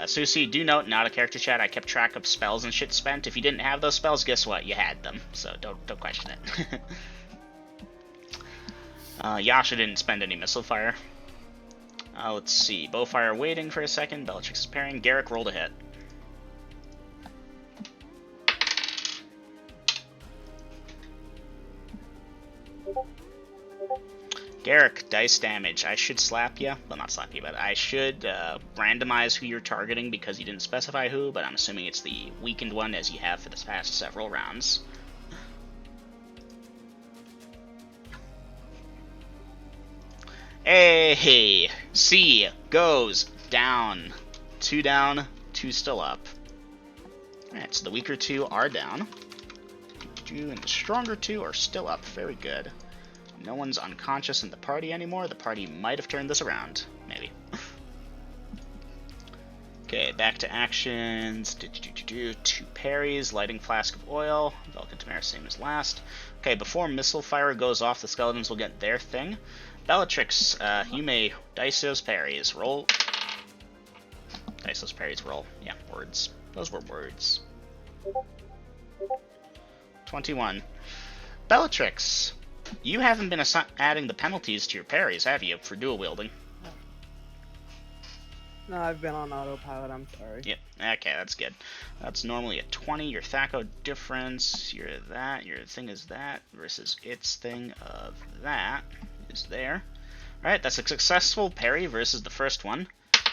Susie, do note, not a character chat. I kept track of spells and shit spent. If you didn't have those spells, guess what? You had them. So don't question it. Yasha didn't spend any missile fire. Let's see. Bowfire waiting for a second. Bellatrix is parrying. Garrick rolled a hit. Garrick, dice damage. I should slap you. Well, not slap you, but I should randomize who you're targeting because you didn't specify who, but I'm assuming it's the weakened one as you have for the past several rounds. Hey! C goes down. 2 down, 2 still up. Alright, so the weaker 2 are down. And the stronger 2 are still up. Very good. No one's unconscious in the party anymore. The party might have turned this around. Maybe. Okay, back to actions. 2 parries, lighting flask of oil. Velkin Tamara, same as last. Okay, before missile fire goes off, the skeletons will get their thing. Bellatrix, you may dice those parries. Roll. Dice those parries, roll. Yeah, words. Those were words. 21. Bellatrix, you haven't been adding the penalties to your parries, have you, for dual wielding? No, I've been on autopilot, I'm sorry. Yep, okay, that's good. That's normally a 20. Your THACO difference, your thing is that, versus its thing of that is there. Alright, that's a successful parry versus the first one.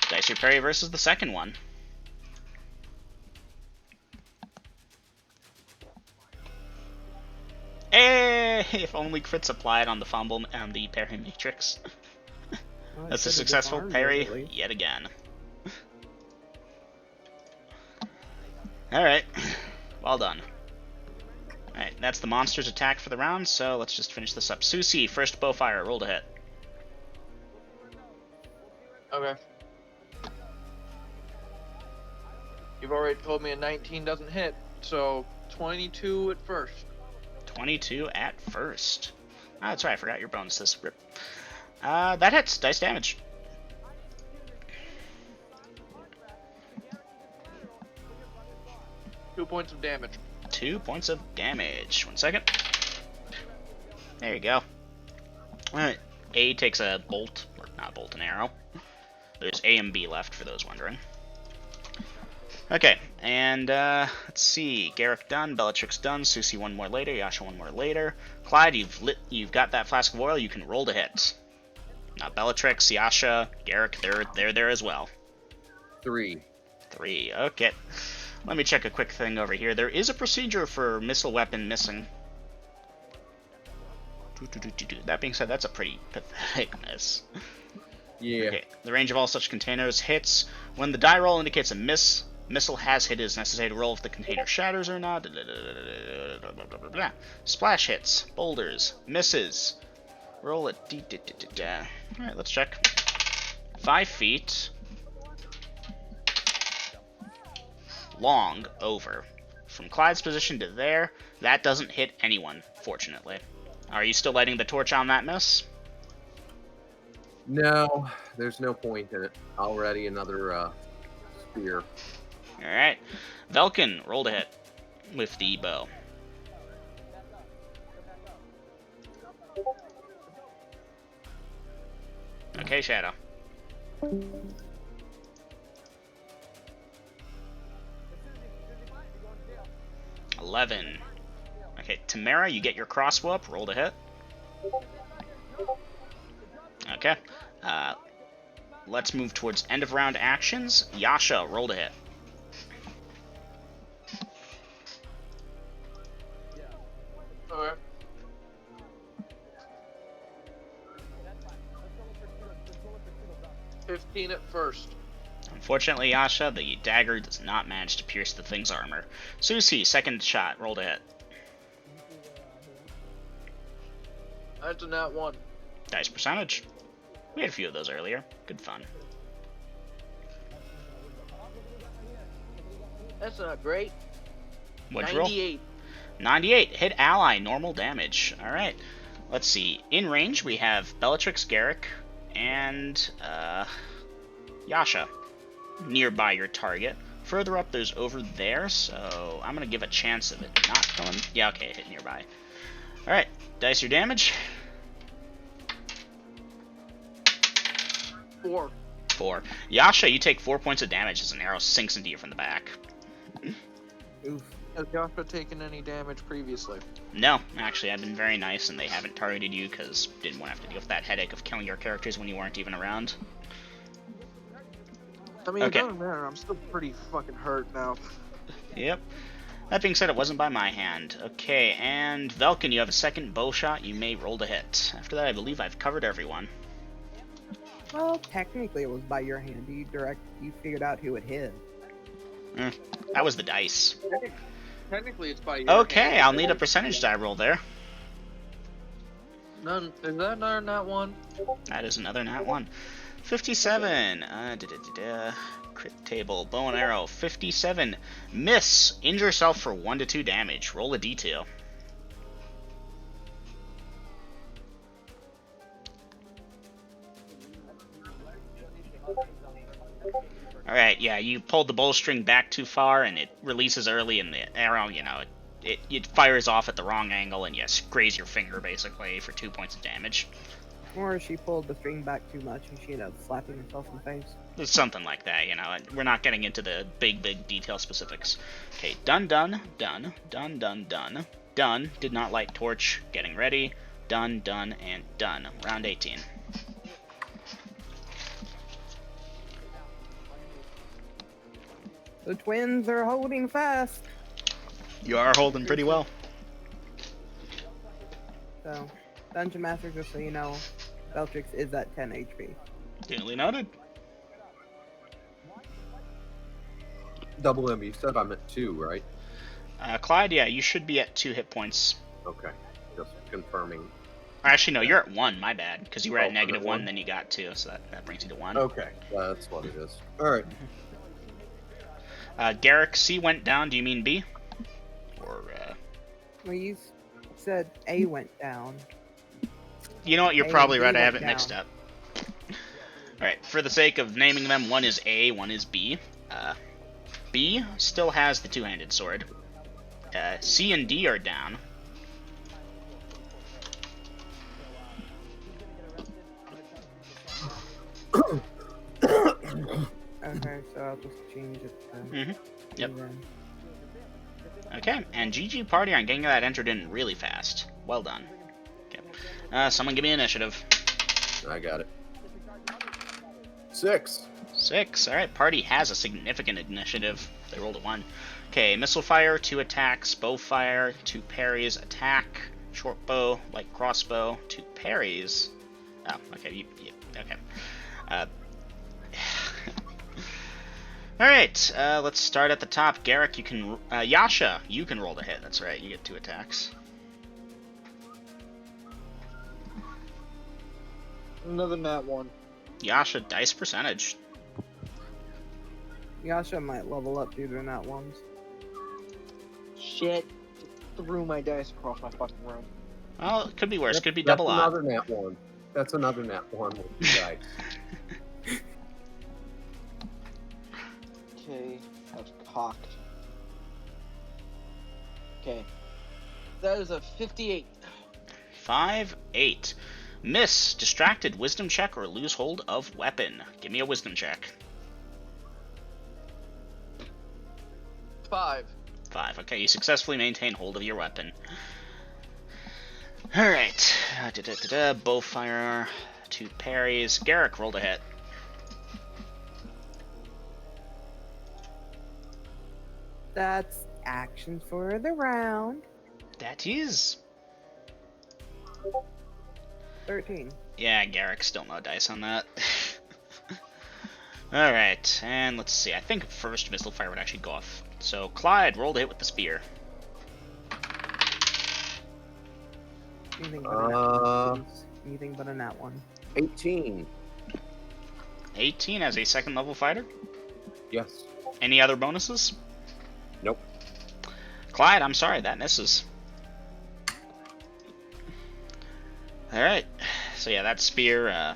Dice your parry versus the second one. Hey, if only crits applied on the fumble and the parry matrix. Well, That's a successful parry yet again. Alright, well done. Alright, that's the monster's attack for the round, so let's just finish this up. Susie, first bowfire, roll to hit. Okay. You've already told me a 19 doesn't hit, so 22 at first. 22 at first. Ah, that's right, I forgot your bonuses. Rip. That hits. Dice damage. Two points of damage. 2 points of damage. 1 second. There you go. Alright. A takes a bolt, or not bolt, an arrow. There's A and B left, for those wondering. Okay, and let's see. Garrick done, Bellatrix done, Susie one more later, Yasha one more later. Clyde, you've got that flask of oil, you can roll to hit. Now Bellatrix, Yasha, Garrick, they're there as well. 3. 3, okay. Let me check a quick thing over here. There is a procedure for missile weapon missing. That being said, that's a pretty pathetic miss. Yeah. Okay. The range of all such containers hits. When the die roll indicates a missile has hit, it is necessary to roll if the container shatters or not. Splash hits. Boulders. Misses. Roll it. Alright, let's check. 5 feet. Long over. From Clyde's position to there, that doesn't hit anyone, fortunately. Are you still lighting the torch on that miss? No, there's no point in it. Already another spear. Alright. Velkin, roll to hit with the bow. Okay, Shadow. $11. Okay, Tamara, you get your crossbow up. Roll to hit. Okay. Let's move towards end of round actions. Yasha, roll to hit. Okay. $15 at first. Unfortunately, Yasha, the dagger does not manage to pierce the thing's armor. Susie, second shot. Roll to hit. That's a nat 1. Dice percentage. We had a few of those earlier. Good fun. That's not great. What'd you roll? 98. 98. Hit ally. Normal damage. Alright. Let's see. In range, we have Bellatrix, Garrick, and Yasha nearby your target. Further up, there's over there, so I'm going to give a chance of it not going... Yeah, okay, hit nearby. Alright. Dice your damage. 4. 4. Yasha, you take 4 points of damage as an arrow sinks into you from the back. Oof. Has Joshua taken any damage previously? No, actually, I've been very nice, and they haven't targeted you because didn't want to have to deal with that headache of killing your characters when you weren't even around. I mean, Okay. it doesn't matter. I'm still pretty fucking hurt now. Yep. That being said, it wasn't by my hand. Okay, and Velkin, you have a second bow shot. You may roll to hit. After that, I believe I've covered everyone. Well, technically it was by your hand. You figured out who it hit. That was the dice. Technically, it's by your Okay, hand. I'll need a percentage die roll there. None. Is that another nat 1? That is another nat 1. 57. Crit table. Bow and arrow. 57. Miss. Injure yourself for 1 to 2 damage. Roll a d2. Alright, yeah, you pulled the bowstring back too far and it releases early and the arrow, you know, it fires off at the wrong angle and you graze your finger basically for 2 points of damage. Or she pulled the string back too much and she ended up slapping herself in the face. It's something like that, you know. We're not getting into the big detail specifics. Okay, done, done, done, done, done, done. Done, did not light torch, getting ready. Done, done, and done. Round 18. The twins are holding fast. You are holding pretty well. So, Dungeon Master, just so you know, Beltrix is at 10 HP. Duly noted. Double M, you said I'm at 2, right? Clyde, yeah, you should be at 2 hit points. Okay, just confirming. Actually, no, you're at 1, my bad. Because you were at negative -1, 1, then you got 2, so that brings you to 1. Okay, that's what it is. Alright. Garrick, C went down, do you mean B? Or, Well, you said A went down. You know what, you're A probably and B right, I have it went mixed down. up. Alright, for the sake of naming them, one is A, one is B. B still has the two-handed sword. C and D are down. Okay, so I'll just change it then. Yep. And then- Okay, and GG party on getting that entered in really fast. Well done. Okay. Someone give me initiative. I got it. 6. 6. Alright, party has a significant initiative. They rolled a 1. Okay, missile fire, 2 attacks, bow fire, 2 parries, attack, short bow, light crossbow, 2 parries. Oh, okay, okay. Alright, let's start at the top. Garrick, you can, Yasha, you can roll the hit, that's right, you get 2 attacks. Another nat 1. Yasha, dice percentage. Yasha might level up due to nat ones. Shit. Just threw my dice across my fucking room. Well, it could be worse, That's- could be double That's odd. another nat 1. That's another nat 1 with the dice. Okay, that's cocked. Okay. That is a 58. 5, 8. Miss, distracted, wisdom check, or lose hold of weapon. Give me a wisdom check. 5. 5. Okay, you successfully maintain hold of your weapon. Alright. Bow fire, 2 parries. Garrick rolled a hit. That's action for the round. That is. 13. Yeah, Garrick, still no dice on that. Alright, and let's see. I think first missile fire would actually go off. So, Clyde rolled a hit with the spear. Anything but a nat one, please. Anything but a nat one. 18. 18 as a second level fighter. Yes. Any other bonuses? Nope. Clyde, I'm sorry, that misses. Alright, so yeah, that spear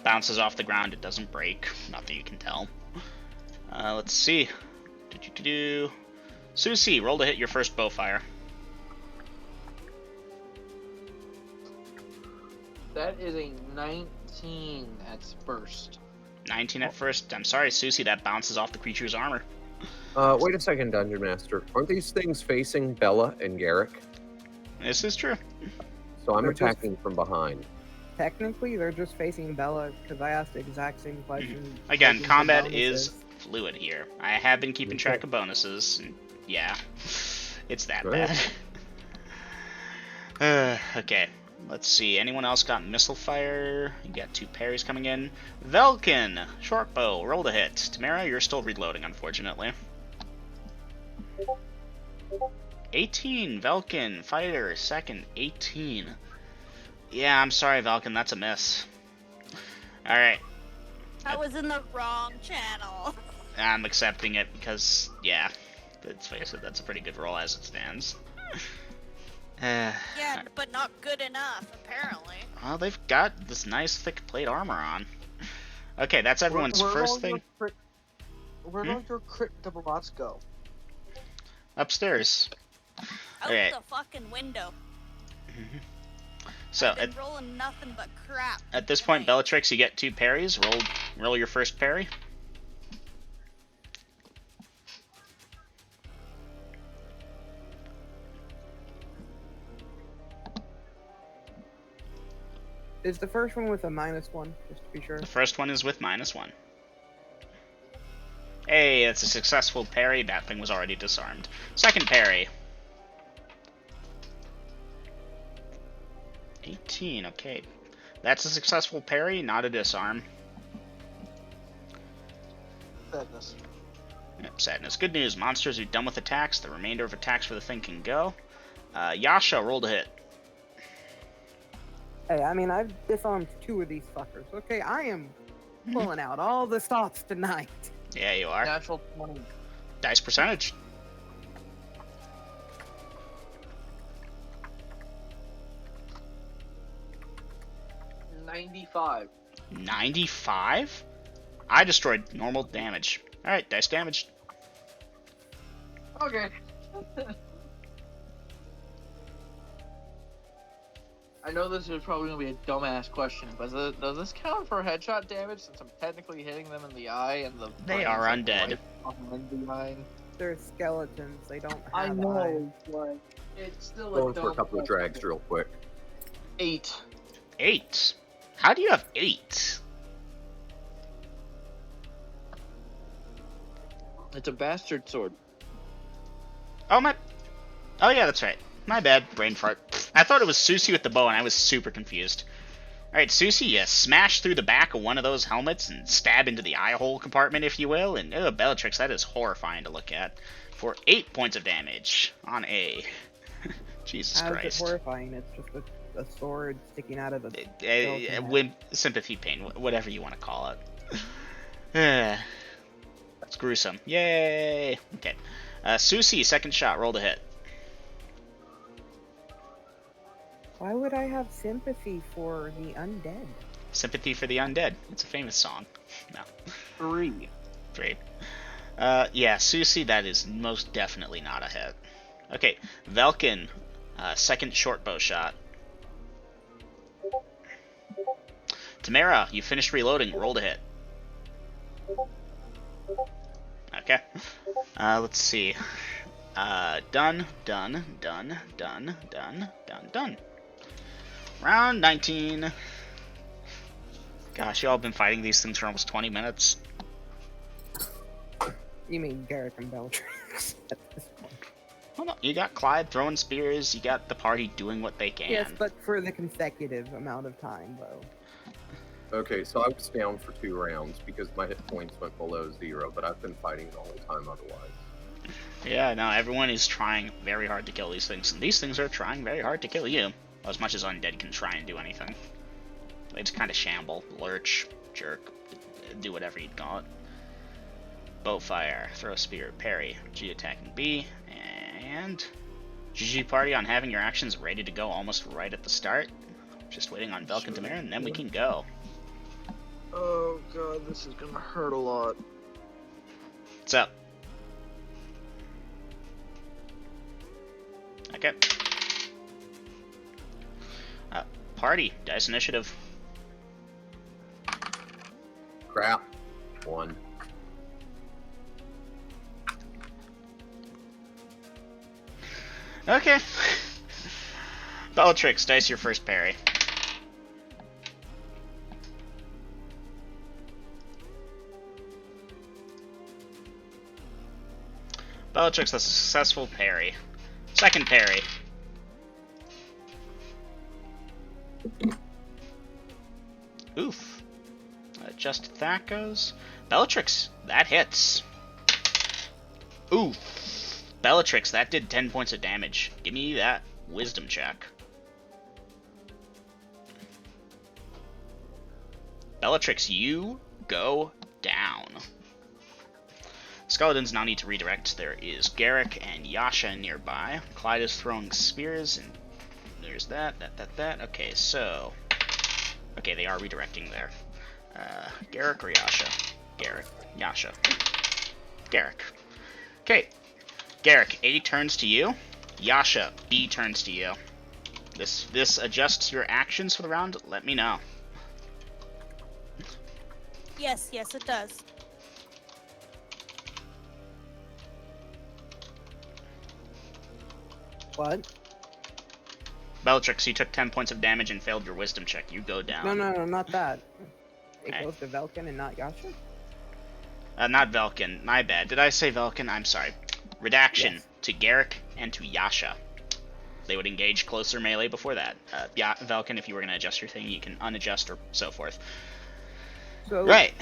bounces off the ground, it doesn't break, not that you can tell. Let's see. Susie, roll to hit your first bow fire. That is a 19 at first. 19 at first. I'm sorry, Susie, that bounces off the creature's armor. Wait a second, Dungeon Master. Aren't these things facing Bella and Garrick? This is true. So I'm They're just- attacking from behind. Technically, they're just facing Bella because I asked the exact same question. Again, looking for combat bonuses. is fluid here. I have been keeping track of bonuses, and yeah, it's that Right. bad. Okay, let's see. Anyone else got missile fire? You got 2 parries coming in. Velkin, short bow, roll to hit. Tamara, you're still reloading, unfortunately. 18, Velkin, fighter, second, 18. Yeah, I'm sorry, Velkin, that's a miss. Alright, I was in the wrong channel. I'm accepting it because, yeah, let's face it, that's a pretty good roll as it stands. Yeah, but not good enough, apparently. Well, they've got this nice thick plate armor on. Okay, that's everyone's Where'd first all thing. Where'd all your crit double bots go? Upstairs. Out Alright. the fucking window. So I've been rolling nothing but crap. At this point, Bellatrix, you get 2 parries. Roll your first parry. Is the first one with a -1, just to be sure? The first one is with -1. Hey, that's a successful parry. That thing was already disarmed. Second parry. 18, okay. That's a successful parry, not a disarm. Sadness. Yep, sadness. Good news. Monsters are done with attacks. The remainder of attacks for the thing can go. Yasha, roll to hit. Hey, I mean, I've disarmed 2 of these fuckers. Okay, I am pulling out all the stops tonight. Yeah, you are. Natural 20. Dice percentage. 95. 95? I destroyed normal damage. Alright, dice damage. Okay. I know this is probably going to be a dumbass question, but does this count for headshot damage since I'm technically hitting them in the eye and the They are undead. Behind the eye? They're skeletons. They don't have I eyes. know, but it's still Going a for a couple of drags real quick. 8. 8? How do you have 8? It's a bastard sword. Oh yeah, that's right. My bad, brain fart. I thought it was Susie with the bow, and I was super confused. Alright, Susie, you smash through the back of one of those helmets and stab into the eye hole compartment, if you will, and Bellatrix, that is horrifying to look at. For 8 points of damage on A. Jesus How Christ. is it horrifying? It's just a sword sticking out of a Sympathy pain, whatever you want to call it. That's gruesome. Yay! Okay. Susie, second shot, roll to hit. Why would I have sympathy for the undead? Sympathy for the Undead. It's a famous song. No. 3. 3. Yeah, Susie, that is most definitely not a hit. Okay, Velkin, second short bow shot. Tamara, you finished reloading. Roll to hit. Okay. Let's see. Done. Round 19. Gosh, y'all been fighting these things for almost 20 minutes. You mean Garrick and Bellatrix at this point? Well, no, you got Clyde throwing spears, you got the party doing what they can. Yes, but for the consecutive amount of time, though. Okay, so I was down for 2 rounds because my hit points went below 0, but I've been fighting the whole time otherwise. Yeah, no, everyone is trying very hard to kill these things, and these things are trying very hard to kill you. As much as undead can try and do anything. They just kind of shamble, lurch, jerk, do whatever you'd call it. Bowfire, throw a spear, parry, G attacking B, and GG party on having your actions ready to go almost right at the start. Just waiting on Velk and Tamara, and then we can go. Oh god, this is gonna hurt a lot. What's up? Okay. Party, dice initiative. Crap. 1. Okay. Bellatrix, dice your first parry. Bellatrix, that's a successful parry. Second parry. Oof. Just that goes. Bellatrix, that hits. Oof. Bellatrix, that did 10 points of damage. Give me that wisdom check. Bellatrix, you go down. Skeletons now need to redirect. There is Garrick and Yasha nearby. Clyde is throwing spears, and there's that. Okay, so... Okay, they are redirecting there. Garrick or Yasha? Garrick. Yasha. Garrick. Okay. Garrick, A turns to you. Yasha, B turns to you. This adjusts your actions for the round. Let me know. Yes, it does. What? Bellatrix, you took 10 points of damage and failed your wisdom check. You go down. No, not that. It Alright. goes to Velkin and not Yasha? Not Velkin. My bad. Did I say Velkin? I'm sorry. Redaction to Garrick and to Yasha. They would engage closer melee before that. Yeah, Velkin, if you were going to adjust your thing, you can unadjust or so forth. So, Right.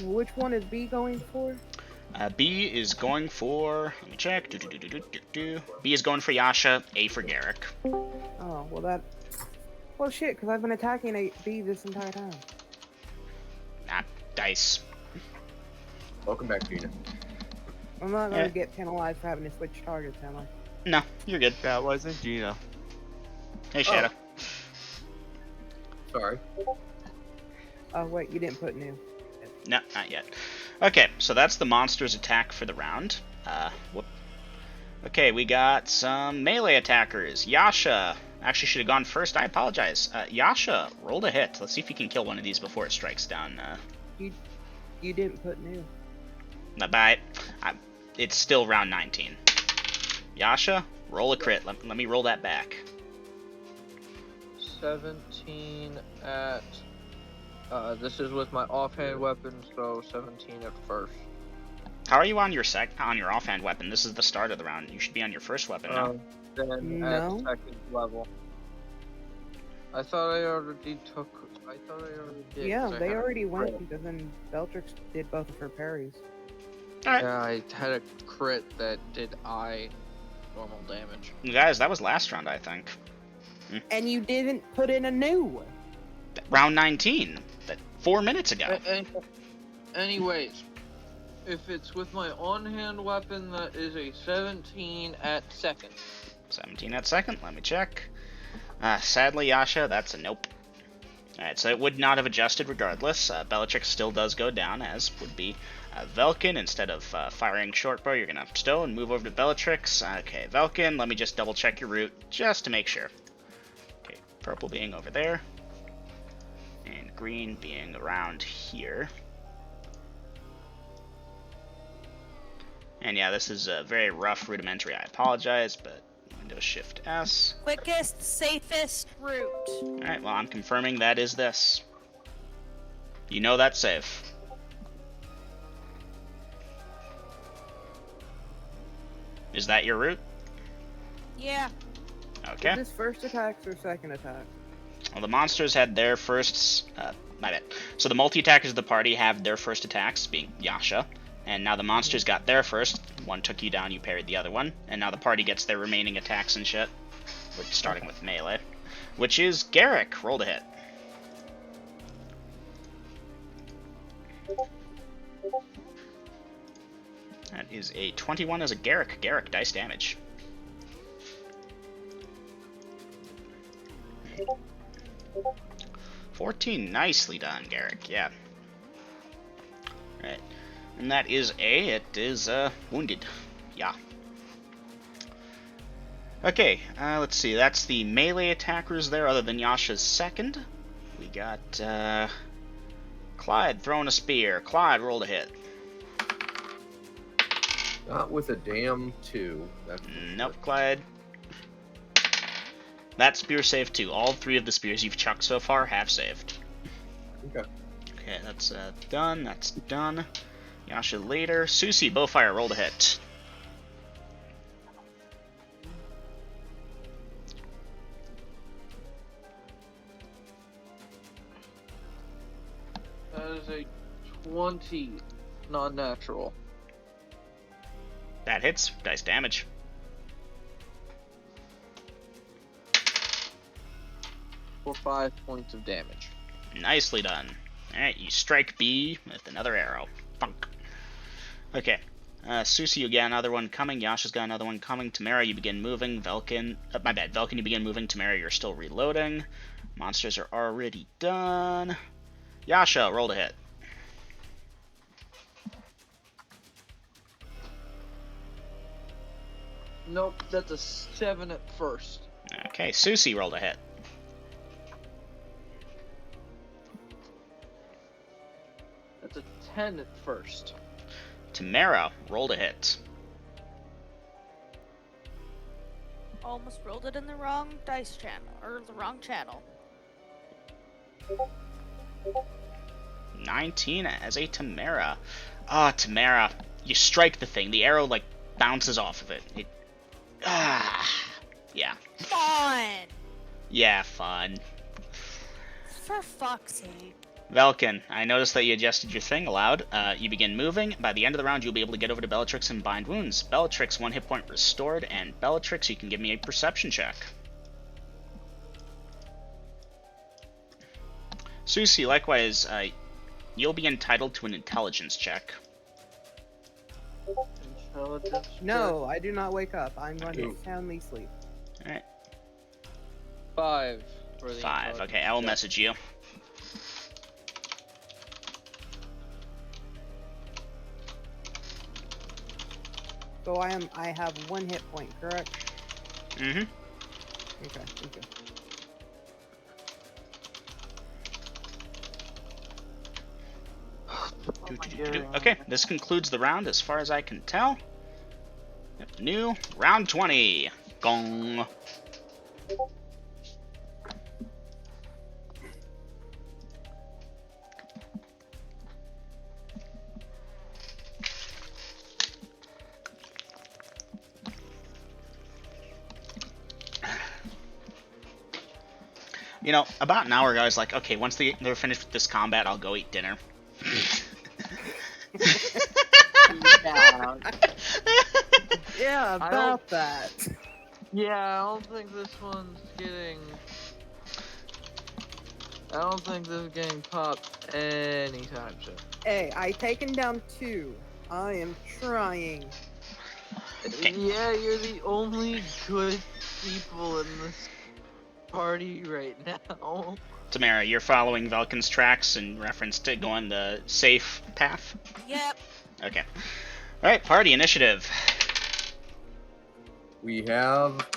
Which one is B going for? B is going for... Let me check. B is going for Yasha, A for Garrick. Oh, well that... Well shit, because I've been attacking a B this entire time. Dice. Welcome back, Gina. I'm not going to get penalized for having to switch targets, am I? No, you're good. That wasn't Gina. Hey, Shadow. Sorry. Oh, wait, you didn't put new. No, not yet. Okay, so that's the monster's attack for the round. Whoop. Okay, we got some melee attackers. Yasha actually should have gone first. I apologize. Yasha, rolled a hit. Let's see if you can kill one of these before it strikes down. You didn't put new. Bye. It's still round 19. Yasha, roll a crit. Let me roll that back. 17 at... this is with my offhand weapon, so 17 at first. How are you on your offhand weapon? This is the start of the round. You should be on your first weapon now. Then No. at second level. I thought I already did. Yeah, 'cause I they had a already went crit. because then Bellatrix did both of her parries. Alright. Yeah, I had a crit that did normal damage. Guys, that was last round, I think. And you didn't put in a new one. Round 19. 4 minutes ago. Anyways, if it's with my on-hand weapon, that is a 17 at second. 17 at second. Let me check. Sadly, Yasha, that's a nope. Alright, so it would not have adjusted regardless. Bellatrix still does go down, as would be Velkin. Instead of firing shortbow, you're going to stow and move over to Bellatrix. Okay, Velkin, let me just double check your route, just to make sure. Okay, purple being over there. And green being around here. And yeah, this is very rough, rudimentary. I apologize, but Windows Shift S. Quickest, safest route. Alright, well, I'm confirming that is this. You know that's safe. Is that your route? Yeah. Okay. Is this first attacks or second attack? Well, the monsters had their first... my bad. So the multi-attackers of the party have their first attacks, being Yasha. And now the monsters got their first. One took you down, you parried the other one. And now the party gets their remaining attacks and shit. We're starting with melee. Which is Garrick. Roll to hit. That is a 21 as a Garrick. Garrick, dice damage. $14. Nicely done, Garrick. Yeah. Right. And that is A. It is, wounded. Yeah. Okay, let's see. That's the melee attackers there, other than Yasha's second. We got, Clyde throwing a spear. Clyde, roll to hit. Not with a damn 2. Nope, Clyde. That spear saved too. All 3 of the spears you've chucked so far have saved. Okay. Okay, that's done. That's done. Yasha later. Susie, bowfire, roll to hit. That is a 20 non-natural. That hits. Dice damage. For 5 points of damage. Nicely done. Alright, you strike B with another arrow. Funk. Okay. Susie, you got another one coming. Yasha's got another one coming. Tamara, you begin moving. Velkin... my bad. Velkin, you begin moving. Tamara, you're still reloading. Monsters are already done. Yasha, roll to hit. Nope, that's a 7 at first. Okay, Susie rolled a hit. That's a 10 at first. Tamara rolled a hit. Almost rolled it in the wrong dice channel, or the wrong channel. 19 as a Tamara. Ah, Tamara. You strike the thing. The arrow, like, bounces off of it. Yeah. Fun! Yeah, fun. For fuck's sake. Velkin, I noticed that you adjusted your thing aloud. You begin moving. By the end of the round, you'll be able to get over to Bellatrix and bind wounds. Bellatrix, 1 hit point restored, and Bellatrix, you can give me a perception check. Susie, likewise, you'll be entitled to an intelligence check. Intelligence. No, I do not wake up. I'm going to soundly sleep. Alright. 5. For the 5. Okay, I will check. message you. So I have 1 hit point, correct? Mm-hmm. Okay, thank you. Okay, this concludes the round as far as I can tell. New round 20. Gong. You know, about an hour ago, I was like, okay, once they're finished with this combat, I'll go eat dinner. Yeah. Yeah, I about that. Yeah, I don't think this one's getting. I don't think this is getting popped anytime soon. Hey, I taken down 2. I am trying. Okay. Yeah, you're the only good people in this party right now. Tamara, you're following Velkin's tracks in reference to going the safe path? Yep. Okay. Alright, party initiative. We have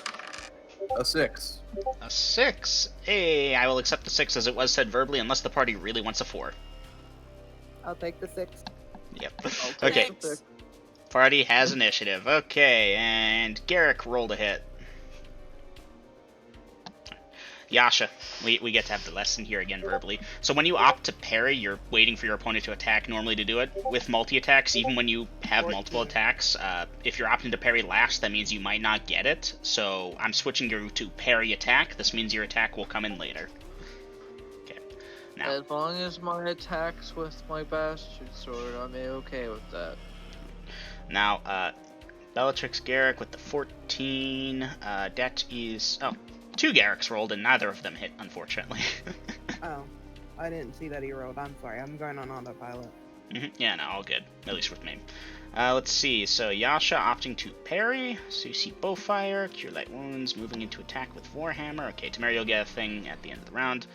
a 6. A 6. Hey, I will accept the 6 as it was said verbally unless the party really wants a 4. I'll take the 6. Yep. I'll Okay, take the pick. party has initiative. Okay, and Garrick rolled a hit. Yasha, we get to have the lesson here again verbally. So when you opt to parry, you're waiting for your opponent to attack normally to do it. With multi-attacks, even when you have 14. multiple attacks, if you're opting to parry last, that means you might not get it. So I'm switching you to parry attack. This means your attack will come in later. Okay. Now, As long as my attacks with my bastard sword, I'm okay with that. now, Bellatrix Garrick with the 14. That is... Oh. 2 Garricks rolled and neither of them hit, unfortunately. Oh, I didn't see that he rolled. I'm sorry. I'm going on autopilot. Yeah, no, all good. At least with me. Let's see. So Yasha opting to parry. Susie Bowfire. Cure Light Wounds. Moving into attack with Warhammer. Okay, Tamara, you'll get a thing at the end of the round.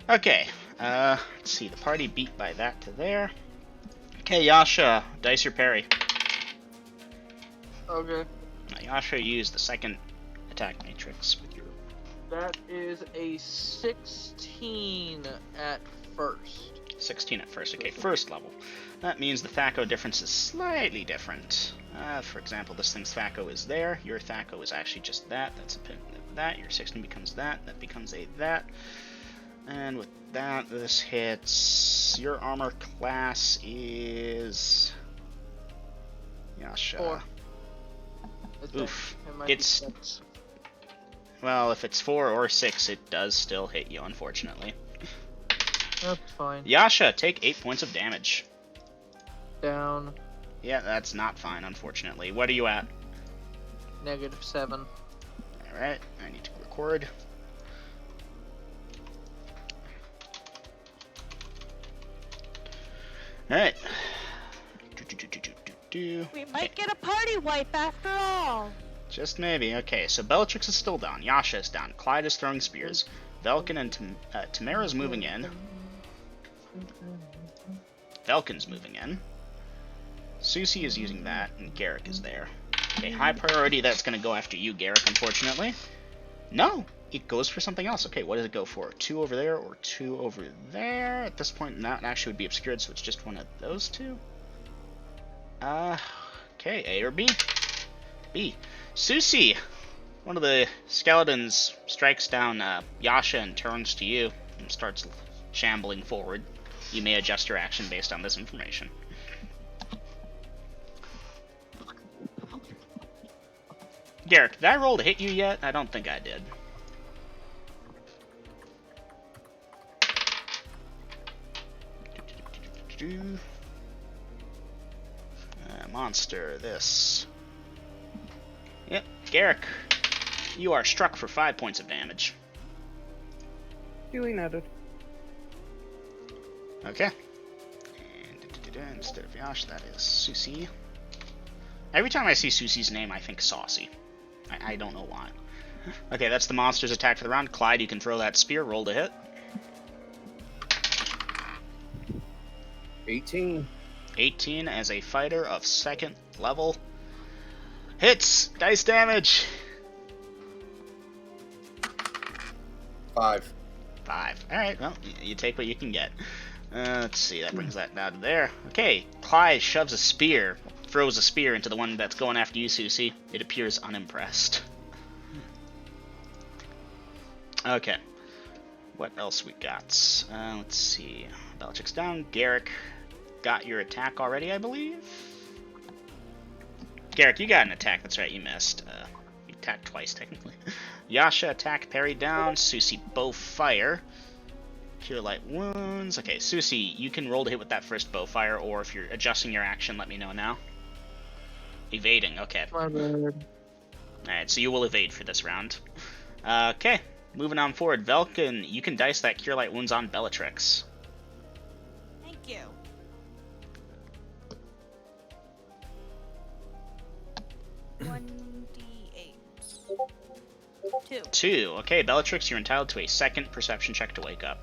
Okay. Let's see. The party beat by that to there. Okay, Yasha. Dice your parry. Okay. Now, Yasha, use the second attack matrix with your... That is a 16 at first. 16 at first. Okay, first level. That means the THAC0 difference is slightly different. For example, this thing's THAC0 is there. Your THAC0 is actually just that. That's a pin of that. Your 16 becomes that. That becomes a that. And with that, this hits. Your armor class is... Yasha. 4. Oof. It might It's... be 6. Well, if it's 4 or 6, it does still hit you, unfortunately. That's fine. Yasha, take 8 points of damage. Down. Yeah, that's not fine, unfortunately. What are you at? -7. Alright, I need to record. Alright. We might get a party wipe after all. Just maybe. Okay, so Bellatrix is still down. Yasha is down. Clyde is throwing spears. Velkin and Tamara's moving in. Velkin's moving in. Susie is using that, and Garrick is there. Okay, high priority, that's going to go after you, Garrick, unfortunately. No, it goes for something else. Okay, what does it go for? 2 over there or 2 over there? At this point, that actually would be obscured, so it's just one of those two. Okay, A or B? B. Susie! One of the skeletons strikes down Yasha and turns to you and starts shambling forward. You may adjust your action based on this information. Garrick, did I roll to hit you yet? I don't think I did. Monster, this. Yep, Garrick, you are struck for 5 points of damage. Duly noted. Okay. And instead of Yash, that is Susie. Every time I see Susie's name, I think Saucy. I don't know why. Okay, that's the monster's attack for the round. Clyde, you can throw that spear. Roll to hit. 18. 18 as a fighter of 2nd level. Hits! Dice damage! 5. 5. Alright, well, you take what you can get. Let's see, that brings that down to there. Okay, Clyde shoves a spear, throws a spear into the one that's going after you, Susie. It appears unimpressed. Okay. What else we got? Let's see. Belichick's down. Garrick got your attack already, I believe? Garrick, you got an attack. That's right, you missed. You attacked twice, technically. Yasha, attack, parry down. Susie, bow, fire. Cure light wounds. Okay, Susie, you can roll to hit with that first bow fire, or if you're adjusting your action, let me know now. Evading, okay. Alright, so you will evade for this round. Okay, moving on forward. Velkin, you can dice that cure light wounds on Bellatrix. Thank you. One D8. 2. 2. Okay, Bellatrix, you're entitled to a 2nd perception check to wake up.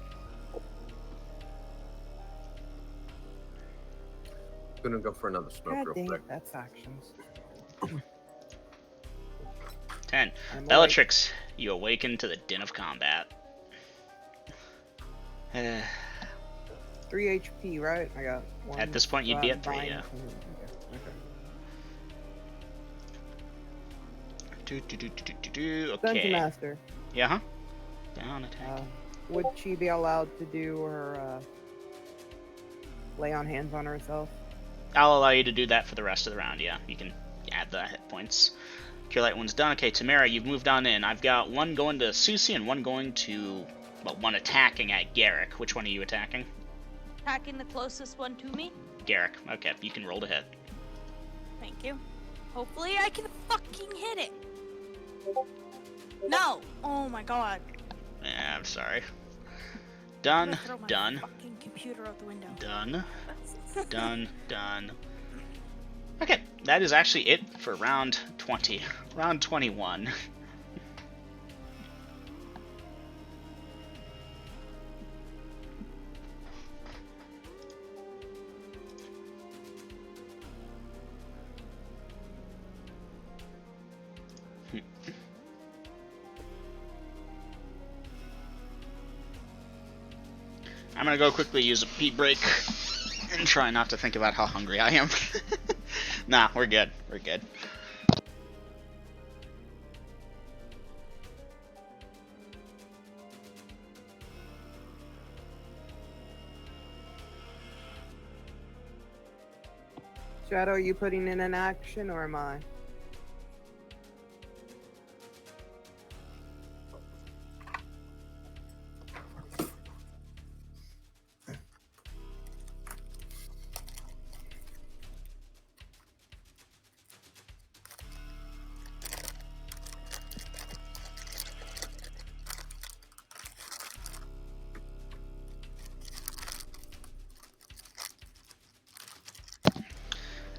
Gonna go for another smoke God real dang quick. it, that's actions. 10. I'm Bellatrix, you awaken to the din of combat. 3 HP, right? I got 1. At this point, you'd be at 3, yeah. Okay. Okay. Dungeon Master. Yeah, huh? Down attack. Would she be allowed to do her lay on hands on herself? I'll allow you to do that for the rest of the round, yeah. You can add the hit points. Cure light one's done. Okay, Tamara, you've moved on in. I've got one going to Susie and one going to... well, one attacking at Garrick. Which one are you attacking? Attacking the closest one to me. Garrick. Okay, you can roll to hit. Thank you. Hopefully I can fucking hit it. No! Oh my god. Yeah, I'm sorry. I'm Done. gonna throw my Done. fucking computer out the window. Done. Done. Okay, that is actually it for round 20. Round 21. I'm gonna go quickly use a pee break and try not to think about how hungry I am. Nah, we're good. We're good. Shadow, are you putting in an action or am I?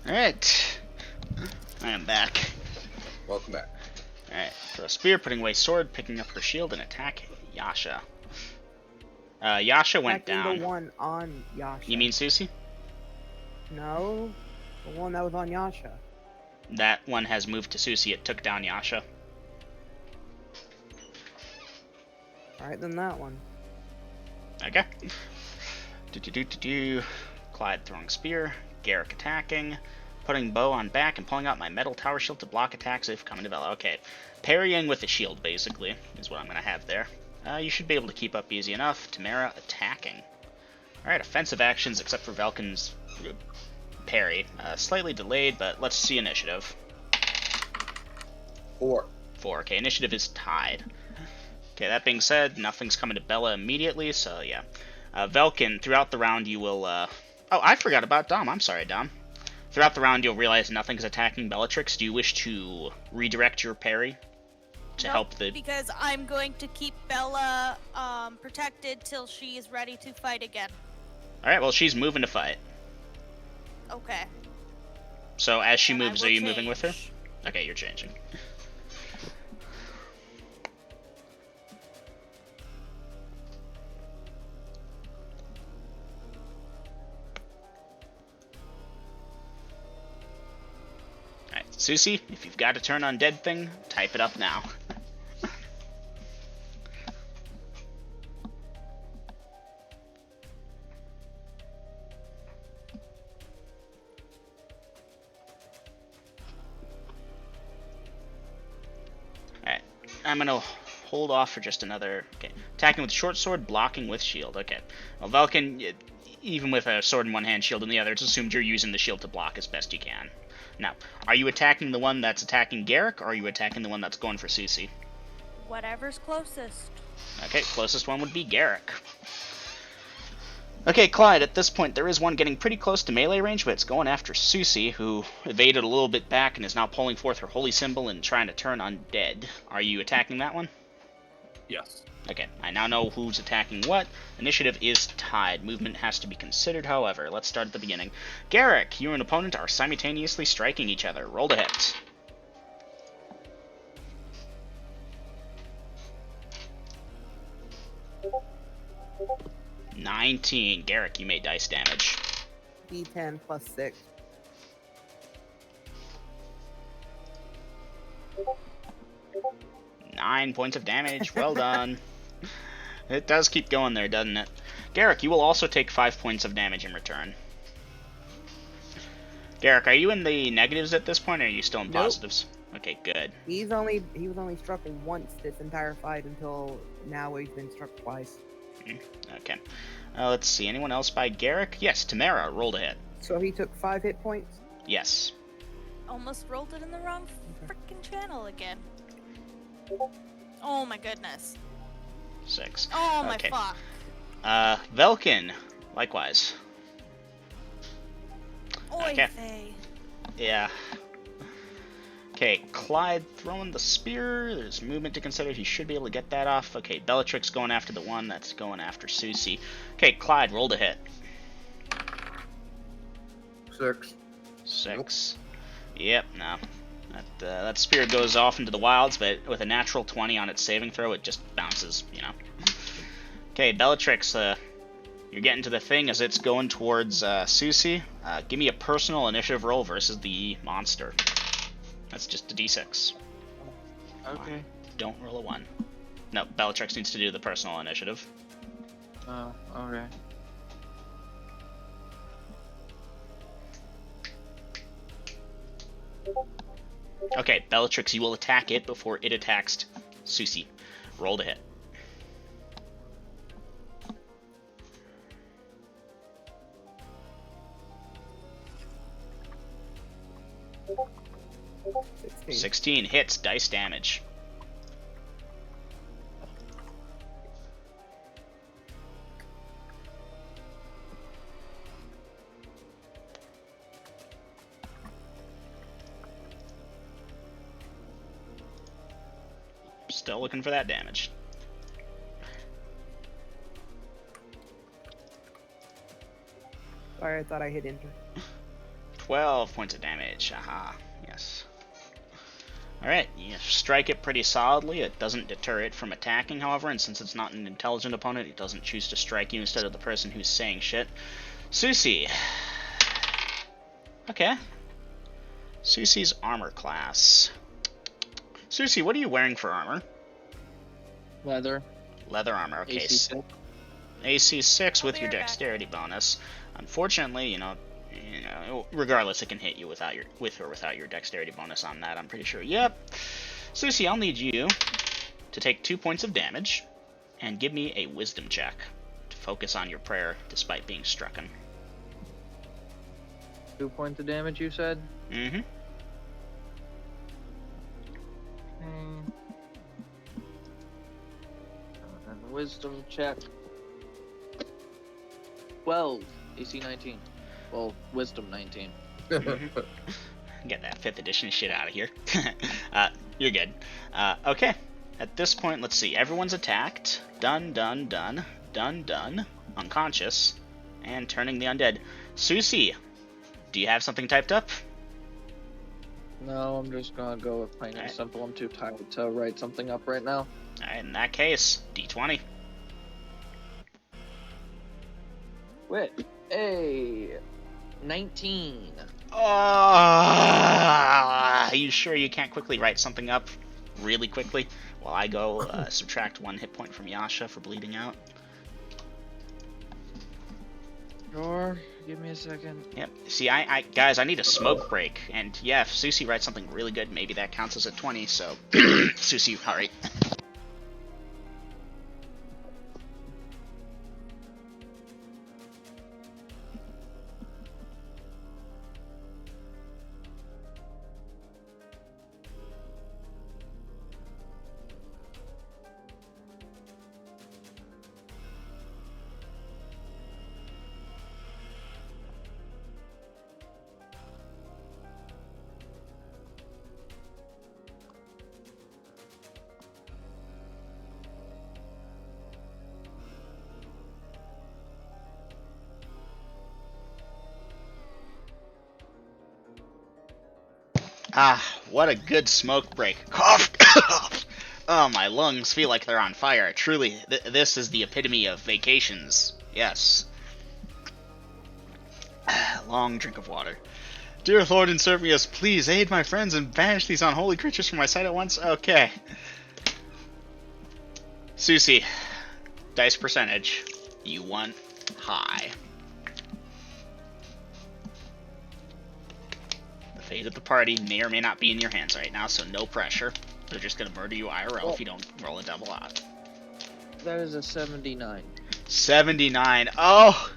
Alright. I am back. Welcome back. Alright. Throw a spear, putting away sword, picking up her shield, and attack Yasha. Yasha went Attacking down. the one on Yasha. You mean Susie? No, the one that was on Yasha. That one has moved to Susie. It took down Yasha. Alright, then that one. Okay. Clyde throwing spear. Garrick attacking. Putting bow on back and pulling out my metal tower shield to block attacks if coming to Vela. Okay. Parrying with the shield, basically, is what I'm going to have there. You should be able to keep up easy enough. Tamara attacking. Alright, offensive actions except for Velkin's parry. Slightly delayed, but let's see initiative. 4. 4. Okay, initiative is tied. Okay, that being said, nothing's coming to Bella immediately, so yeah. Velkin, throughout the round you will... Oh, I forgot about Dom. I'm sorry, Dom. Throughout the round you'll realize nothing's attacking Bellatrix. Do you wish to redirect your parry to help the... because I'm going to keep Bella protected till she is ready to fight again. Alright, well, she's moving to fight. Okay. So as she Then I moves, will are you moving with her? change. Okay, you're changing. Alright, Susie, if you've got a turn on dead thing, type it up now. Alright, I'm gonna hold off for just another... Okay, attacking with short sword, blocking with shield. Okay, well, Velkin, even with a sword in one hand, shield in the other, it's assumed you're using the shield to block as best you can. Now, are you attacking the one that's attacking Garrick, or are you attacking the one that's going for Susie? Whatever's closest. Okay, closest one would be Garrick. Okay, Clyde, at this point, there is one getting pretty close to melee range, but it's going after Susie, who evaded a little bit back and is now pulling forth her holy symbol and trying to turn undead. Are you attacking that one? Yes. Okay, I now know who's attacking what. Initiative is tied. Movement has to be considered, however. Let's start at the beginning. Garrick, you and opponent are simultaneously striking each other. Roll to hit. $19. Garrick, you made dice damage. D10 plus 6. Nine points of damage. Well done. It does keep going there, doesn't it? Garrick, you will also take 5 points of damage in return. Garrick, are you in the negatives at this point, or are you still in positives? Okay, good. He was only struck once this entire fight until now he's been struck twice. Okay. Let's see. Anyone else by Garrick? Yes, Tamara. Roll to hit. So he took 5 hit points? Yes. Almost rolled it in the wrong freaking channel again. Oh my goodness. 6. Oh my okay. fuck. Velkin. Likewise. Oy Okay. vey. Yeah. Okay, Clyde throwing the spear. There's movement to consider. He should be able to get that off. Okay, Bellatrix going after the one that's going after Susie. Okay, Clyde, roll to hit. 6. 6. Yep, no. That spear goes off into the wilds, but with a natural 20 on its saving throw, it just bounces, you know. Okay, Bellatrix, you're getting to the thing as it's going towards Susie. Give me a personal initiative roll versus the monster. That's just a d6. Okay. Don't roll a 1. No, Bellatrix needs to do the personal initiative. Oh, okay. Okay, Bellatrix, you will attack it before it attacks Susie. Roll to hit. Sixteen. 16 hits, dice damage. Still looking for that damage. Sorry, I thought I hit enter. 12 points of damage. Aha. Yes. Alright, you strike it pretty solidly. It doesn't deter it from attacking, however, and since it's not an intelligent opponent, it doesn't choose to strike you instead of the person who's saying shit. Susie. Okay. Susie's armor class. Susie, what are you wearing for armor? Leather. Leather armor. Okay. AC 6. AC 6 I'll with be your right back. dexterity bonus. Unfortunately, regardless, it can hit you with or without your dexterity bonus on that. I'm pretty sure. Yep. Susie, I'll need you to take 2 points of damage and give me a wisdom check to focus on your prayer despite being strucken. 2 points of damage, you said? Mm-hmm. And wisdom check. 12. AC 19. Well, wisdom 19. Get that 5th edition shit out of here. You're good. Okay. At this point, let's see. Everyone's attacked. Done. Unconscious. And turning the undead. Susie, do you have something typed up? No, I'm just gonna go with plain and simple. I'm too tired to write something up right now. Alright, in that case, D20. Wait, a 19. Are you sure you can't quickly write something up really quickly while I go subtract 1 hit point from Yasha for bleeding out? Sure, give me a second. Yep. See, guys, I need a smoke break, and yeah, if Susie writes something really good, maybe that counts as a 20. So, Susie, hurry. Ah, what a good smoke break. Cough! Oh, my lungs feel like they're on fire. Truly, this is the epitome of vacations. Yes. Long drink of water. Dear Lord and Servius, please aid my friends and banish these unholy creatures from my sight at once. Okay. Susie, dice percentage. You want high. The fate of the party may or may not be in your hands right now, so no pressure. They're just gonna murder you IRL if you don't roll a double out. That is a 79. 79. Oh!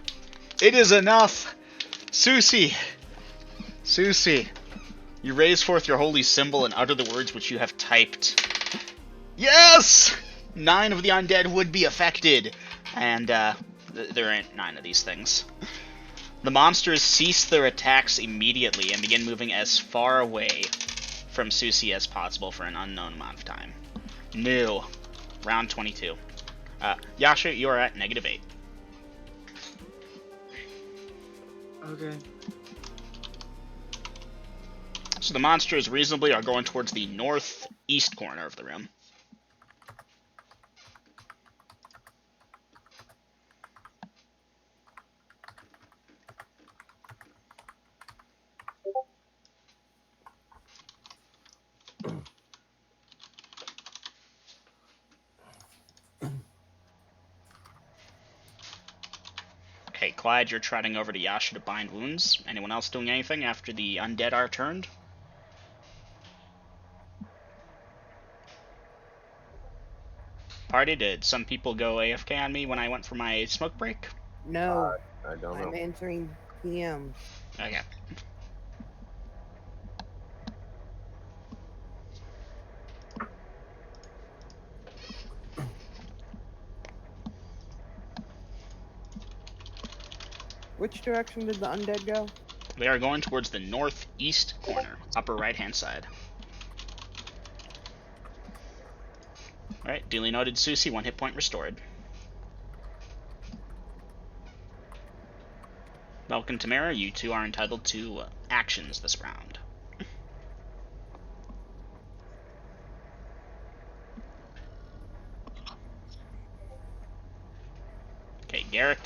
It is enough! Susie! You raise forth your holy symbol and utter the words which you have typed. Yes! 9 of the undead would be affected. And, there ain't 9 of these things. The monsters cease their attacks immediately and begin moving as far away from Susie as possible for an unknown amount of time. New. Round 22. Yasha, you are at -8. Okay. So the monsters reasonably are going towards the northeast corner of the room. Okay, Clyde, you're trotting over to Yasha to bind wounds. Anyone else doing anything after the undead are turned? Party, did some people go AFK on me when I went for my smoke break? No, I don't know. I'm entering PM. Okay. Which direction did the undead go? They are going towards the northeast corner, upper right-hand side. Alright, duly noted, Susie, 1 hit point restored. Welcome, Tamara. You two are entitled to actions this round. Okay, Garrick,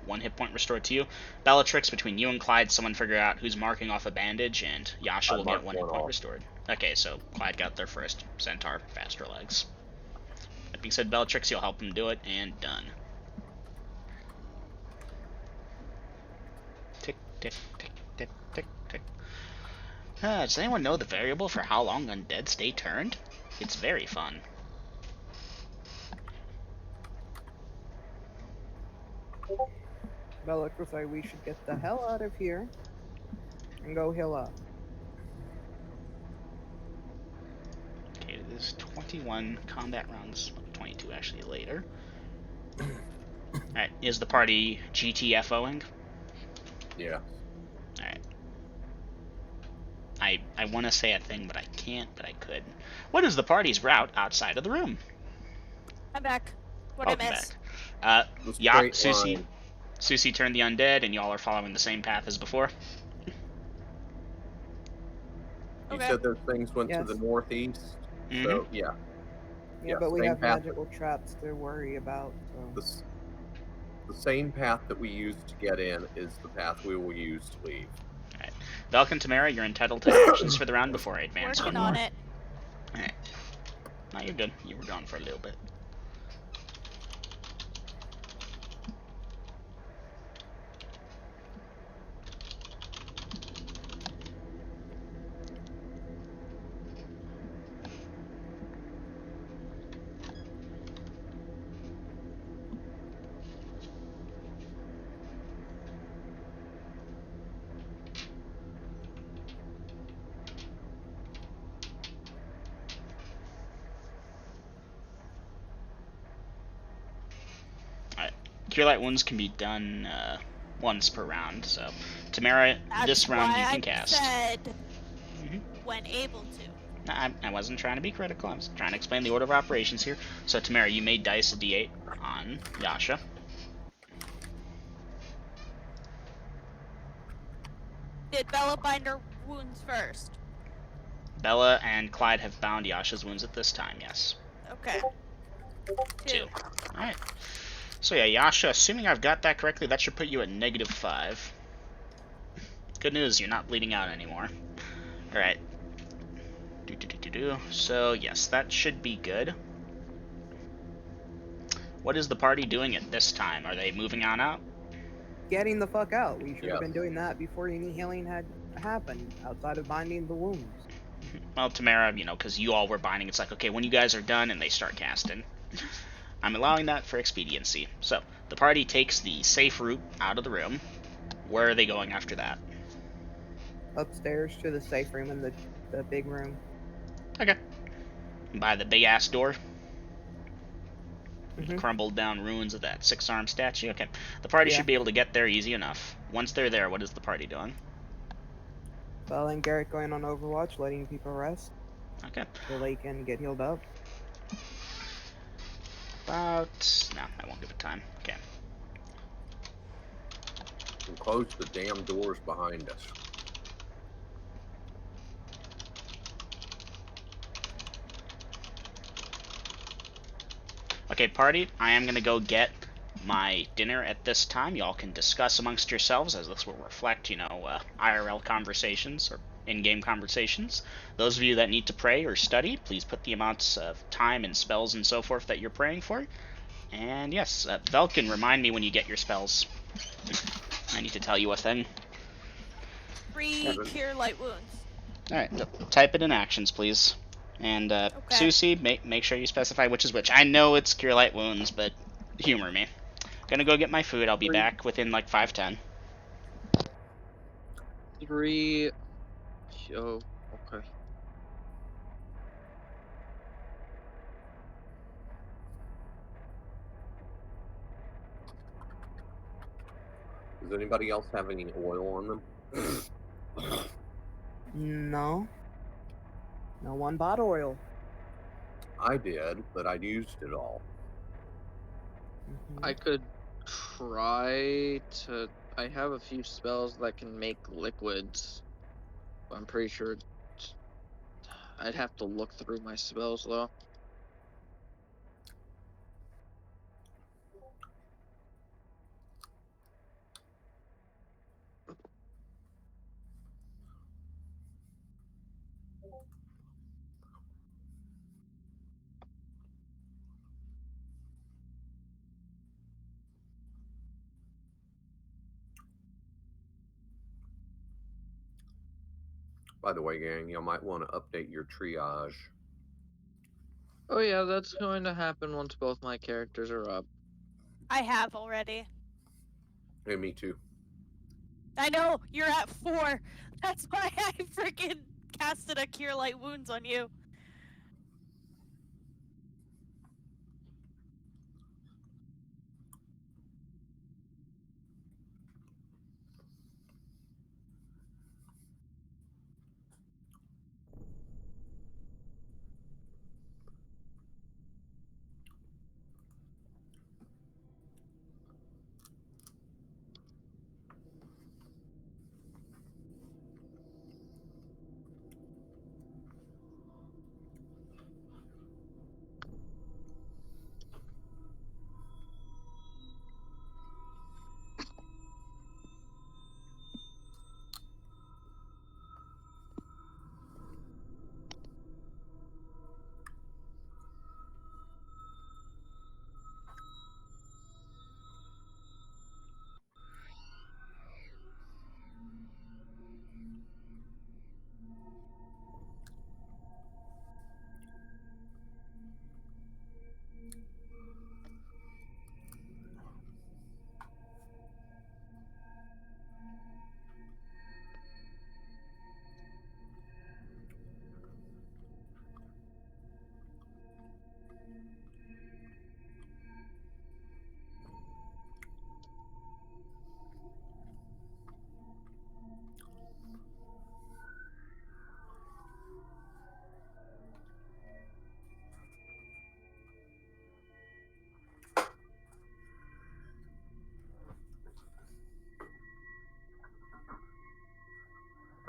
1 hit point restored to you. Bellatrix, between you and Clyde, someone figure out who's marking off a bandage, and Yasha will get 1 hit point restored. Okay, so Clyde got there first. Centaur, faster legs. That being said, Bellatrix, you'll help him do it, and done. Tick, tick, tick, tick, tick, tick. Does anyone know the variable for how long undead stay turned? It's very fun. Bellatrix, we should get the hell out of here and go heal up. Okay, it is 21 combat rounds, 22 actually later. Alright, is the party GTFOing? Yeah. Alright. I want to say a thing, but I can't, but I could. What is the party's route outside of the room? I'm back. What'd I miss? Back. Yeah, Susie. Line. Susie turned the undead, and y'all are following the same path as before. You Okay. said those things went to Yes. the northeast, so yeah. Yeah, but we same have path. magical traps to worry about. So. The same path that we used to get in is the path we will use to leave. Alright. Velk and Tamara, you're entitled to actions for the round before I advance Working one more. on it. Alright. No, you're good. You were gone for a little bit. Cure Light Wounds can be done once per round, so Tamara, this round you can cast. Said when able to. I wasn't trying to be critical. I was trying to explain the order of operations here. So Tamara, you may dice a d8 on Yasha. Did Bella bind her wounds first? Bella and Clyde have bound Yasha's wounds at this time, yes. Okay. 2. Alright. So yeah, Yasha, assuming I've got that correctly, that should put you at -5. Good news, you're not bleeding out anymore. Alright. So yes, that should be good. What is the party doing at this time? Are they moving on out? Getting the fuck out. We should have been doing that before any healing had happened, outside of binding the wounds. Well, Tamara, because you all were binding, it's like, okay, when you guys are done, and they start casting. I'm allowing that for expediency. So, the party takes the safe route out of the room. Where are they going after that? Upstairs to the safe room in the big room. Okay. By the big-ass door? Crumbled down ruins of that 6-armed statue? Okay. The party should be able to get there easy enough. Once they're there, what is the party doing? Bella and Garrett going on Overwatch, letting people rest. Okay. So they can get healed up. No, I won't give it time. Okay. And close the damn doors behind us. Okay, party, I am going to go get my dinner at this time. Y'all can discuss amongst yourselves, as this will reflect, IRL conversations or in-game conversations. Those of you that need to pray or study, please put the amounts of time and spells and so forth that you're praying for. And yes, Velkin, remind me when you get your spells. I need to tell you a thing. 3 Cure Light Wounds. Alright, type it in actions, please. And, Susie, make sure you specify which is which. I know it's Cure Light Wounds, but humor me. Gonna go get my food. I'll be back within, 5-10. 3... Oh, okay. Does anybody else have any oil on them? No. No one bought oil. I did, but I used it all. I could try to... I have a few spells that can make liquids. I'm pretty sure... I'd have to look through my spells, though. By the way, gang, you might want to update your triage. Oh yeah, that's going to happen once both my characters are up. I have already. Hey, me too. I know, you're at 4. That's why I freaking casted a Cure Light Wounds on you.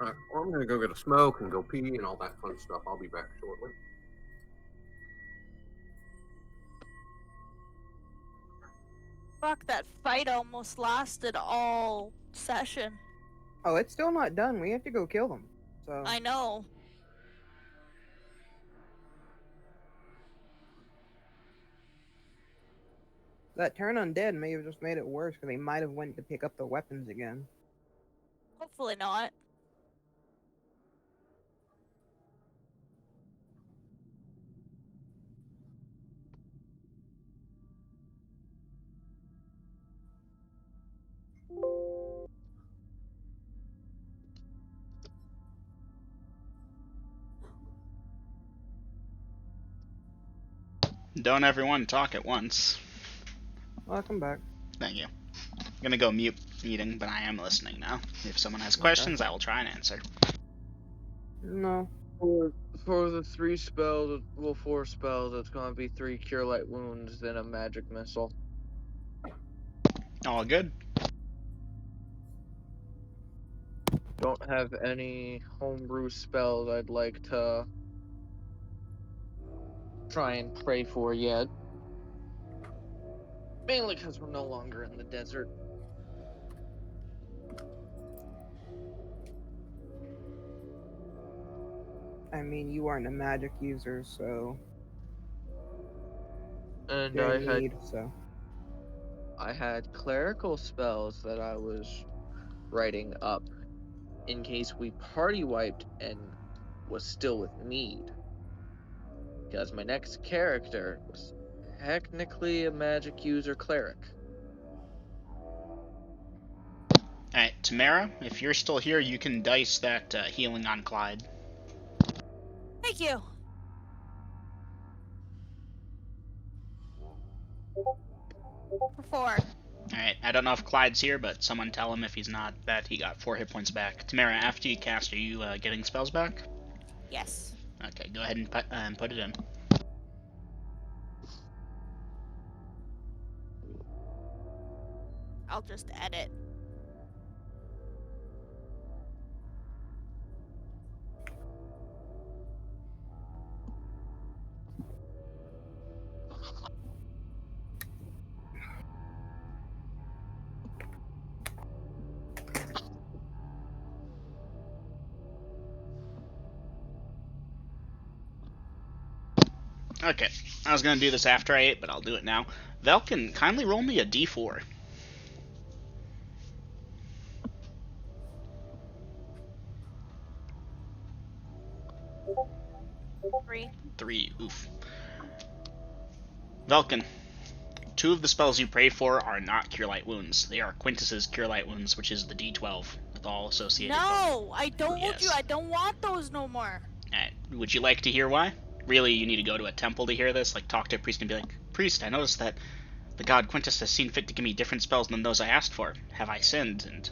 All right, well, I'm gonna go get a smoke and go pee and all that fun stuff. I'll be back shortly. Fuck, that fight almost lasted all session. Oh, it's still not done. We have to go kill them. So I know. that turn undead may have just made it worse because they might have went to pick up the weapons again. Hopefully not. Don't everyone talk at once. Welcome back. Thank you. I'm gonna go mute meeting, but I am listening now. If someone has Okay. questions, I will try and answer. No. For the 3 spells, well, 4 spells, it's going to be 3 Cure Light Wounds, then a Magic Missile. All good. Don't have any homebrew spells I'd like to try and pray for yet. Mainly because we're no longer in the desert. I mean, you aren't a magic user, so. And I had clerical spells that I was writing up in case we party wiped and was still with Mead. Because my next character was technically a magic user cleric. Alright, Tamara, if you're still here, you can dice that healing on Clyde. Thank you. For 4. Alright, I don't know if Clyde's here, but someone tell him if he's not that he got 4 hit points back. Tamara, after you cast, are you getting spells back? Yes. Okay, go ahead and put it in. I'll just edit. Okay, I was gonna do this after I ate, but I'll do it now. Velkin, kindly roll me a d4. 3. 3. Oof. Velkin, 2 of the spells you pray for are not Cure Light Wounds. They are Quintus's Cure Light Wounds, which is the D12 with all associated No, I told you Yes. I don't want those no more. Alright, would you like to hear why? Really, you need to go to a temple to hear this? Like, talk to a priest and be like, Priest, I noticed that the god Quintus has seen fit to give me different spells than those I asked for. Have I sinned? And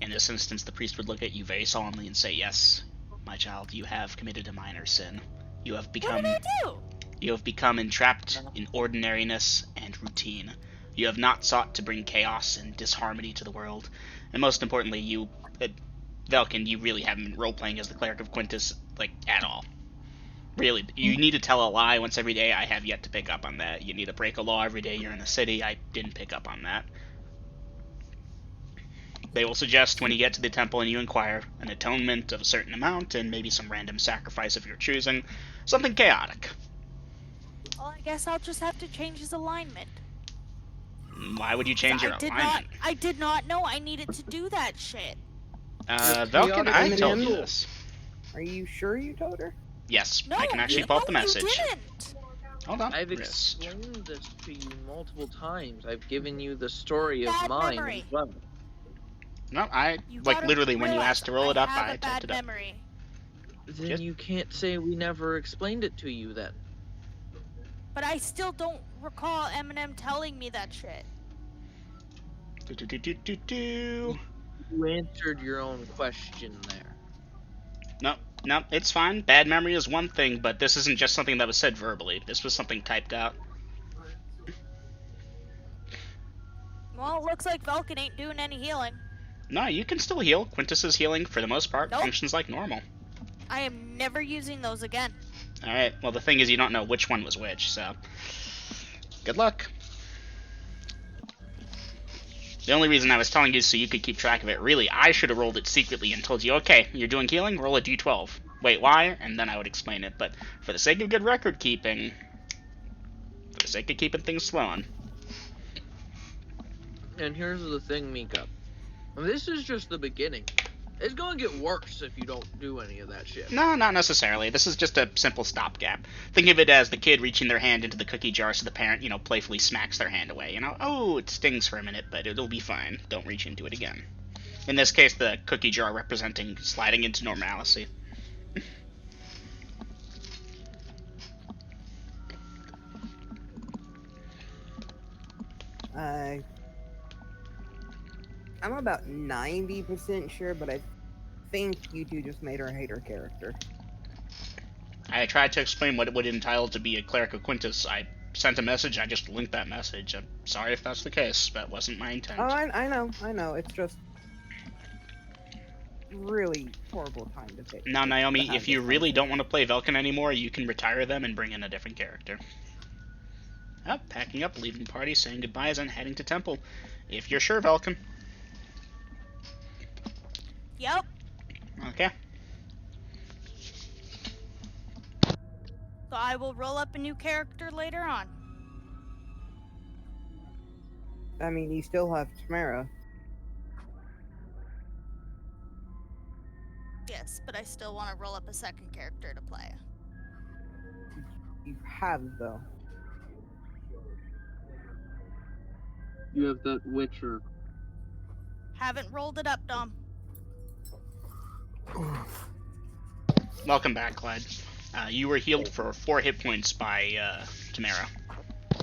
in this instance, the priest would look at you very solemnly and say, Yes, my child, you have committed a minor sin. You have become... What did I do? You have become entrapped in ordinariness and routine. You have not sought to bring chaos and disharmony to the world. And most importantly, Velkin, you really haven't been role-playing as the cleric of Quintus, like, at all. Really, you need to tell a lie once every day. I have yet to pick up on that. You need to break a law every day you're in the city. I didn't pick up on that. They will suggest when you get to the temple and you inquire an atonement of a certain amount and maybe some random sacrifice of your choosing. Something chaotic. Well, I guess I'll just have to change his alignment. Why would you change your alignment? I did not know I needed to do that shit. Velkin, I told you this. Are you sure you told her? Yes, No, I can actually pull up the message. You didn't. Hold on. I've explained this to you multiple times. I've given you the story of mine memory. as well. No, like literally when you asked to roll it up, I typed it up. Memory. Then you can't say we never explained it to you then. But I still don't recall Eminem telling me that shit. You answered your own question there. No, it's fine. Bad memory is one thing, but this isn't just something that was said verbally. This was something typed out. Well, it looks like Velkin ain't doing any healing. No, you can still heal. Quintus's healing, for the most part, functions like normal. I am never using those again. Alright, well the thing is you don't know which one was which, so... Good luck. The only reason I was telling you is so you could keep track of it. Really, I should have rolled it secretly and told you, okay, you're doing healing, roll a d12. Wait, why? And then I would explain it, but for the sake of good record keeping... For the sake of keeping things flowing. And here's the thing, Mika. This is just the beginning. It's going to get worse if you don't do any of that shit. No, not necessarily. This is just a simple stopgap. Think of it as the kid reaching their hand into the cookie jar so the parent, playfully smacks their hand away. Oh, it stings for a minute, but it'll be fine. Don't reach into it again. In this case, the cookie jar representing sliding into normalcy. I'm about 90% sure, but I think you two just made her hate her character. I tried to explain what it would entail to be a cleric of Quintus. I sent a message, I just linked that message. I'm sorry if that's the case. That wasn't my intent. Oh, I know. It's just really horrible time to take. Now, Naomi, if you really don't want to play Velkin anymore, you can retire them and bring in a different character. Oh, packing up, leaving party, saying goodbyes, and heading to temple. If you're sure, Velkin. Yep. Okay. So I will roll up a new character later on. I mean, you still have Tamara. Yes, but I still want to roll up a second character to play. You have, though. You have that Witcher. Haven't rolled it up, Dom. Welcome back, Clyde. You were healed for 4 hit points by Tamara.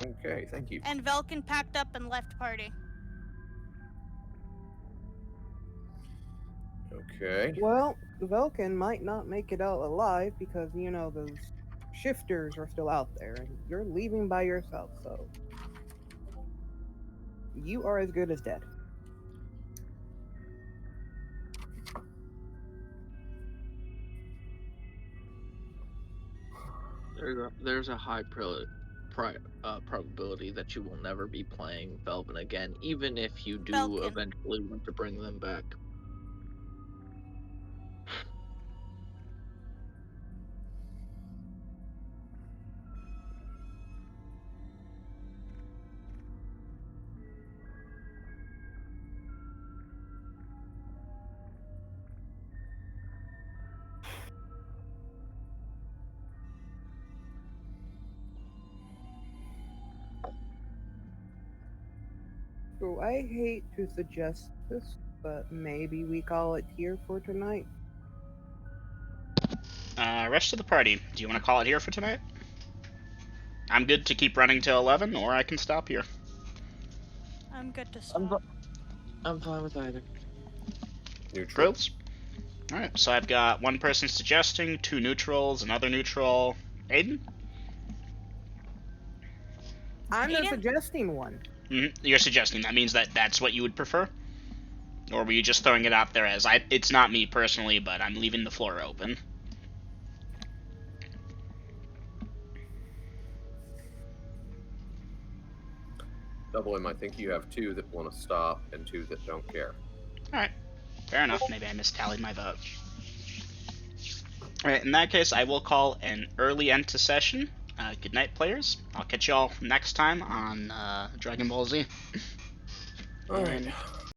Okay, thank you. And Velkin packed up and left party. Okay. Well, Velkin might not make it out alive because, those shifters are still out there, and you're leaving by yourself, so... You are as good as dead. There's a high probability that you will never be playing Velvin again, even if you do Velkin. eventually want to bring them back. So I hate to suggest this, but maybe we call it here for tonight. Rest of the party, do you want to call it here for tonight? I'm good to keep running till 11, or I can stop here. I'm good to stop. I'm fine with either. Neutral. Grills? Alright, so I've got one person suggesting, 2 neutrals, another neutral. Aiden? I'm not Aiden? suggesting one. You're suggesting that means that that's what you would prefer? Or were you just throwing it out there as, it's not me personally, but I'm leaving the floor open? Double M, I think you have 2 that want to stop and 2 that don't care. Alright, fair enough. Maybe I mistallied my vote. Alright, in that case, I will call an early end to session. Good night, players. I'll catch y'all next time on Dragon Ball Z. Alright.